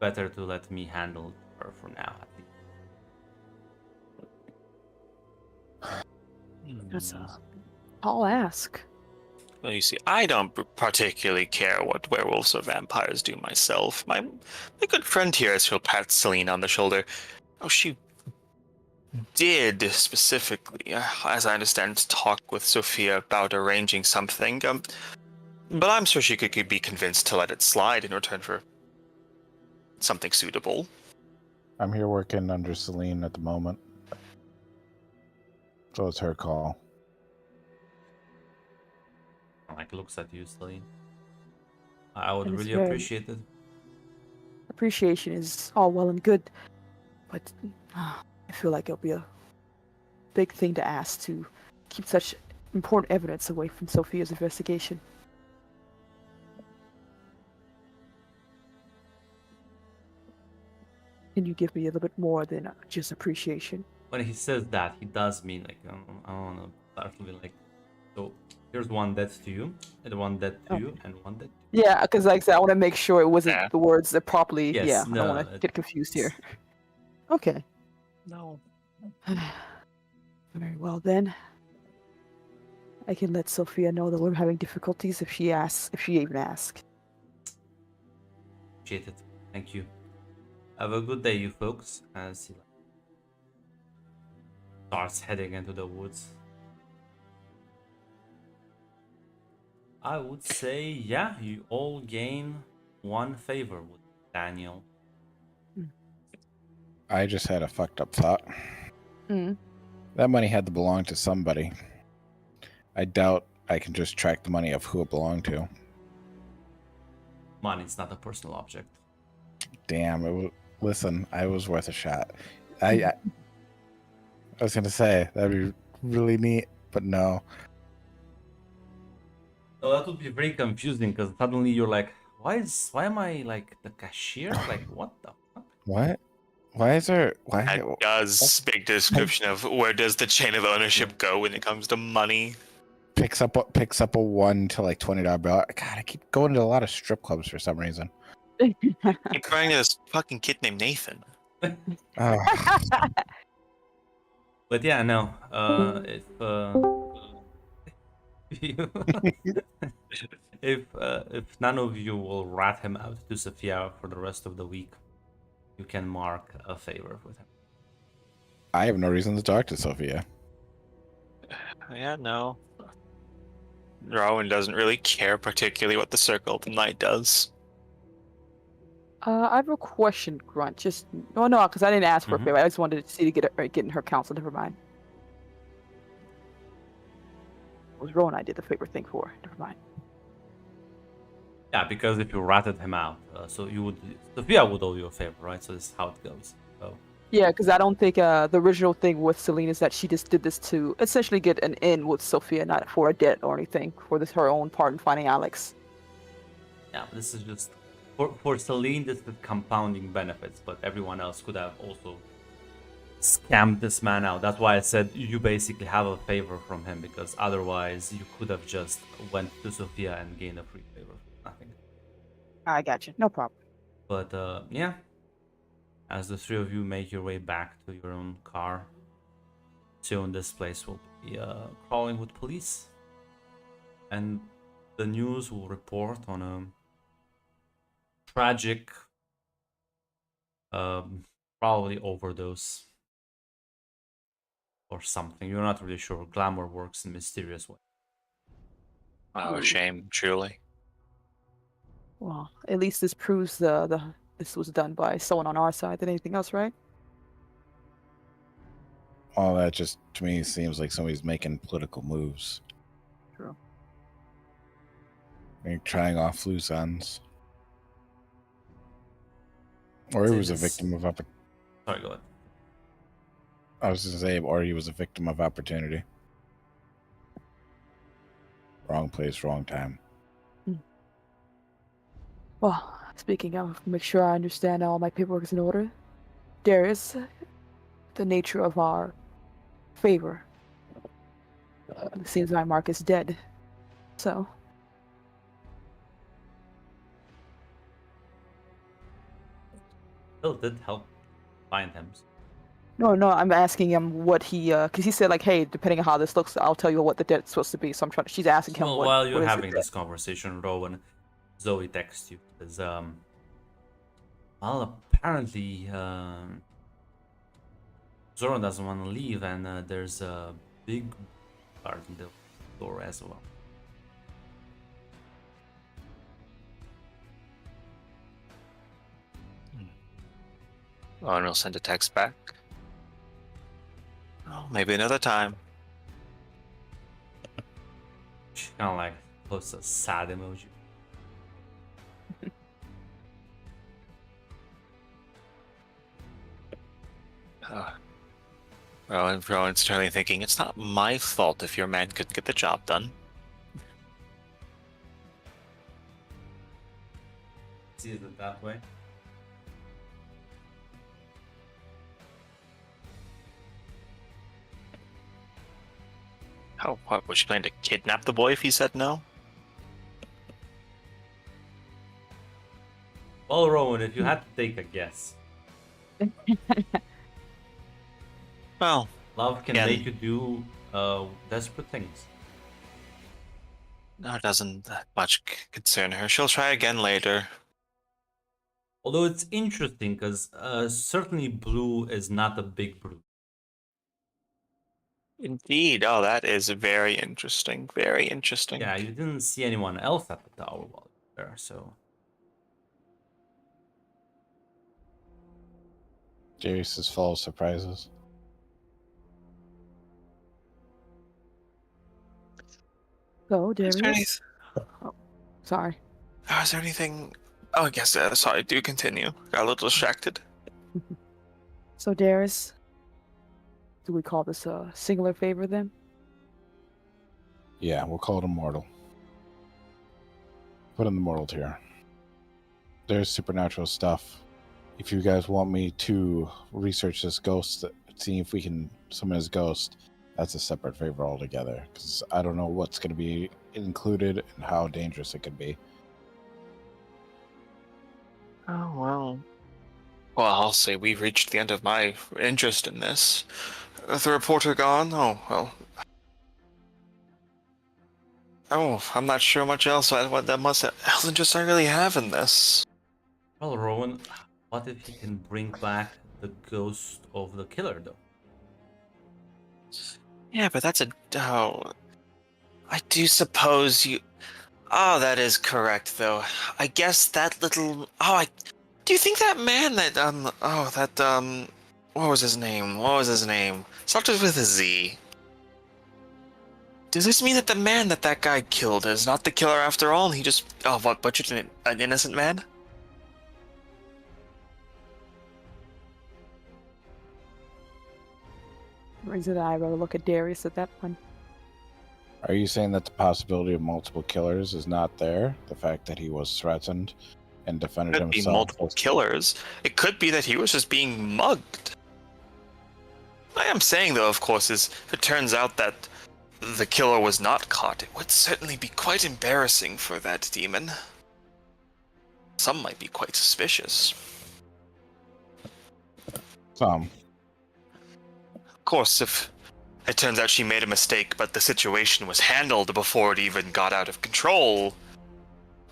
better to let me handle her for now, at least. That's I'll ask. Well, you see, I don't particularly care what werewolves or vampires do myself. My good friend here has she'll pat Celine on the shoulder. Oh, she did specifically, as I understand, talk with Sophia about arranging something. But I'm sure she could be convinced to let it slide in return for something suitable. I'm here working under Celine at the moment. So it's her call. Like looks at you, Celine. I would And it's really very- appreciate it. Appreciation is all well and good, but I feel like it'll be a big thing to ask to keep such important evidence away from Sophia's investigation. Can you give me a little bit more than just appreciation? When he says that, he does mean like I don't know, start feeling like, so here's one death to you, and one death to you, and one death. Yeah, because like I said, I want to make sure it wasn't Yeah. the words that properly. Yes, yeah, I no, don't want to get confused here. Okay. No. Very well then. I can let Sophia know that we're having difficulties if she asks, if she even asks. Appreciate it. Thank you. Have a good day, you folks. As he starts heading into the woods. I would say, yeah, you all gain one favor with Daniel. I just had a fucked up thought. Mm. That money had to belong to somebody. I doubt I can just track the money of who it belonged to. Money's not a personal object. Damn, it was. Listen, I was worth a shot. I was gonna say that'd be really neat, but no. Oh, that would be very confusing because suddenly you're like, why am I like the cashier? Like what the fuck? What? Why is there? Why? That does speak description of where does the chain of ownership go when it comes to money. Picks up a 1 to like $20 bill. God, I keep going to a lot of strip clubs for some reason. Keep crying to this fucking kid named Nathan. Oh, But yeah, no. If you, if none of you will rat him out to Sophia for the rest of the week, you can mark a favor with him. I have no reason to talk to Sophia. Yeah, no. Rowan doesn't really care particularly what the Circle of the Night does. I have a question, Grunt. Just no, because I didn't ask for a Mhm. favor. I just wanted to see to get in her counsel. Never mind. It was Rowan I did the favor thing for. Never mind. Yeah, because if you ratted him out, so Sophia would owe you a favor, right? So this is how it goes. So Yeah, because I don't think the original thing with Celine is that she just did this to essentially get an in with Sophia, not for a debt or anything, for this her own part in finding Alex. yeah, this is just for Celine. This is compounding benefits, but everyone else could have also scammed this man out. That's why I said you basically have a favor from him, because otherwise you could have just went to Sophia and gained a free favor for nothing. I got you. No problem. But yeah, as the three of you make your way back to your own car, soon this place will be crawling with police, and the news will report on a tragic, probably overdose or something. You're not really sure. Glamour works in mysterious ways. Oh, a shame, truly. Well, at least this proves this was done by someone on our side than anything else, right? All that just to me seems like somebody's making political moves. True. They're trying off loose ends. Or he was a victim of Sorry, go ahead. I was gonna say, or he was a victim of opportunity. Wrong place, wrong time. Well, speaking of, make sure I understand all my paperwork is in order. Darius, the nature of our favor. It seems my Mark is dead. So, Still did help find him. no, I'm asking him what he, because he said, like, hey, depending on how this looks, I'll tell you what the debt's supposed to be. So I'm trying. She's asking him Well, what. while what you're is the having debt? this conversation, Rowan, Zoe texts you because well, apparently Zoran doesn't want to leave, and there's a big guard in the door as well. Oh, and he'll send a text back. Oh, maybe another time. She kind of like posts a sad emoji. Rowan's turning thinking, it's not my fault if your man couldn't get the job done. Sees it that way. Oh, what, was she planning to kidnap the boy if he said no? Well, Rowan, if you had to take a guess, Well, love can Again. make you do desperate things. no, it doesn't that much concern her. She'll try again later. Although it's interesting because certainly blue is not a big brew. Indeed. Oh, that is very interesting. Very interesting. Yeah, you didn't see anyone else at the tower while you were there, so Darius is full of surprises. So, Is there, Darius. Sorry. is there anything? Oh, I guess. Sorry. Do continue. Got a little distracted. So, Darius, do we call this a singular favor then? Yeah, we'll call it immortal. Put in the mortal tier. there's supernatural stuff. If you guys want me to research this ghost, see if we can summon his ghost, that's a separate favor altogether. Because I don't know what's going to be included and how dangerous it could be. Oh, well. Well, I'll say we've reached the end of my interest in this. The reporter gone? Oh, well. Oh, I'm not sure much else what else interest I really have in this. Well, Rowan, what if he can bring back the ghost of the killer, though? Yeah, but that's a... Oh, I do suppose you... Oh, that is correct, though. I guess that little... Do you think that man that, What was his name? Started with a Z. Does this mean that the man that guy killed is not the killer after all, and he just... Oh, what, butchered an innocent man? Brings an eyebrow. Look at Darius at that one. Are you saying that the possibility of multiple killers is not there? The fact that he was threatened and defended Could be himself? multiple killers. It could be that he was just being mugged. What I am saying, though, of course, is if it turns out that the killer was not caught, it would certainly be quite embarrassing for that demon. Some might be quite suspicious. Some. Of course, if it turns out she made a mistake, but the situation was handled before it even got out of control,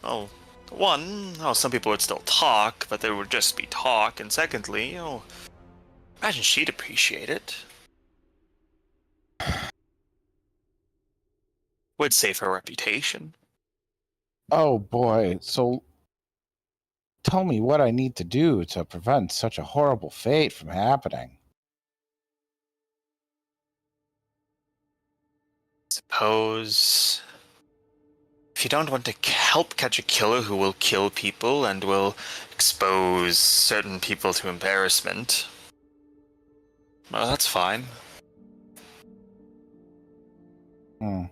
some people would still talk, but there would just be talk, and secondly, imagine she'd appreciate it. Would save her reputation. Oh boy. So tell me what I need to do to prevent such a horrible fate from happening. Suppose if you don't want to help catch a killer who will kill people and will expose certain people to embarrassment, well, that's fine. Hmm.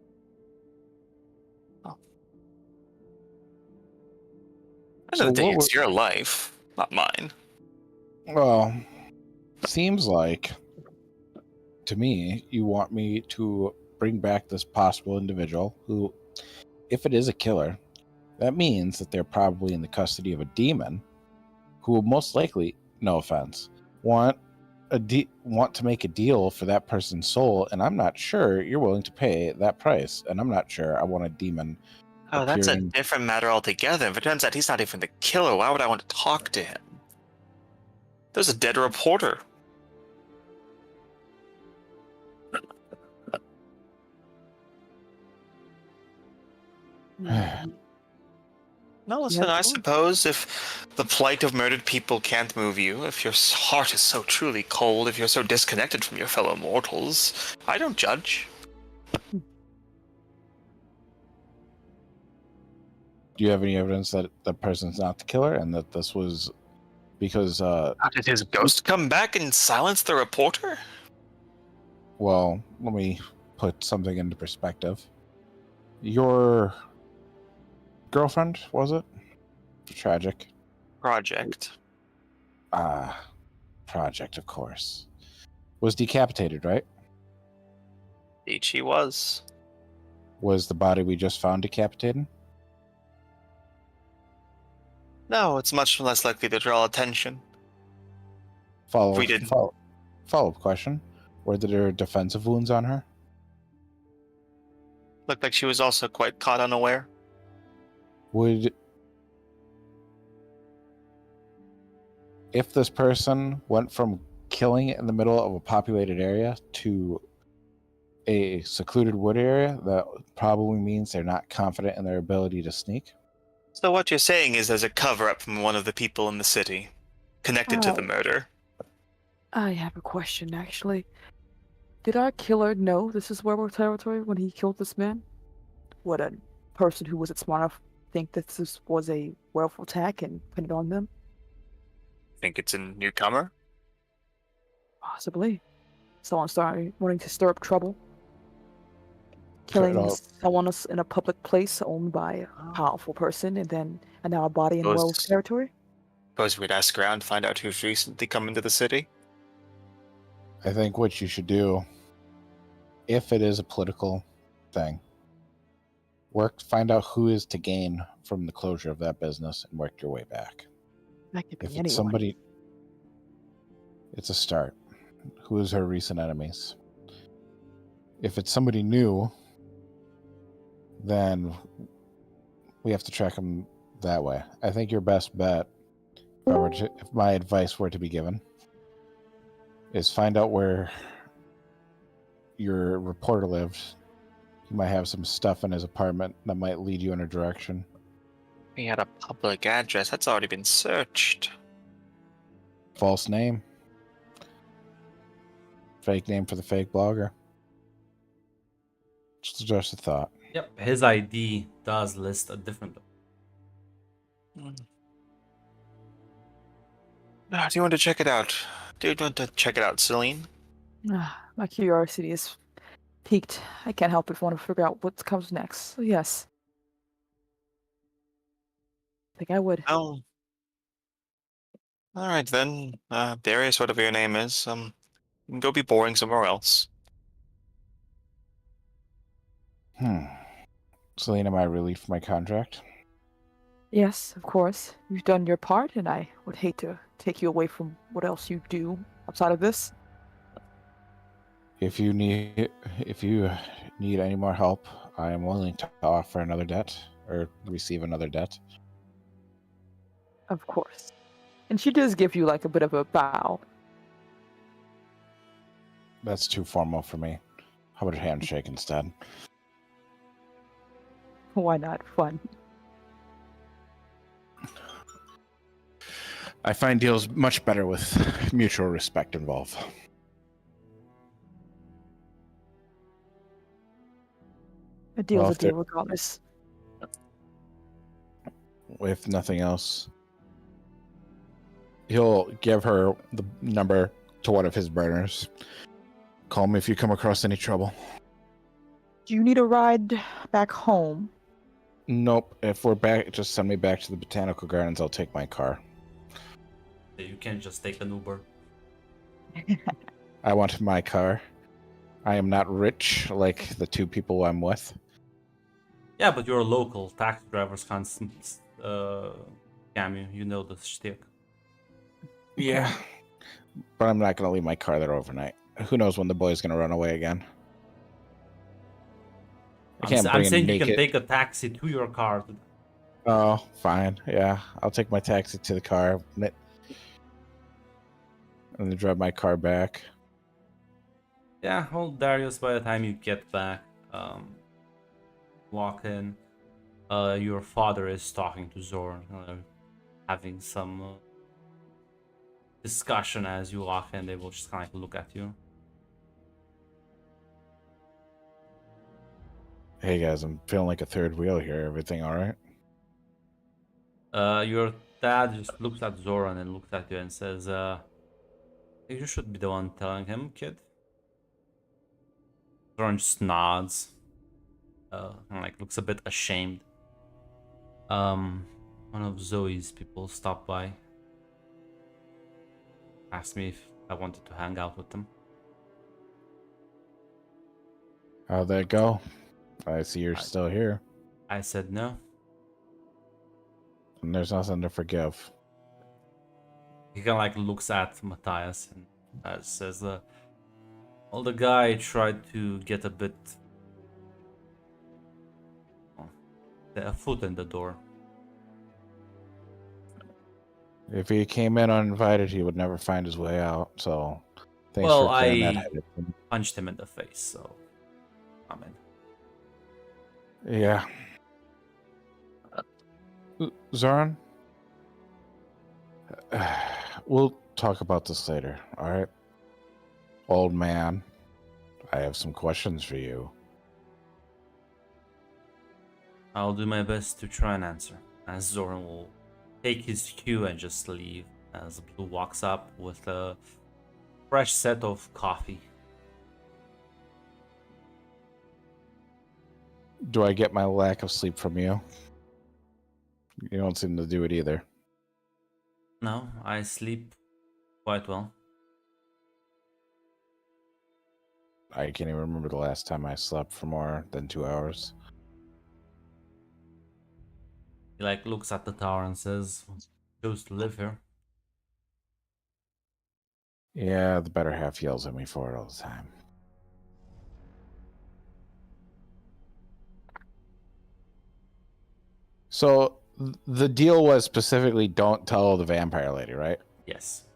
End of the day, what it's your life, not mine. Well, seems like to me you want me to bring back this possible individual who, if it is a killer, that means that they're probably in the custody of a demon who will most likely, no offense, want to make a deal for that person's soul, and I'm not sure you're willing to pay that price, and I'm not sure I want a demon. Oh, that's a appearing- different matter altogether. If it turns out he's not even the killer, why would I want to talk to him? There's a dead reporter. No, listen, I suppose if the plight of murdered people can't move you, if your heart is so truly cold, if you're so disconnected from your fellow mortals, I don't judge. Do you have any evidence that the person's not the killer and that this was because How did his ghost come back and silence the reporter? well, let me put something into perspective. Your girlfriend, was it? Tragic. Project. Project, of course. Was decapitated, right? Indeed she was. Was the body we just found decapitated? No, it's much less likely to draw attention. We didn't. Follow-up question. Were there defensive wounds on her? Looked like she was also quite caught unaware. If this person went from killing in the middle of a populated area to a secluded wood area, that probably means they're not confident in their ability to sneak? So what you're saying is there's a cover-up from one of the people in the city, connected to the murder. I have a question, actually. Did our killer know this is werewolf territory when he killed this man? Would a person who wasn't smart enough think that this was a werewolf attack and pin it on them? Think it's a newcomer? Possibly. Someone started wanting to stir up trouble. Killing someone else in a public place owned by a powerful person, and now a body in werewolf territory? Suppose we'd ask around, find out who's recently come into the city. I think what you should do, if it is a political thing, find out who is to gain from the closure of that business and work your way back. That could be If it's anyone. somebody, it's a start. Who is her recent enemies? If it's somebody new, then we have to track them that way. I think your best bet, if my advice were to be given, is find out where your reporter lives. He might have some stuff in his apartment that might lead you in a direction. He had a public address. That's already been searched. False name. Fake name for the fake blogger. Just a thought. Yep, his ID does list a different. Do you want to check it out? Do you want to check it out, Celine? My curiosity is piqued. I can't help but want to figure out what comes next. So yes. I think I would. Oh. All right then. Darius, whatever your name is, you can go be boring somewhere else. Celine, am I relieved from my contract? Yes, of course. You've done your part, and I would hate to take you away from what else you do outside of this. If you need any more help, I am willing to offer another debt or receive another debt. Of course. And she does give you like a bit of a bow. That's too formal for me. How about a handshake instead? Why not? Fun. I find deals much better with mutual respect involved. A deal's Well, a if there- deal regardless. If nothing else, he'll give her the number to one of his burners. Call me if you come across any trouble. Do you need a ride back home? Nope. If we're back, just send me back to the botanical gardens. I'll take my car. You can't just take an Uber. I want my car. I am not rich like the two people I'm with. Yeah, but you're a local. Taxi drivers can't scam you. You know the shtick. Yeah. But I'm not going to leave my car there overnight. Who knows when the boy's going to run away again? I'm saying you can take a taxi to your car. Oh, fine. Yeah, I'll take my taxi to the car and then drive my car back. Yeah, well, Darius, by the time you get back, walk in, your father is talking to Zoran, having some discussion as you walk in. They will just kind of look at you. Hey guys, I'm feeling like a third wheel here. Everything all right? Your dad just looks at Zoran and looks at you and says, you should be the one telling him, kid. Zoran just nods. And like looks a bit ashamed. One of Zoe's people stopped by. Asked me if I wanted to hang out with them. How'd that go? I see you're still here. I said no. And there's nothing to forgive. He kind of like looks at Matthias and says, well, the guy tried to get a foot in the door. If he came in uninvited, he would never find his way out. So, thanks Well, for clearing that I head up. punched him in the face, so I'm in. Yeah. Zoran? We'll talk about this later, all right? Old man, I have some questions for you. I'll do my best to try and answer. As Zoran will take his cue and just leave as Blue walks up with a fresh set of coffee. Do I get my lack of sleep from you? You don't seem to do it either. No, I sleep quite well. I can't even remember the last time I slept for more than 2 hours. He like looks at the tower and says, "Choose to live here." Yeah, the better half yells at me for it all the time. So the deal was specifically don't tell the vampire lady, right? Yes.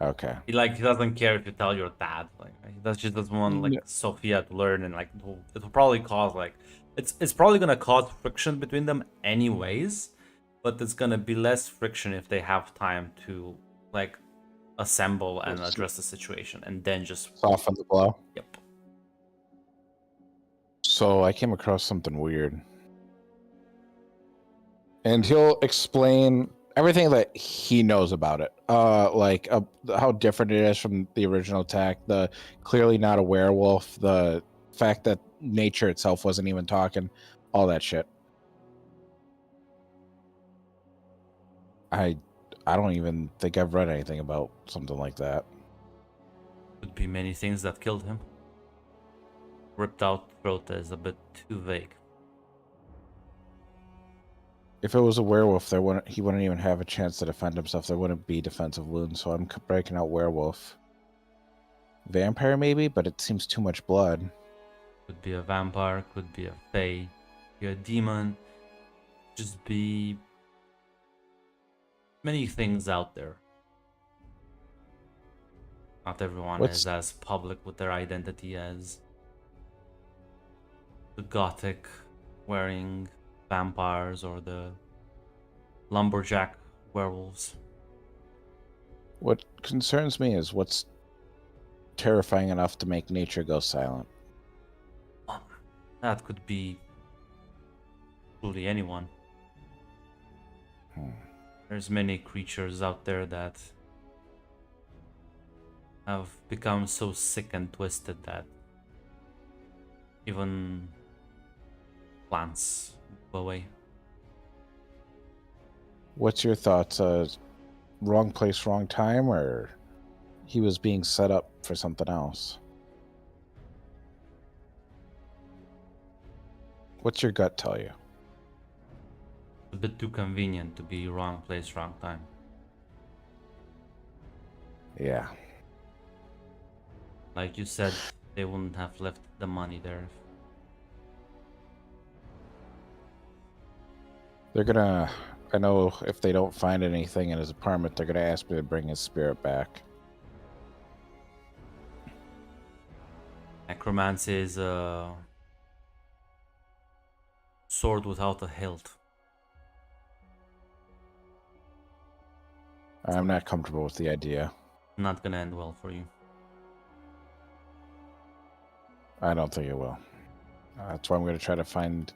Okay. He doesn't care if you tell your dad. Like he just doesn't want like Sophia to learn, and like it'll probably cause like it's probably gonna cause friction between them anyways, but it's gonna be less friction if they have time to like assemble and address the situation, and then just Soften the blow. yep. So I came across something weird. And he'll explain everything that he knows about it. Like how different it is from the original attack, the clearly not a werewolf, the fact that nature itself wasn't even talking, all that shit. I don't even think I've read anything about something like that. Could be many things that killed him. Ripped out throat is a bit too vague. If it was a werewolf, he wouldn't even have a chance to defend himself. There wouldn't be defensive wounds, so I'm breaking out werewolf. Vampire maybe, but it seems too much blood. Could be a vampire, could be a fae, be a demon, just be many things out there. Not everyone is as public with their identity as the gothic wearing vampires or the lumberjack werewolves. What concerns me is what's terrifying enough to make nature go silent. That could be truly anyone. There's many creatures out there that have become so sick and twisted that even plants move away. What's your thoughts? Wrong place, wrong time, or he was being set up for something else? What's your gut tell you? A bit too convenient to be wrong place, wrong time. Yeah. Like you said, they wouldn't have left the money there. They're gonna... I know if they don't find anything in his apartment, they're gonna ask me to bring his spirit back. Necromancy is a sword without a hilt. I'm not comfortable with the idea. Not gonna end well for you. I don't think it will. That's why I'm gonna try to find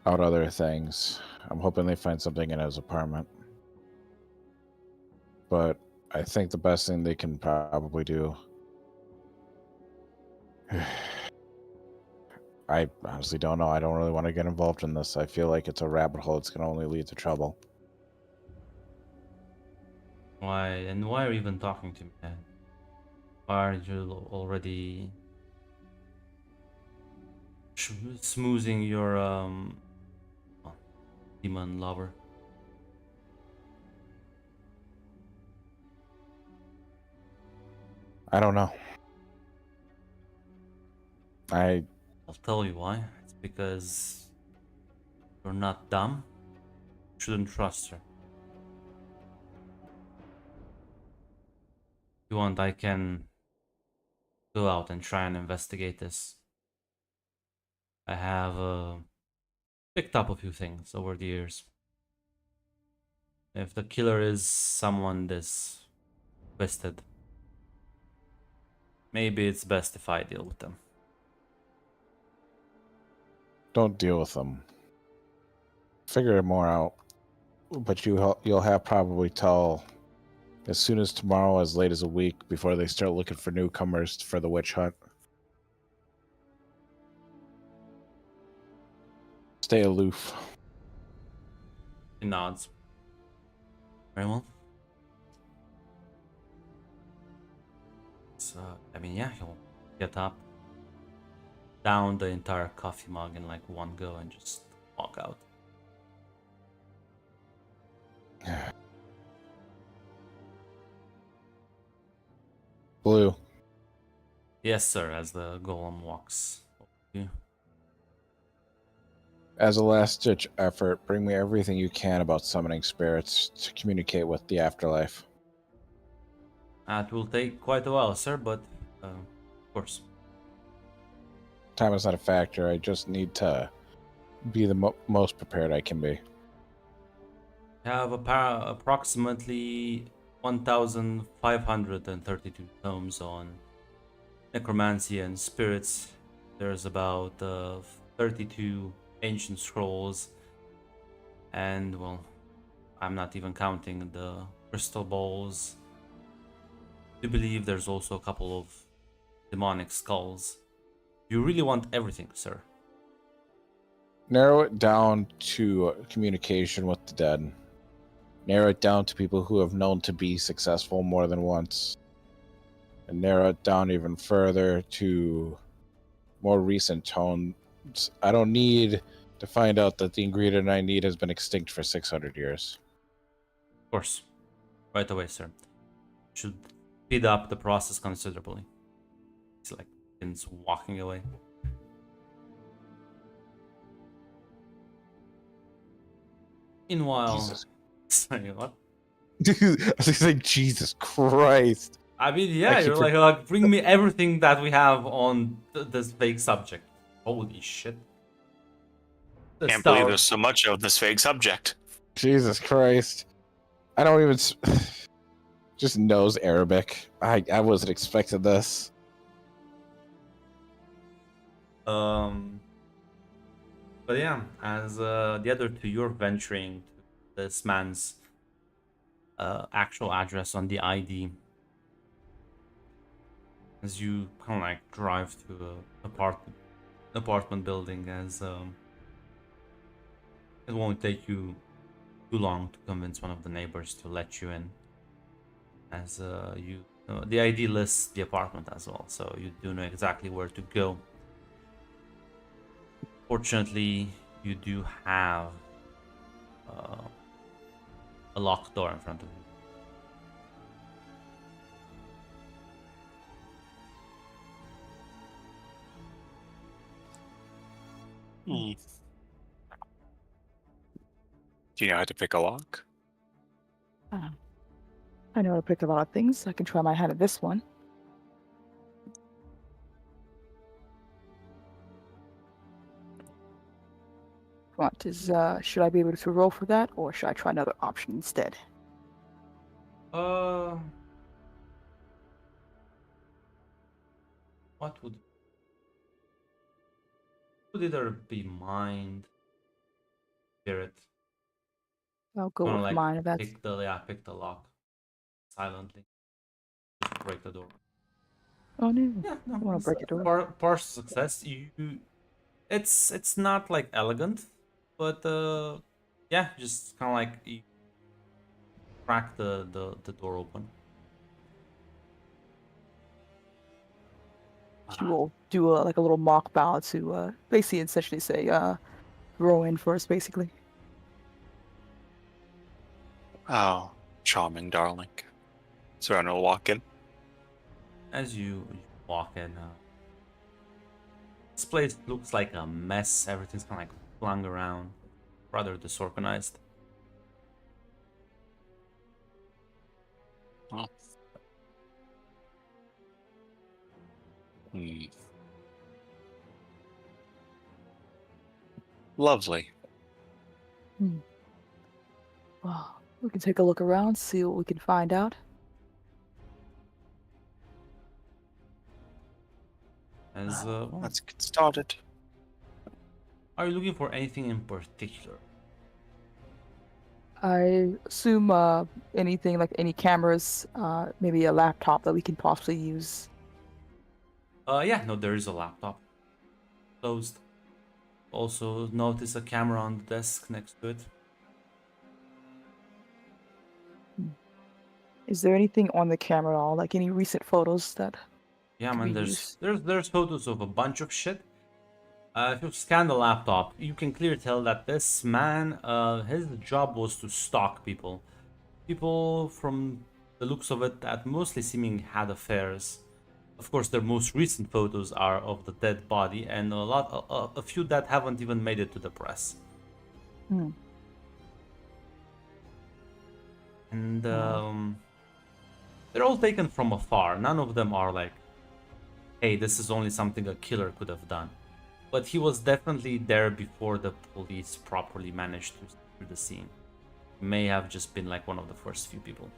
out other things. I'm hoping they find something in his apartment. But I think the best thing they can probably do... I honestly don't know. I don't really want to get involved in this. I feel like it's a rabbit hole. It's going to only lead to trouble. Why? And why are you even talking to me? Why aren't you already smoozing your demon lover? I don't know. I'll tell you why. It's because you're not dumb. You shouldn't trust her. If you want, I can go out and try and investigate this. I have picked up a few things over the years. If the killer is someone this twisted, maybe it's best if I deal with them. Don't deal with them. Figure more out. But you'll have probably till as soon as tomorrow, as late as a week, before they start looking for newcomers for the witch hunt. Stay aloof. He nods. Very well. I mean, yeah, he'll get up, down the entire coffee mug in like one go, and just walk out. Blue, Yes, sir. As the golem walks over to you. as a last ditch effort, bring me everything you can about summoning spirits to communicate with the afterlife. That will take quite a while, sir, but of course. Time is not a factor. I just need to be the most prepared I can be. Have approximately 1,532 tomes on necromancy and spirits. There's about 32 ancient scrolls, and well, I'm not even counting the crystal balls. I believe there's also a couple of demonic skulls. You really want everything, sir? Narrow it down to communication with the dead. Narrow it down to people who have known to be successful more than once. And narrow it down even further to more recent tones. I don't need to find out that the ingredient I need has been extinct for 600 years. Of course. Right away, sir. Should speed up the process considerably. It's like it's walking away. Meanwhile, Jesus. sorry, what? Dude, I was like, Jesus Christ. I mean, yeah, I keep you're like, bring me everything that we have on this vague subject. Holy shit. The Can't believe star- there's so much of this vague subject. Jesus Christ. I don't even. Just knows Arabic. I wasn't expecting this. But yeah, as the other two, you're venturing to this man's actual address on the ID. As you kind of like drive to a apartment building, as it won't take you too long to convince one of the neighbors to let you in. As the ID lists the apartment as well, so you do know exactly where to go. Fortunately, you do have a locked door in front of you. Hmm. Do you know how to pick a lock? I know how to pick a lot of things. I can try my hand at this one. What is should I be able to roll for that, or should I try another option instead? What would either be mind, spirit? I'll go Wanna, with like, mine if that's pick the lock silently. Break the door. oh no. Yeah, no, I wanna it's break the door. partial success. It's not like elegant, but yeah, just kind of like you crack the door open. She will do like a little mock bow to basically essentially say roll in first, basically. Oh, charming darling. Serena will walk in. As you walk in, this place looks like a mess. Everything's kind of like flung around, rather disorganized. Oh. Hmm. Lovely. Well, we can take a look around, see what we can find out. As well, Let's get started. are you looking for anything in particular? I assume anything like any cameras, maybe a laptop that we can possibly use. Yeah, no, there is a laptop. Closed. Also, notice a camera on the desk next to it. Is there anything on the camera at all, like any recent photos that Yeah, to man. be There's used. there's photos of a bunch of shit. If you scan the laptop, you can clearly tell that this man, his job was to stalk people. People from the looks of it that mostly seeming had affairs. Of course, their most recent photos are of the dead body, and a few that haven't even made it to the press. Hmm. And Oh. they're all taken from afar. None of them are like, hey, this is only something a killer could have done. But he was definitely there before the police properly managed to secure the scene. May have just been like one of the first few people.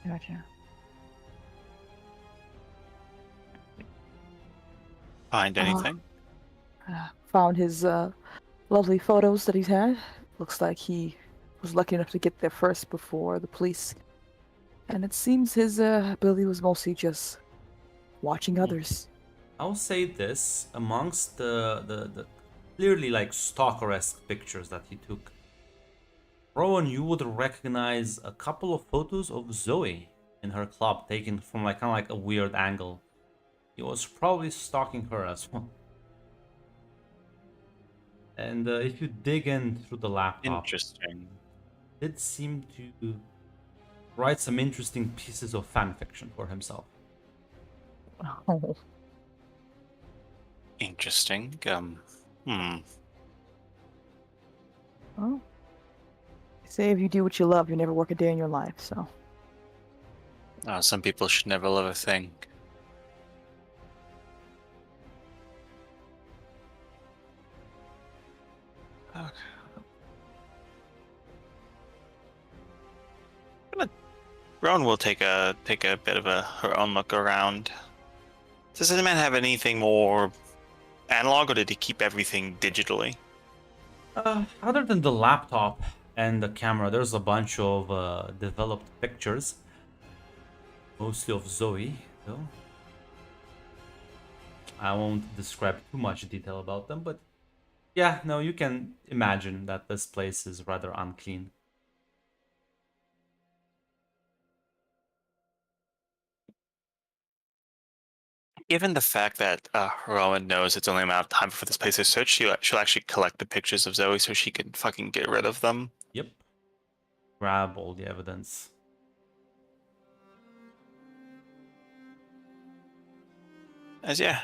Gotcha. Find anything? Found his lovely photos that he's had. Looks like he was lucky enough to get there first before the police. And it seems his ability was mostly just watching others. I'll say this, amongst the clearly like stalker-esque pictures that he took, Rowan, you would recognize a couple of photos of Zoe in her club taken from like kind of like a weird angle. He was probably stalking her as well. And if you dig in through the laptop, Interesting. it did seem to write some interesting pieces of fan fiction for himself. Oh. Interesting. Well, they say if you do what you love, you never work a day in your life, so. Some people should never love a thing. Okay. Rowan will take a bit of her own look around. Does the man have anything more analog, or did he keep everything digitally? Other than the laptop and the camera, there's a bunch of developed pictures, mostly of Zoe, though. I won't describe too much detail about them, but yeah, no, you can imagine that this place is rather unclean. Given the fact that Rowan knows it's only a matter of time for this place is searched, she'll actually collect the pictures of Zoe so she can fucking get rid of them. Yep. Grab all the evidence. As yeah.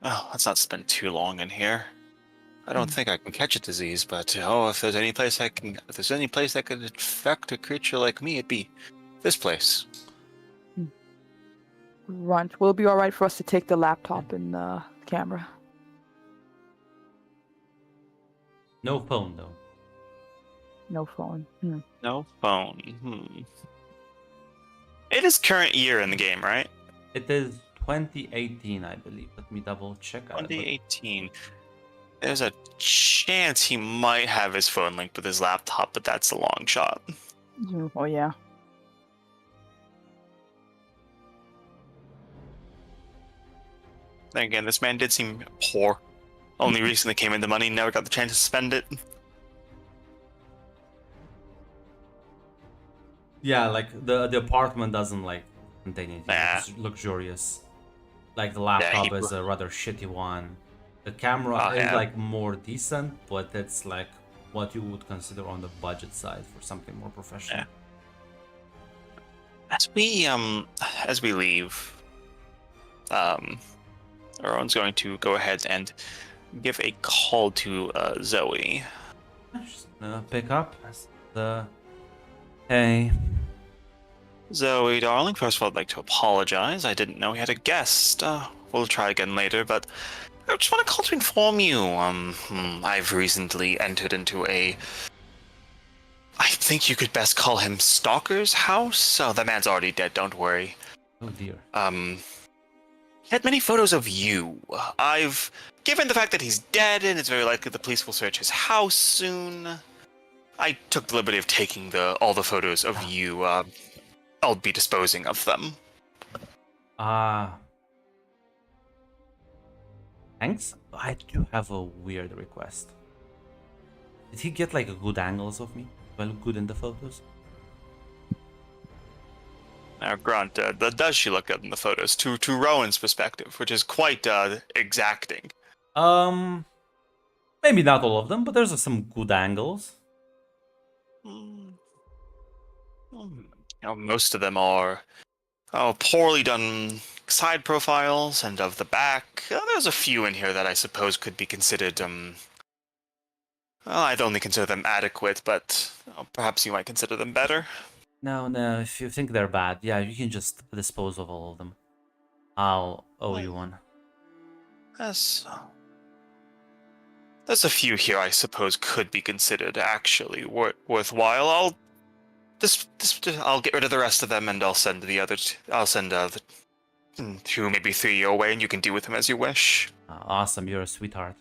Oh, let's not spend too long in here. I don't think I can catch a disease, but if there's any place that could infect a creature like me, it'd be this place. Runt, will it be alright for us to take the laptop and the camera? No phone, though. No phone. No phone. It is current year in the game, right? It is 2018, I believe. Let me double check. 2018. There's a chance he might have his phone linked with his laptop, but that's a long shot. Oh, yeah. Then again, this man did seem poor. Only recently came into money, never got the chance to spend it. Yeah, like the apartment doesn't like contain anything Nah. luxurious. Like the laptop he- is a rather shitty one. The camera Oh, is yeah. like more decent, but it's like what you would consider on the budget side for something more professional. Yeah. As we leave, Rowan's going to go ahead and give a call to Zoe. Just pick up the hey. Zoe, darling, first of all, I'd like to apologize. I didn't know we had a guest. We'll try again later, but I just want to call to inform you. I've recently entered into I think you could best call him Stalker's house. Oh, that man's already dead, don't worry. Oh dear. He had many photos of you. Given the fact that he's dead and it's very likely the police will search his house soon, I took the liberty of taking all the photos of you. I'll be disposing of them. Thanks. I do have a weird request. Did he get like a good angles of me? Do I look good in the photos? Now, Grant, does she look good in the photos? To Rowan's perspective, which is quite exacting. Maybe not all of them, but there's some good angles. Hmm. Most of them are poorly done side profiles, and of the back, there's a few in here that I suppose could be considered. Well, I'd only consider them adequate, but perhaps you might consider them better. No, if you think they're bad, yeah, you can just dispose of all of them. I'll owe you one. There's a few here I suppose could be considered actually worthwhile. I'll get rid of the rest of them, and I'll send the other. I'll send the 2, maybe 3 your way, and you can do with them as you wish. Awesome, you're a sweetheart.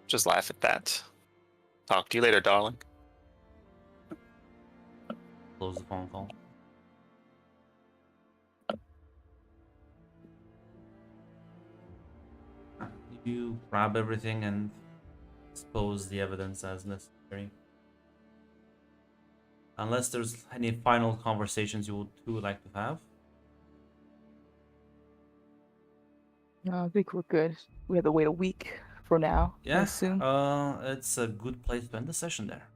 Just laugh at that. Talk to you later, darling. Close the phone call. You grab everything and expose the evidence as necessary. Unless there's any final conversations you would like to have. No, I think we're good. We have to wait a week for now. I Yeah, assume. it's a good place to end the session there.